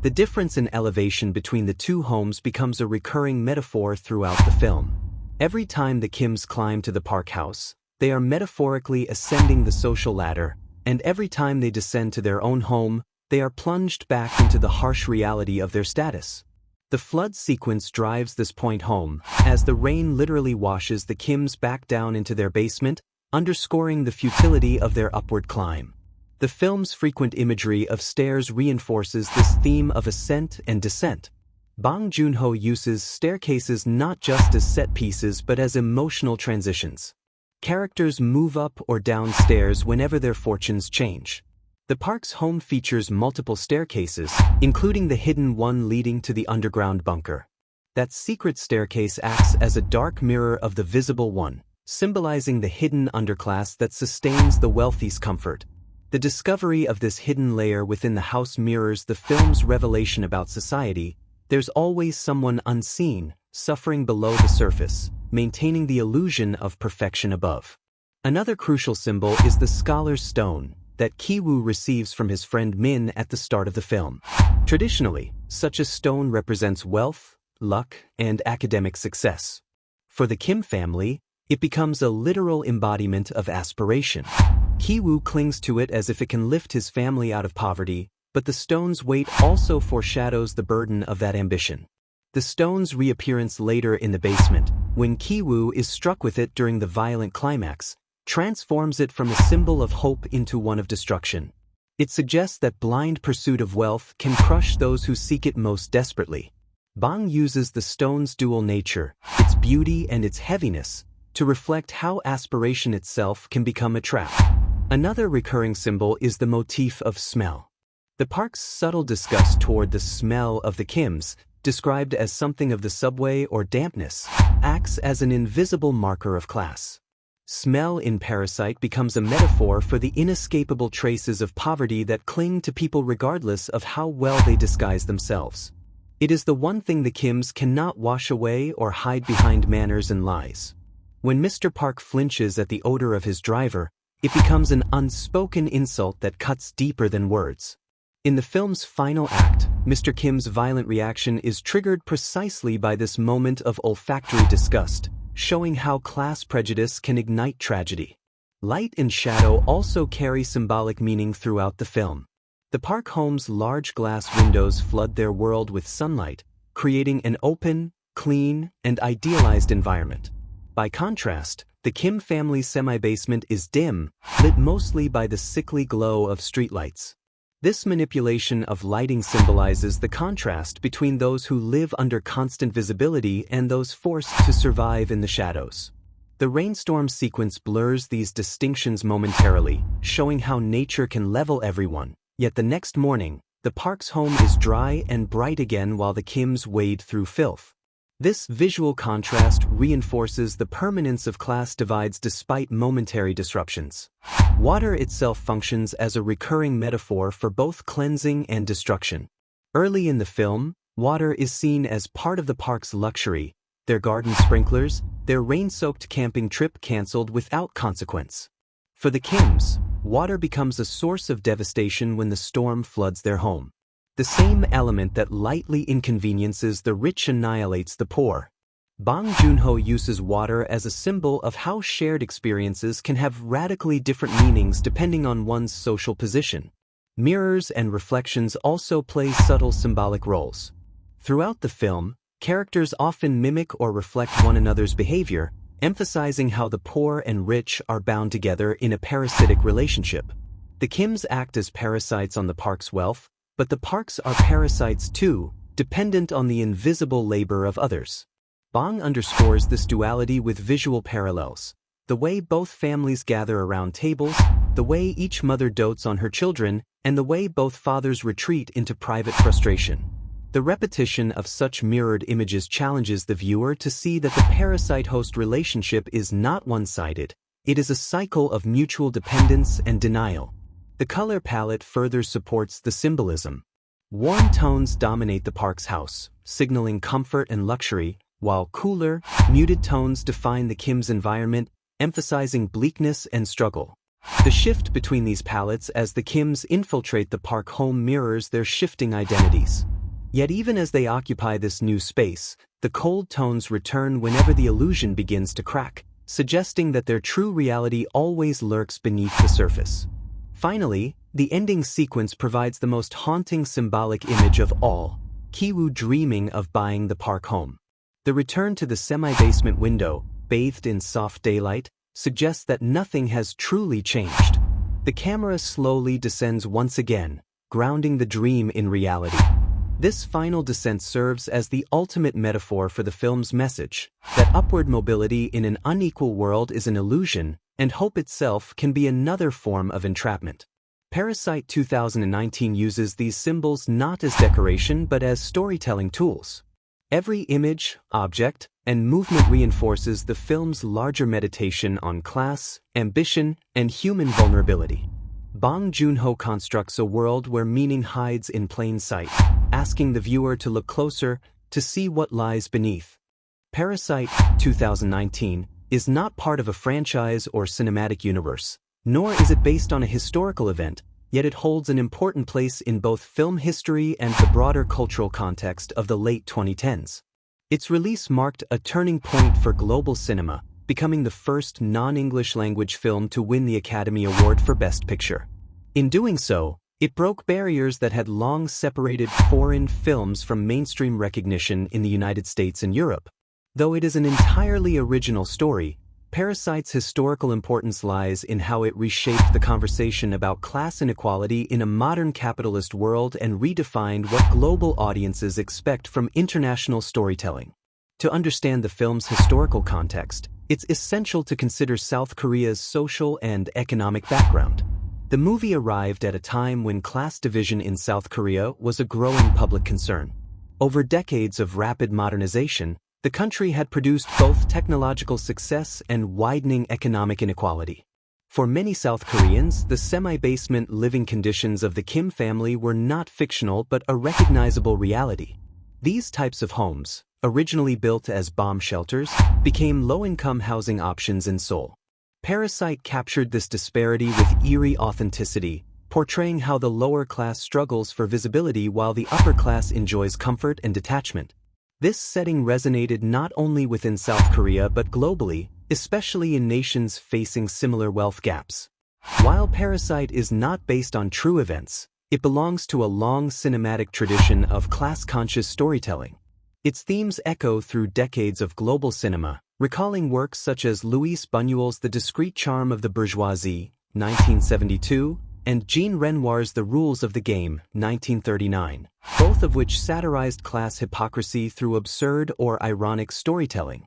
The difference in elevation between the two homes becomes a recurring metaphor throughout the film. Every time the Kims climb to the Park house, they are metaphorically ascending the social ladder, and every time they descend to their own home, they are plunged back into the harsh reality of their status. The flood sequence drives this point home, as the rain literally washes the Kims back down into their basement, underscoring the futility of their upward climb. The film's frequent imagery of stairs reinforces this theme of ascent and descent. Bong Joon-ho uses staircases not just as set pieces but as emotional transitions. Characters move up or down stairs whenever their fortunes change. The park's home features multiple staircases, including the hidden one leading to the underground bunker. That secret staircase acts as a dark mirror of the visible one, symbolizing the hidden underclass that sustains the wealthy's comfort. The discovery of this hidden layer within the house mirrors the film's revelation about society. There's always someone unseen, suffering below the surface, maintaining the illusion of perfection above. Another crucial symbol is the scholar's stone that Ki-woo receives from his friend Min at the start of the film. Traditionally, such a stone represents wealth, luck, and academic success. For the Kim family, it becomes a literal embodiment of aspiration. Ki-woo clings to it as if it can lift his family out of poverty, but the stone's weight also foreshadows the burden of that ambition. The stone's reappearance later in the basement, when Ki-woo is struck with it during the violent climax, transforms it from a symbol of hope into one of destruction. It suggests that blind pursuit of wealth can crush those who seek it most desperately. Bong uses the stone's dual nature, its beauty and its heaviness, to reflect how aspiration itself can become a trap. Another recurring symbol is the motif of smell. The park's subtle disgust toward the smell of the Kims, described as something of the subway or dampness, acts as an invisible marker of class. Smell in Parasite becomes a metaphor for the inescapable traces of poverty that cling to people regardless of how well they disguise themselves. It is the one thing the Kims cannot wash away or hide behind manners and lies. When Mr. Park flinches at the odor of his driver, it becomes an unspoken insult that cuts deeper than words. In the film's final act, Mr. Kim's violent reaction is triggered precisely by this moment of olfactory disgust, showing how class prejudice can ignite tragedy. Light and shadow also carry symbolic meaning throughout the film. The park home's large glass windows flood their world with sunlight, creating an open, clean, and idealized environment. By contrast, the Kim family's semi-basement is dim, lit mostly by the sickly glow of streetlights. This manipulation of lighting symbolizes the contrast between those who live under constant visibility and those forced to survive in the shadows. The rainstorm sequence blurs these distinctions momentarily, showing how nature can level everyone, yet the next morning, the park's home is dry and bright again while the Kims wade through filth. This visual contrast reinforces the permanence of class divides despite momentary disruptions. Water itself functions as a recurring metaphor for both cleansing and destruction. Early in the film, water is seen as part of the park's luxury, their garden sprinklers, their rain-soaked camping trip canceled without consequence. For the Kims, water becomes a source of devastation when the storm floods their home. The same element that lightly inconveniences the rich annihilates the poor. Bong Joon-ho uses water as a symbol of how shared experiences can have radically different meanings depending on one's social position. Mirrors and reflections also play subtle symbolic roles. Throughout the film, characters often mimic or reflect one another's behavior, emphasizing how the poor and rich are bound together in a parasitic relationship. The Kims act as parasites on the park's wealth, but the parks are parasites too, dependent on the invisible labor of others. Bong underscores this duality with visual parallels. The way both families gather around tables, the way each mother dotes on her children, and the way both fathers retreat into private frustration. The repetition of such mirrored images challenges the viewer to see that the parasite-host relationship is not one-sided. It is a cycle of mutual dependence and denial. The color palette further supports the symbolism. Warm tones dominate the park's house, signaling comfort and luxury, while cooler, muted tones define the Kim's environment, emphasizing bleakness and struggle. The shift between these palettes as the Kims infiltrate the park home mirrors their shifting identities. Yet even as they occupy this new space, the cold tones return whenever the illusion begins to crack, suggesting that their true reality always lurks beneath the surface. Finally, the ending sequence provides the most haunting symbolic image of all, Ki-woo dreaming of buying the park home. The return to the semi-basement window, bathed in soft daylight, suggests that nothing has truly changed. The camera slowly descends once again, grounding the dream in reality. This final descent serves as the ultimate metaphor for the film's message, that upward mobility in an unequal world is an illusion, and hope itself can be another form of entrapment. Parasite 2019 uses these symbols not as decoration but as storytelling tools. Every image, object, and movement reinforces the film's larger meditation on class, ambition, and human vulnerability. Bong Joon-ho constructs a world where meaning hides in plain sight, asking the viewer to look closer to see what lies beneath. Parasite 2019 is not part of a franchise or cinematic universe, nor is it based on a historical event, yet it holds an important place in both film history and the broader cultural context of the late 2010s. Its release marked a turning point for global cinema, becoming the first non-English language film to win the Academy Award for Best Picture. In doing so, it broke barriers that had long separated foreign films from mainstream recognition in the United States and Europe. Though it is an entirely original story, Parasite's historical importance lies in how it reshaped the conversation about class inequality in a modern capitalist world and redefined what global audiences expect from international storytelling. To understand the film's historical context, it's essential to consider South Korea's social and economic background. The movie arrived at a time when class division in South Korea was a growing public concern. Over decades of rapid modernization, the country had produced both technological success and widening economic inequality. For many South Koreans, the semi-basement living conditions of the Kim family were not fictional but a recognizable reality. These types of homes, originally built as bomb shelters, became low-income housing options in Seoul. Parasite captured this disparity with eerie authenticity, portraying how the lower class struggles for visibility while the upper class enjoys comfort and detachment. This setting resonated not only within South Korea but globally, especially in nations facing similar wealth gaps. While Parasite is not based on true events, it belongs to a long cinematic tradition of class-conscious storytelling. Its themes echo through decades of global cinema, recalling works such as Louis Buñuel's The Discreet Charm of the Bourgeoisie, 1972, and Jean Renoir's The Rules of the Game, 1939, both of which satirized class hypocrisy through absurd or ironic storytelling.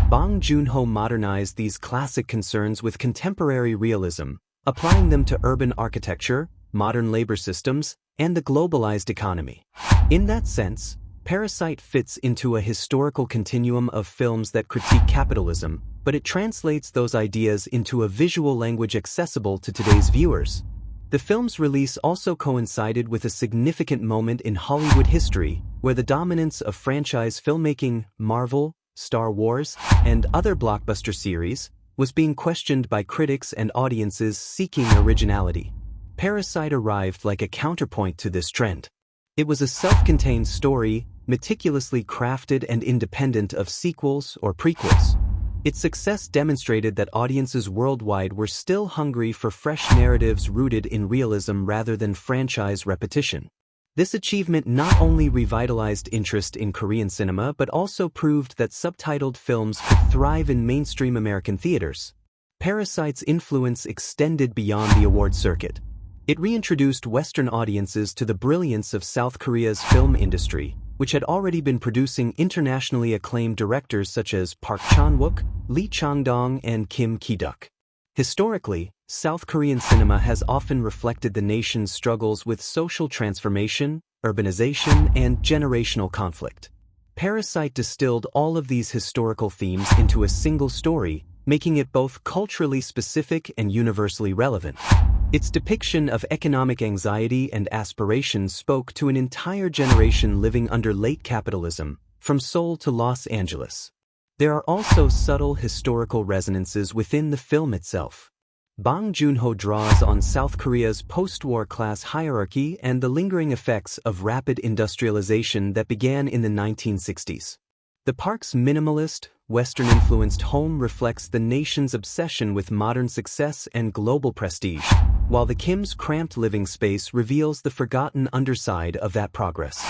Bong Joon-ho modernized these classic concerns with contemporary realism, applying them to urban architecture, modern labor systems, and the globalized economy. In that sense, Parasite fits into a historical continuum of films that critique capitalism, but it translates those ideas into a visual language accessible to today's viewers. The film's release also coincided with a significant moment in Hollywood history, where the dominance of franchise filmmaking, Marvel, Star Wars, and other blockbuster series, was being questioned by critics and audiences seeking originality. Parasite arrived like a counterpoint to this trend. It was a self-contained story, meticulously crafted and independent of sequels or prequels. Its success demonstrated that audiences worldwide were still hungry for fresh narratives rooted in realism rather than franchise repetition. This achievement not only revitalized interest in Korean cinema but also proved that subtitled films could thrive in mainstream American theaters. Parasite's influence extended beyond the award circuit. It reintroduced Western audiences to the brilliance of South Korea's film industry, which had already been producing internationally acclaimed directors such as Park Chan-wook, Lee Chang-dong, and Kim Ki-taek. Historically, South Korean cinema has often reflected the nation's struggles with social transformation, urbanization, and generational conflict. Parasite distilled all of these historical themes into a single story, making it both culturally specific and universally relevant. Its depiction of economic anxiety and aspiration spoke to an entire generation living under late capitalism, from Seoul to Los Angeles. There are also subtle historical resonances within the film itself. Bong Joon-ho draws on South Korea's post-war class hierarchy and the lingering effects of rapid industrialization that began in the 1960s. The park's minimalist, Western-influenced home reflects the nation's obsession with modern success and global prestige, while the Kim's cramped living space reveals the forgotten underside of that progress.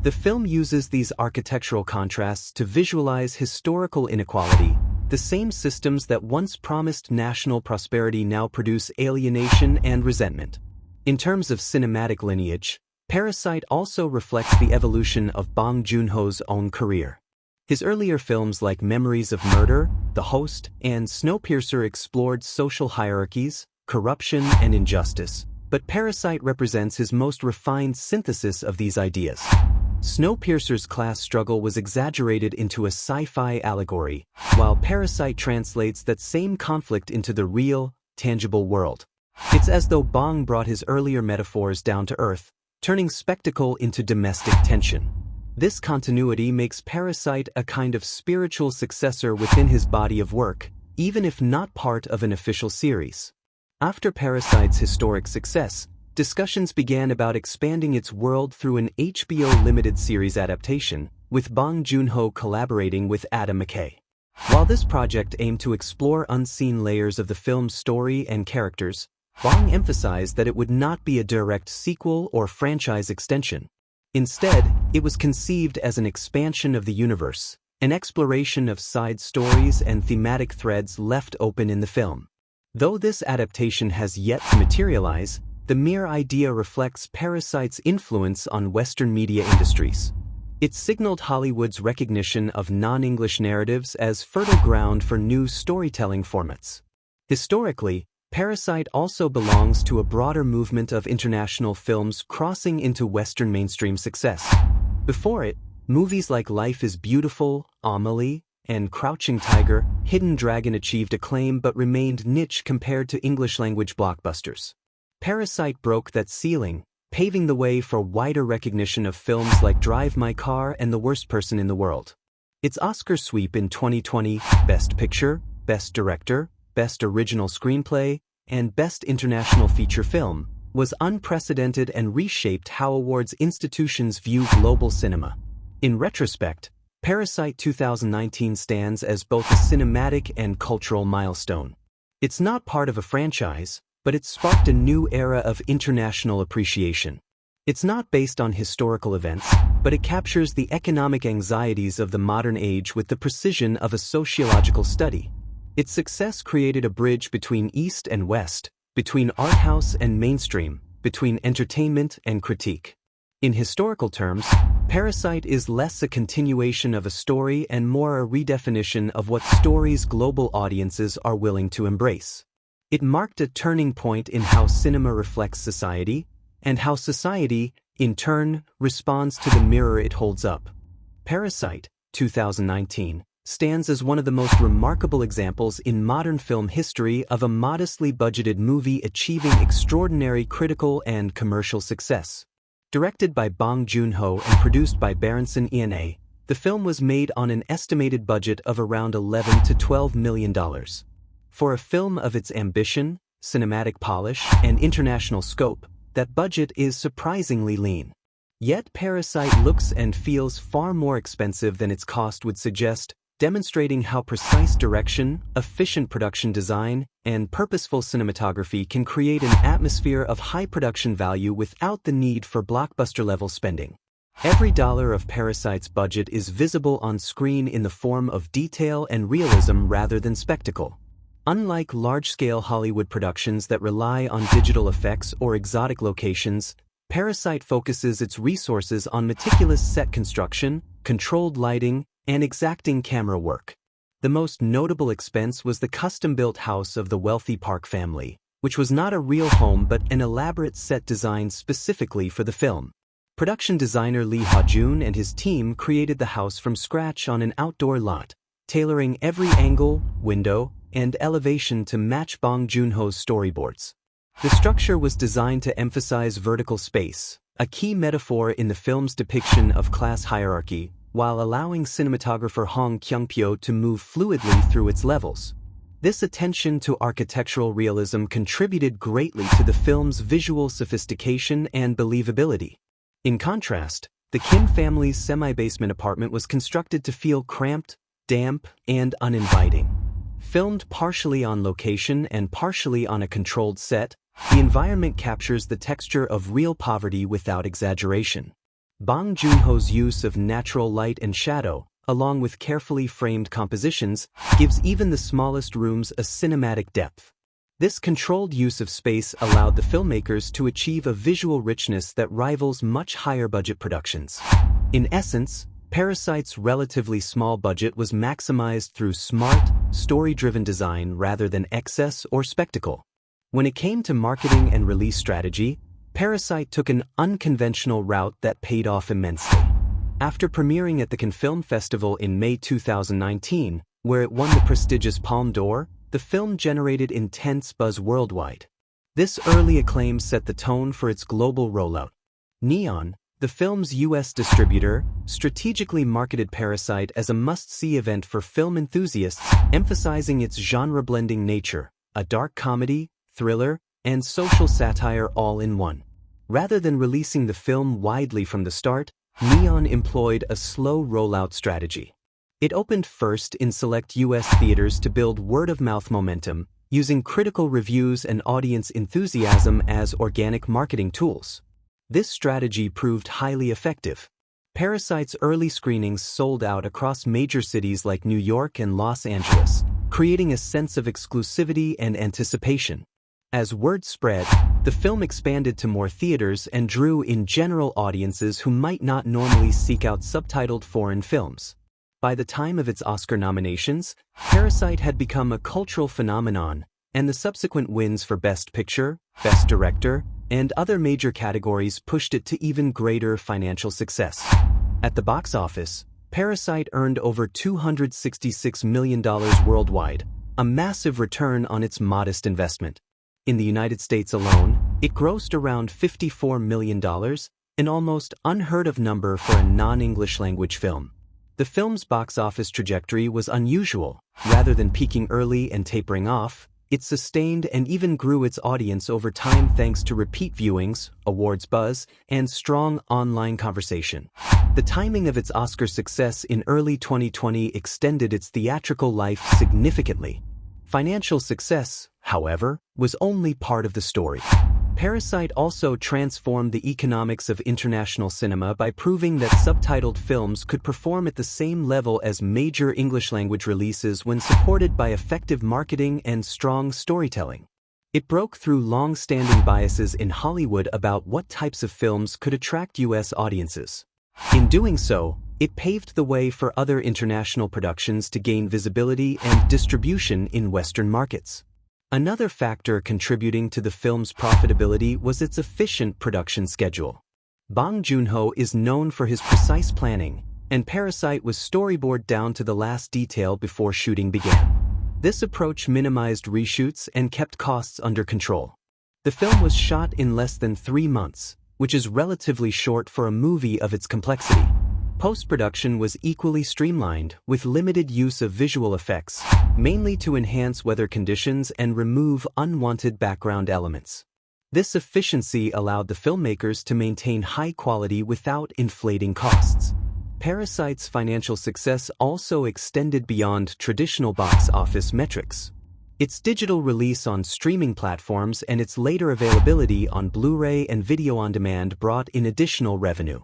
The film uses these architectural contrasts to visualize historical inequality. The same systems that once promised national prosperity now produce alienation and resentment. In terms of cinematic lineage, Parasite also reflects the evolution of Bong Joon-ho's own career. His earlier films like Memories of Murder, The Host, and Snowpiercer explored social hierarchies, corruption, and injustice, but Parasite represents his most refined synthesis of these ideas. Snowpiercer's class struggle was exaggerated into a sci-fi allegory, while Parasite translates that same conflict into the real, tangible world. It's as though Bong brought his earlier metaphors down to earth, turning spectacle into domestic tension. This continuity makes Parasite a kind of spiritual successor within his body of work, even if not part of an official series. After Parasite's historic success, discussions began about expanding its world through an HBO limited series adaptation, with Bong Joon-ho collaborating with Adam McKay. While this project aimed to explore unseen layers of the film's story and characters, Bong emphasized that it would not be a direct sequel or franchise extension. Instead, it was conceived as an expansion of the universe, an exploration of side stories and thematic threads left open in the film. Though this adaptation has yet to materialize, the mere idea reflects Parasite's influence on Western media industries. It signaled Hollywood's recognition of non-English narratives as fertile ground for new storytelling formats. Historically, Parasite also belongs to a broader movement of international films crossing into Western mainstream success. Before it, movies like Life is Beautiful, Amelie, and Crouching Tiger, Hidden Dragon achieved acclaim but remained niche compared to English-language blockbusters. Parasite broke that ceiling, paving the way for wider recognition of films like Drive My Car and The Worst Person in the World. Its Oscar sweep in 2020, Best Picture, Best Director, Best Original Screenplay, and Best International Feature Film, was unprecedented and reshaped how awards institutions view global cinema. In retrospect, Parasite 2019 stands as both a cinematic and cultural milestone. It's not part of a franchise, but it sparked a new era of international appreciation. It's not based on historical events, but it captures the economic anxieties of the modern age with the precision of a sociological study. Its success created a bridge between East and West, between art house and mainstream, between entertainment and critique. In historical terms, Parasite is less a continuation of a story and more a redefinition of what stories global audiences are willing to embrace. It marked a turning point in how cinema reflects society, and how society, in turn, responds to the mirror it holds up. Parasite, 2019, stands as one of the most remarkable examples in modern film history of a modestly budgeted movie achieving extraordinary critical and commercial success. Directed by Bong Joon-ho and produced by Berenson ENA, the film was made on an estimated budget of around $11 to $12 million. For a film of its ambition, cinematic polish, and international scope, that budget is surprisingly lean. Yet Parasite looks and feels far more expensive than its cost would suggest, demonstrating how precise direction, efficient production design, and purposeful cinematography can create an atmosphere of high production value without the need for blockbuster-level spending. Every dollar of Parasite's budget is visible on screen in the form of detail and realism rather than spectacle. Unlike large-scale Hollywood productions that rely on digital effects or exotic locations, Parasite focuses its resources on meticulous set construction, controlled lighting, and exacting camera work. The most notable expense was the custom-built house of the wealthy Park family, which was not a real home but an elaborate set designed specifically for the film. Production designer Lee Ha-jun and his team created the house from scratch on an outdoor lot, tailoring every angle, window, and elevation to match Bong Joon-ho's storyboards. The structure was designed to emphasize vertical space, a key metaphor in the film's depiction of class hierarchy, while allowing cinematographer Hong Kyung-pyo to move fluidly through its levels. This attention to architectural realism contributed greatly to the film's visual sophistication and believability. In contrast, the Kim family's semi-basement apartment was constructed to feel cramped, damp, and uninviting. Filmed partially on location and partially on a controlled set, the environment captures the texture of real poverty without exaggeration. Bong Joon-ho's use of natural light and shadow, along with carefully framed compositions, gives even the smallest rooms a cinematic depth. This controlled use of space allowed the filmmakers to achieve a visual richness that rivals much higher-budget productions. In essence, Parasite's relatively small budget was maximized through smart, story-driven design rather than excess or spectacle. When it came to marketing and release strategy, Parasite took an unconventional route that paid off immensely. After premiering at the Cannes Film Festival in May 2019, where it won the prestigious Palme d'Or, the film generated intense buzz worldwide. This early acclaim set the tone for its global rollout. Neon, the film's US distributor, strategically marketed Parasite as a must-see event for film enthusiasts, emphasizing its genre-blending nature, a dark comedy, thriller, and social satire all in one. Rather than releasing the film widely from the start, Neon employed a slow rollout strategy. It opened first in select US theaters to build word-of-mouth momentum, using critical reviews and audience enthusiasm as organic marketing tools. This strategy proved highly effective. Parasite's early screenings sold out across major cities like New York and Los Angeles, creating a sense of exclusivity and anticipation. As word spread, the film expanded to more theaters and drew in general audiences who might not normally seek out subtitled foreign films. By the time of its Oscar nominations, Parasite had become a cultural phenomenon, and the subsequent wins for Best Picture, Best Director, and other major categories pushed it to even greater financial success. At the box office, Parasite earned over $266 million worldwide, a massive return on its modest investment. In the United States alone, it grossed around $54 million, an almost unheard-of number for a non-English language film. The film's box office trajectory was unusual. Rather than peaking early and tapering off, it sustained and even grew its audience over time thanks to repeat viewings, awards buzz, and strong online conversation. The timing of its Oscar success in early 2020 extended its theatrical life significantly. Financial success, however, was only part of the story. Parasite also transformed the economics of international cinema by proving that subtitled films could perform at the same level as major English-language releases when supported by effective marketing and strong storytelling. It broke through long-standing biases in Hollywood about what types of films could attract U.S. audiences. In doing so, it paved the way for other international productions to gain visibility and distribution in Western markets. Another factor contributing to the film's profitability was its efficient production schedule. Bong Joon-ho is known for his precise planning, and Parasite was storyboard down to the last detail before shooting began. This approach minimized reshoots and kept costs under control. The film was shot in less than 3 months, which is relatively short for a movie of its complexity. Post-production was equally streamlined, with limited use of visual effects, mainly to enhance weather conditions and remove unwanted background elements. This efficiency allowed the filmmakers to maintain high quality without inflating costs. Parasite's financial success also extended beyond traditional box office metrics. Its digital release on streaming platforms and its later availability on Blu-ray and video on demand brought in additional revenue.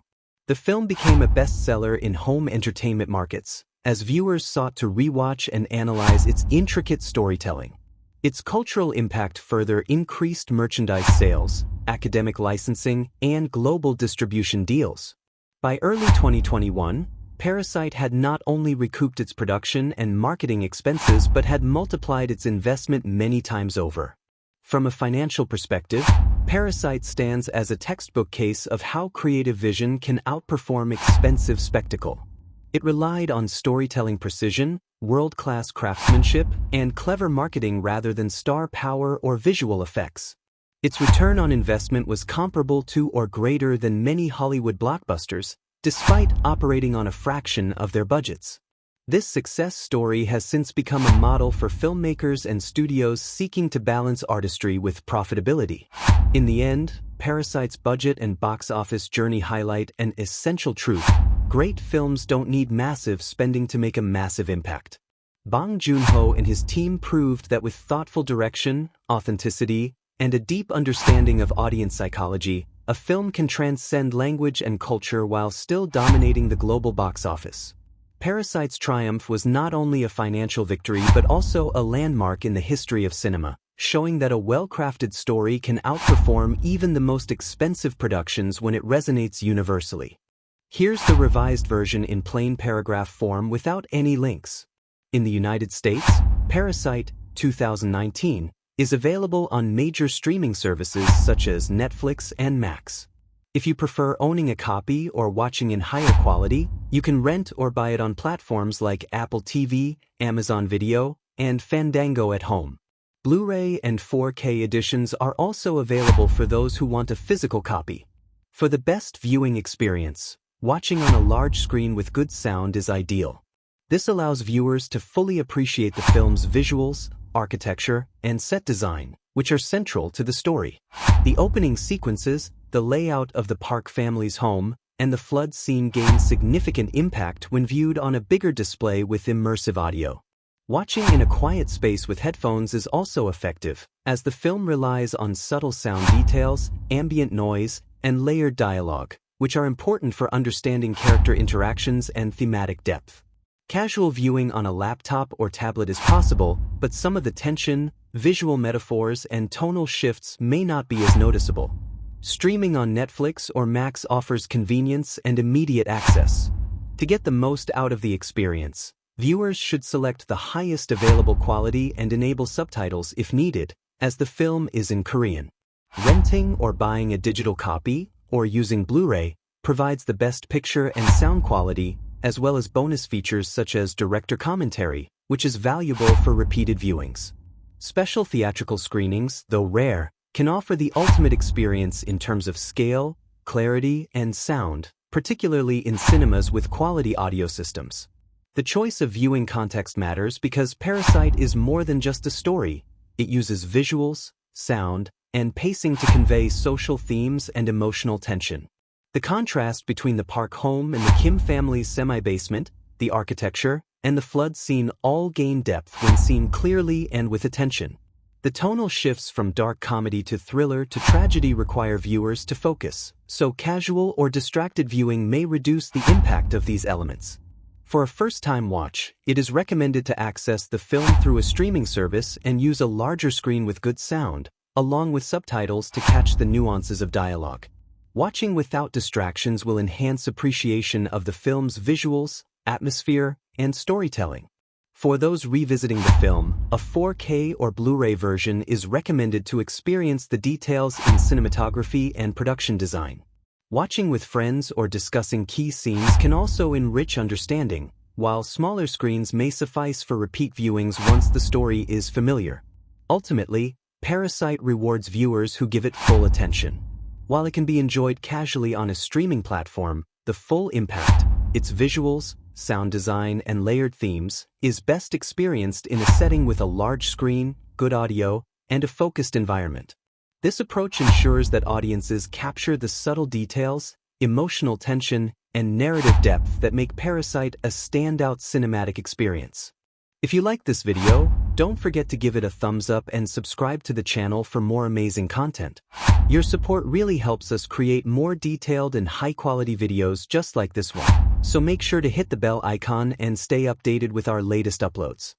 The film became a bestseller in home entertainment markets, as viewers sought to rewatch and analyze its intricate storytelling. Its cultural impact further increased merchandise sales, academic licensing, and global distribution deals. By early 2021, Parasite had not only recouped its production and marketing expenses but had multiplied its investment many times over. From a financial perspective, Parasite stands as a textbook case of how creative vision can outperform expensive spectacle. It relied on storytelling precision, world-class craftsmanship, and clever marketing rather than star power or visual effects. Its return on investment was comparable to or greater than many Hollywood blockbusters, despite operating on a fraction of their budgets. This success story has since become a model for filmmakers and studios seeking to balance artistry with profitability. In the end, Parasite's budget and box office journey highlight an essential truth: great films don't need massive spending to make a massive impact. Bong Joon-ho and his team proved that with thoughtful direction, authenticity, and a deep understanding of audience psychology, a film can transcend language and culture while still dominating the global box office. Parasite's triumph was not only a financial victory but also a landmark in the history of cinema, showing that a well-crafted story can outperform even the most expensive productions when it resonates universally. Here's the revised version in plain paragraph form without any links. In the United States, Parasite, 2019, is available on major streaming services such as Netflix and Max. If you prefer owning a copy or watching in higher quality, you can rent or buy it on platforms like Apple TV, Amazon Video, and Fandango at home. Blu-ray and 4K editions are also available for those who want a physical copy. For the best viewing experience, watching on a large screen with good sound is ideal. This allows viewers to fully appreciate the film's visuals, architecture, and set design, which are central to the story. The opening sequences, the layout of the Park family's home, and the flood scene gain significant impact when viewed on a bigger display with immersive audio. Watching in a quiet space with headphones is also effective, as the film relies on subtle sound details, ambient noise, and layered dialogue, which are important for understanding character interactions and thematic depth. Casual viewing on a laptop or tablet is possible, but some of the tension, visual metaphors, and tonal shifts may not be as noticeable. Streaming on Netflix or Max offers convenience and immediate access. To get the most out of the experience, viewers should select the highest available quality and enable subtitles if needed, as the film is in Korean. Renting or buying a digital copy, or using Blu-ray, provides the best picture and sound quality, as well as bonus features such as director commentary, which is valuable for repeated viewings. Special theatrical screenings, though rare, can offer the ultimate experience in terms of scale, clarity, and sound, particularly in cinemas with quality audio systems. The choice of viewing context matters because Parasite is more than just a story. It uses visuals, sound, and pacing to convey social themes and emotional tension. The contrast between the Park home and the Kim family's semi-basement, the architecture, and the flood scene all gain depth when seen clearly and with attention. The tonal shifts from dark comedy to thriller to tragedy require viewers to focus, so casual or distracted viewing may reduce the impact of these elements. For a first-time watch, it is recommended to access the film through a streaming service and use a larger screen with good sound, along with subtitles to catch the nuances of dialogue. Watching without distractions will enhance appreciation of the film's visuals, atmosphere, and storytelling. For those revisiting the film, a 4K or Blu-ray version is recommended to experience the details in cinematography and production design. Watching with friends or discussing key scenes can also enrich understanding, while smaller screens may suffice for repeat viewings once the story is familiar. Ultimately, Parasite rewards viewers who give it full attention. While it can be enjoyed casually on a streaming platform, the full impact, its visuals, sound design, and layered themes, is best experienced in a setting with a large screen, good audio, and a focused environment. This approach ensures that audiences capture the subtle details, emotional tension, and narrative depth that make Parasite a standout cinematic experience. If you like this video, don't forget to give it a thumbs up and subscribe to the channel for more amazing content. Your support really helps us create more detailed and high-quality videos just like this one, so make sure to hit the bell icon and stay updated with our latest uploads.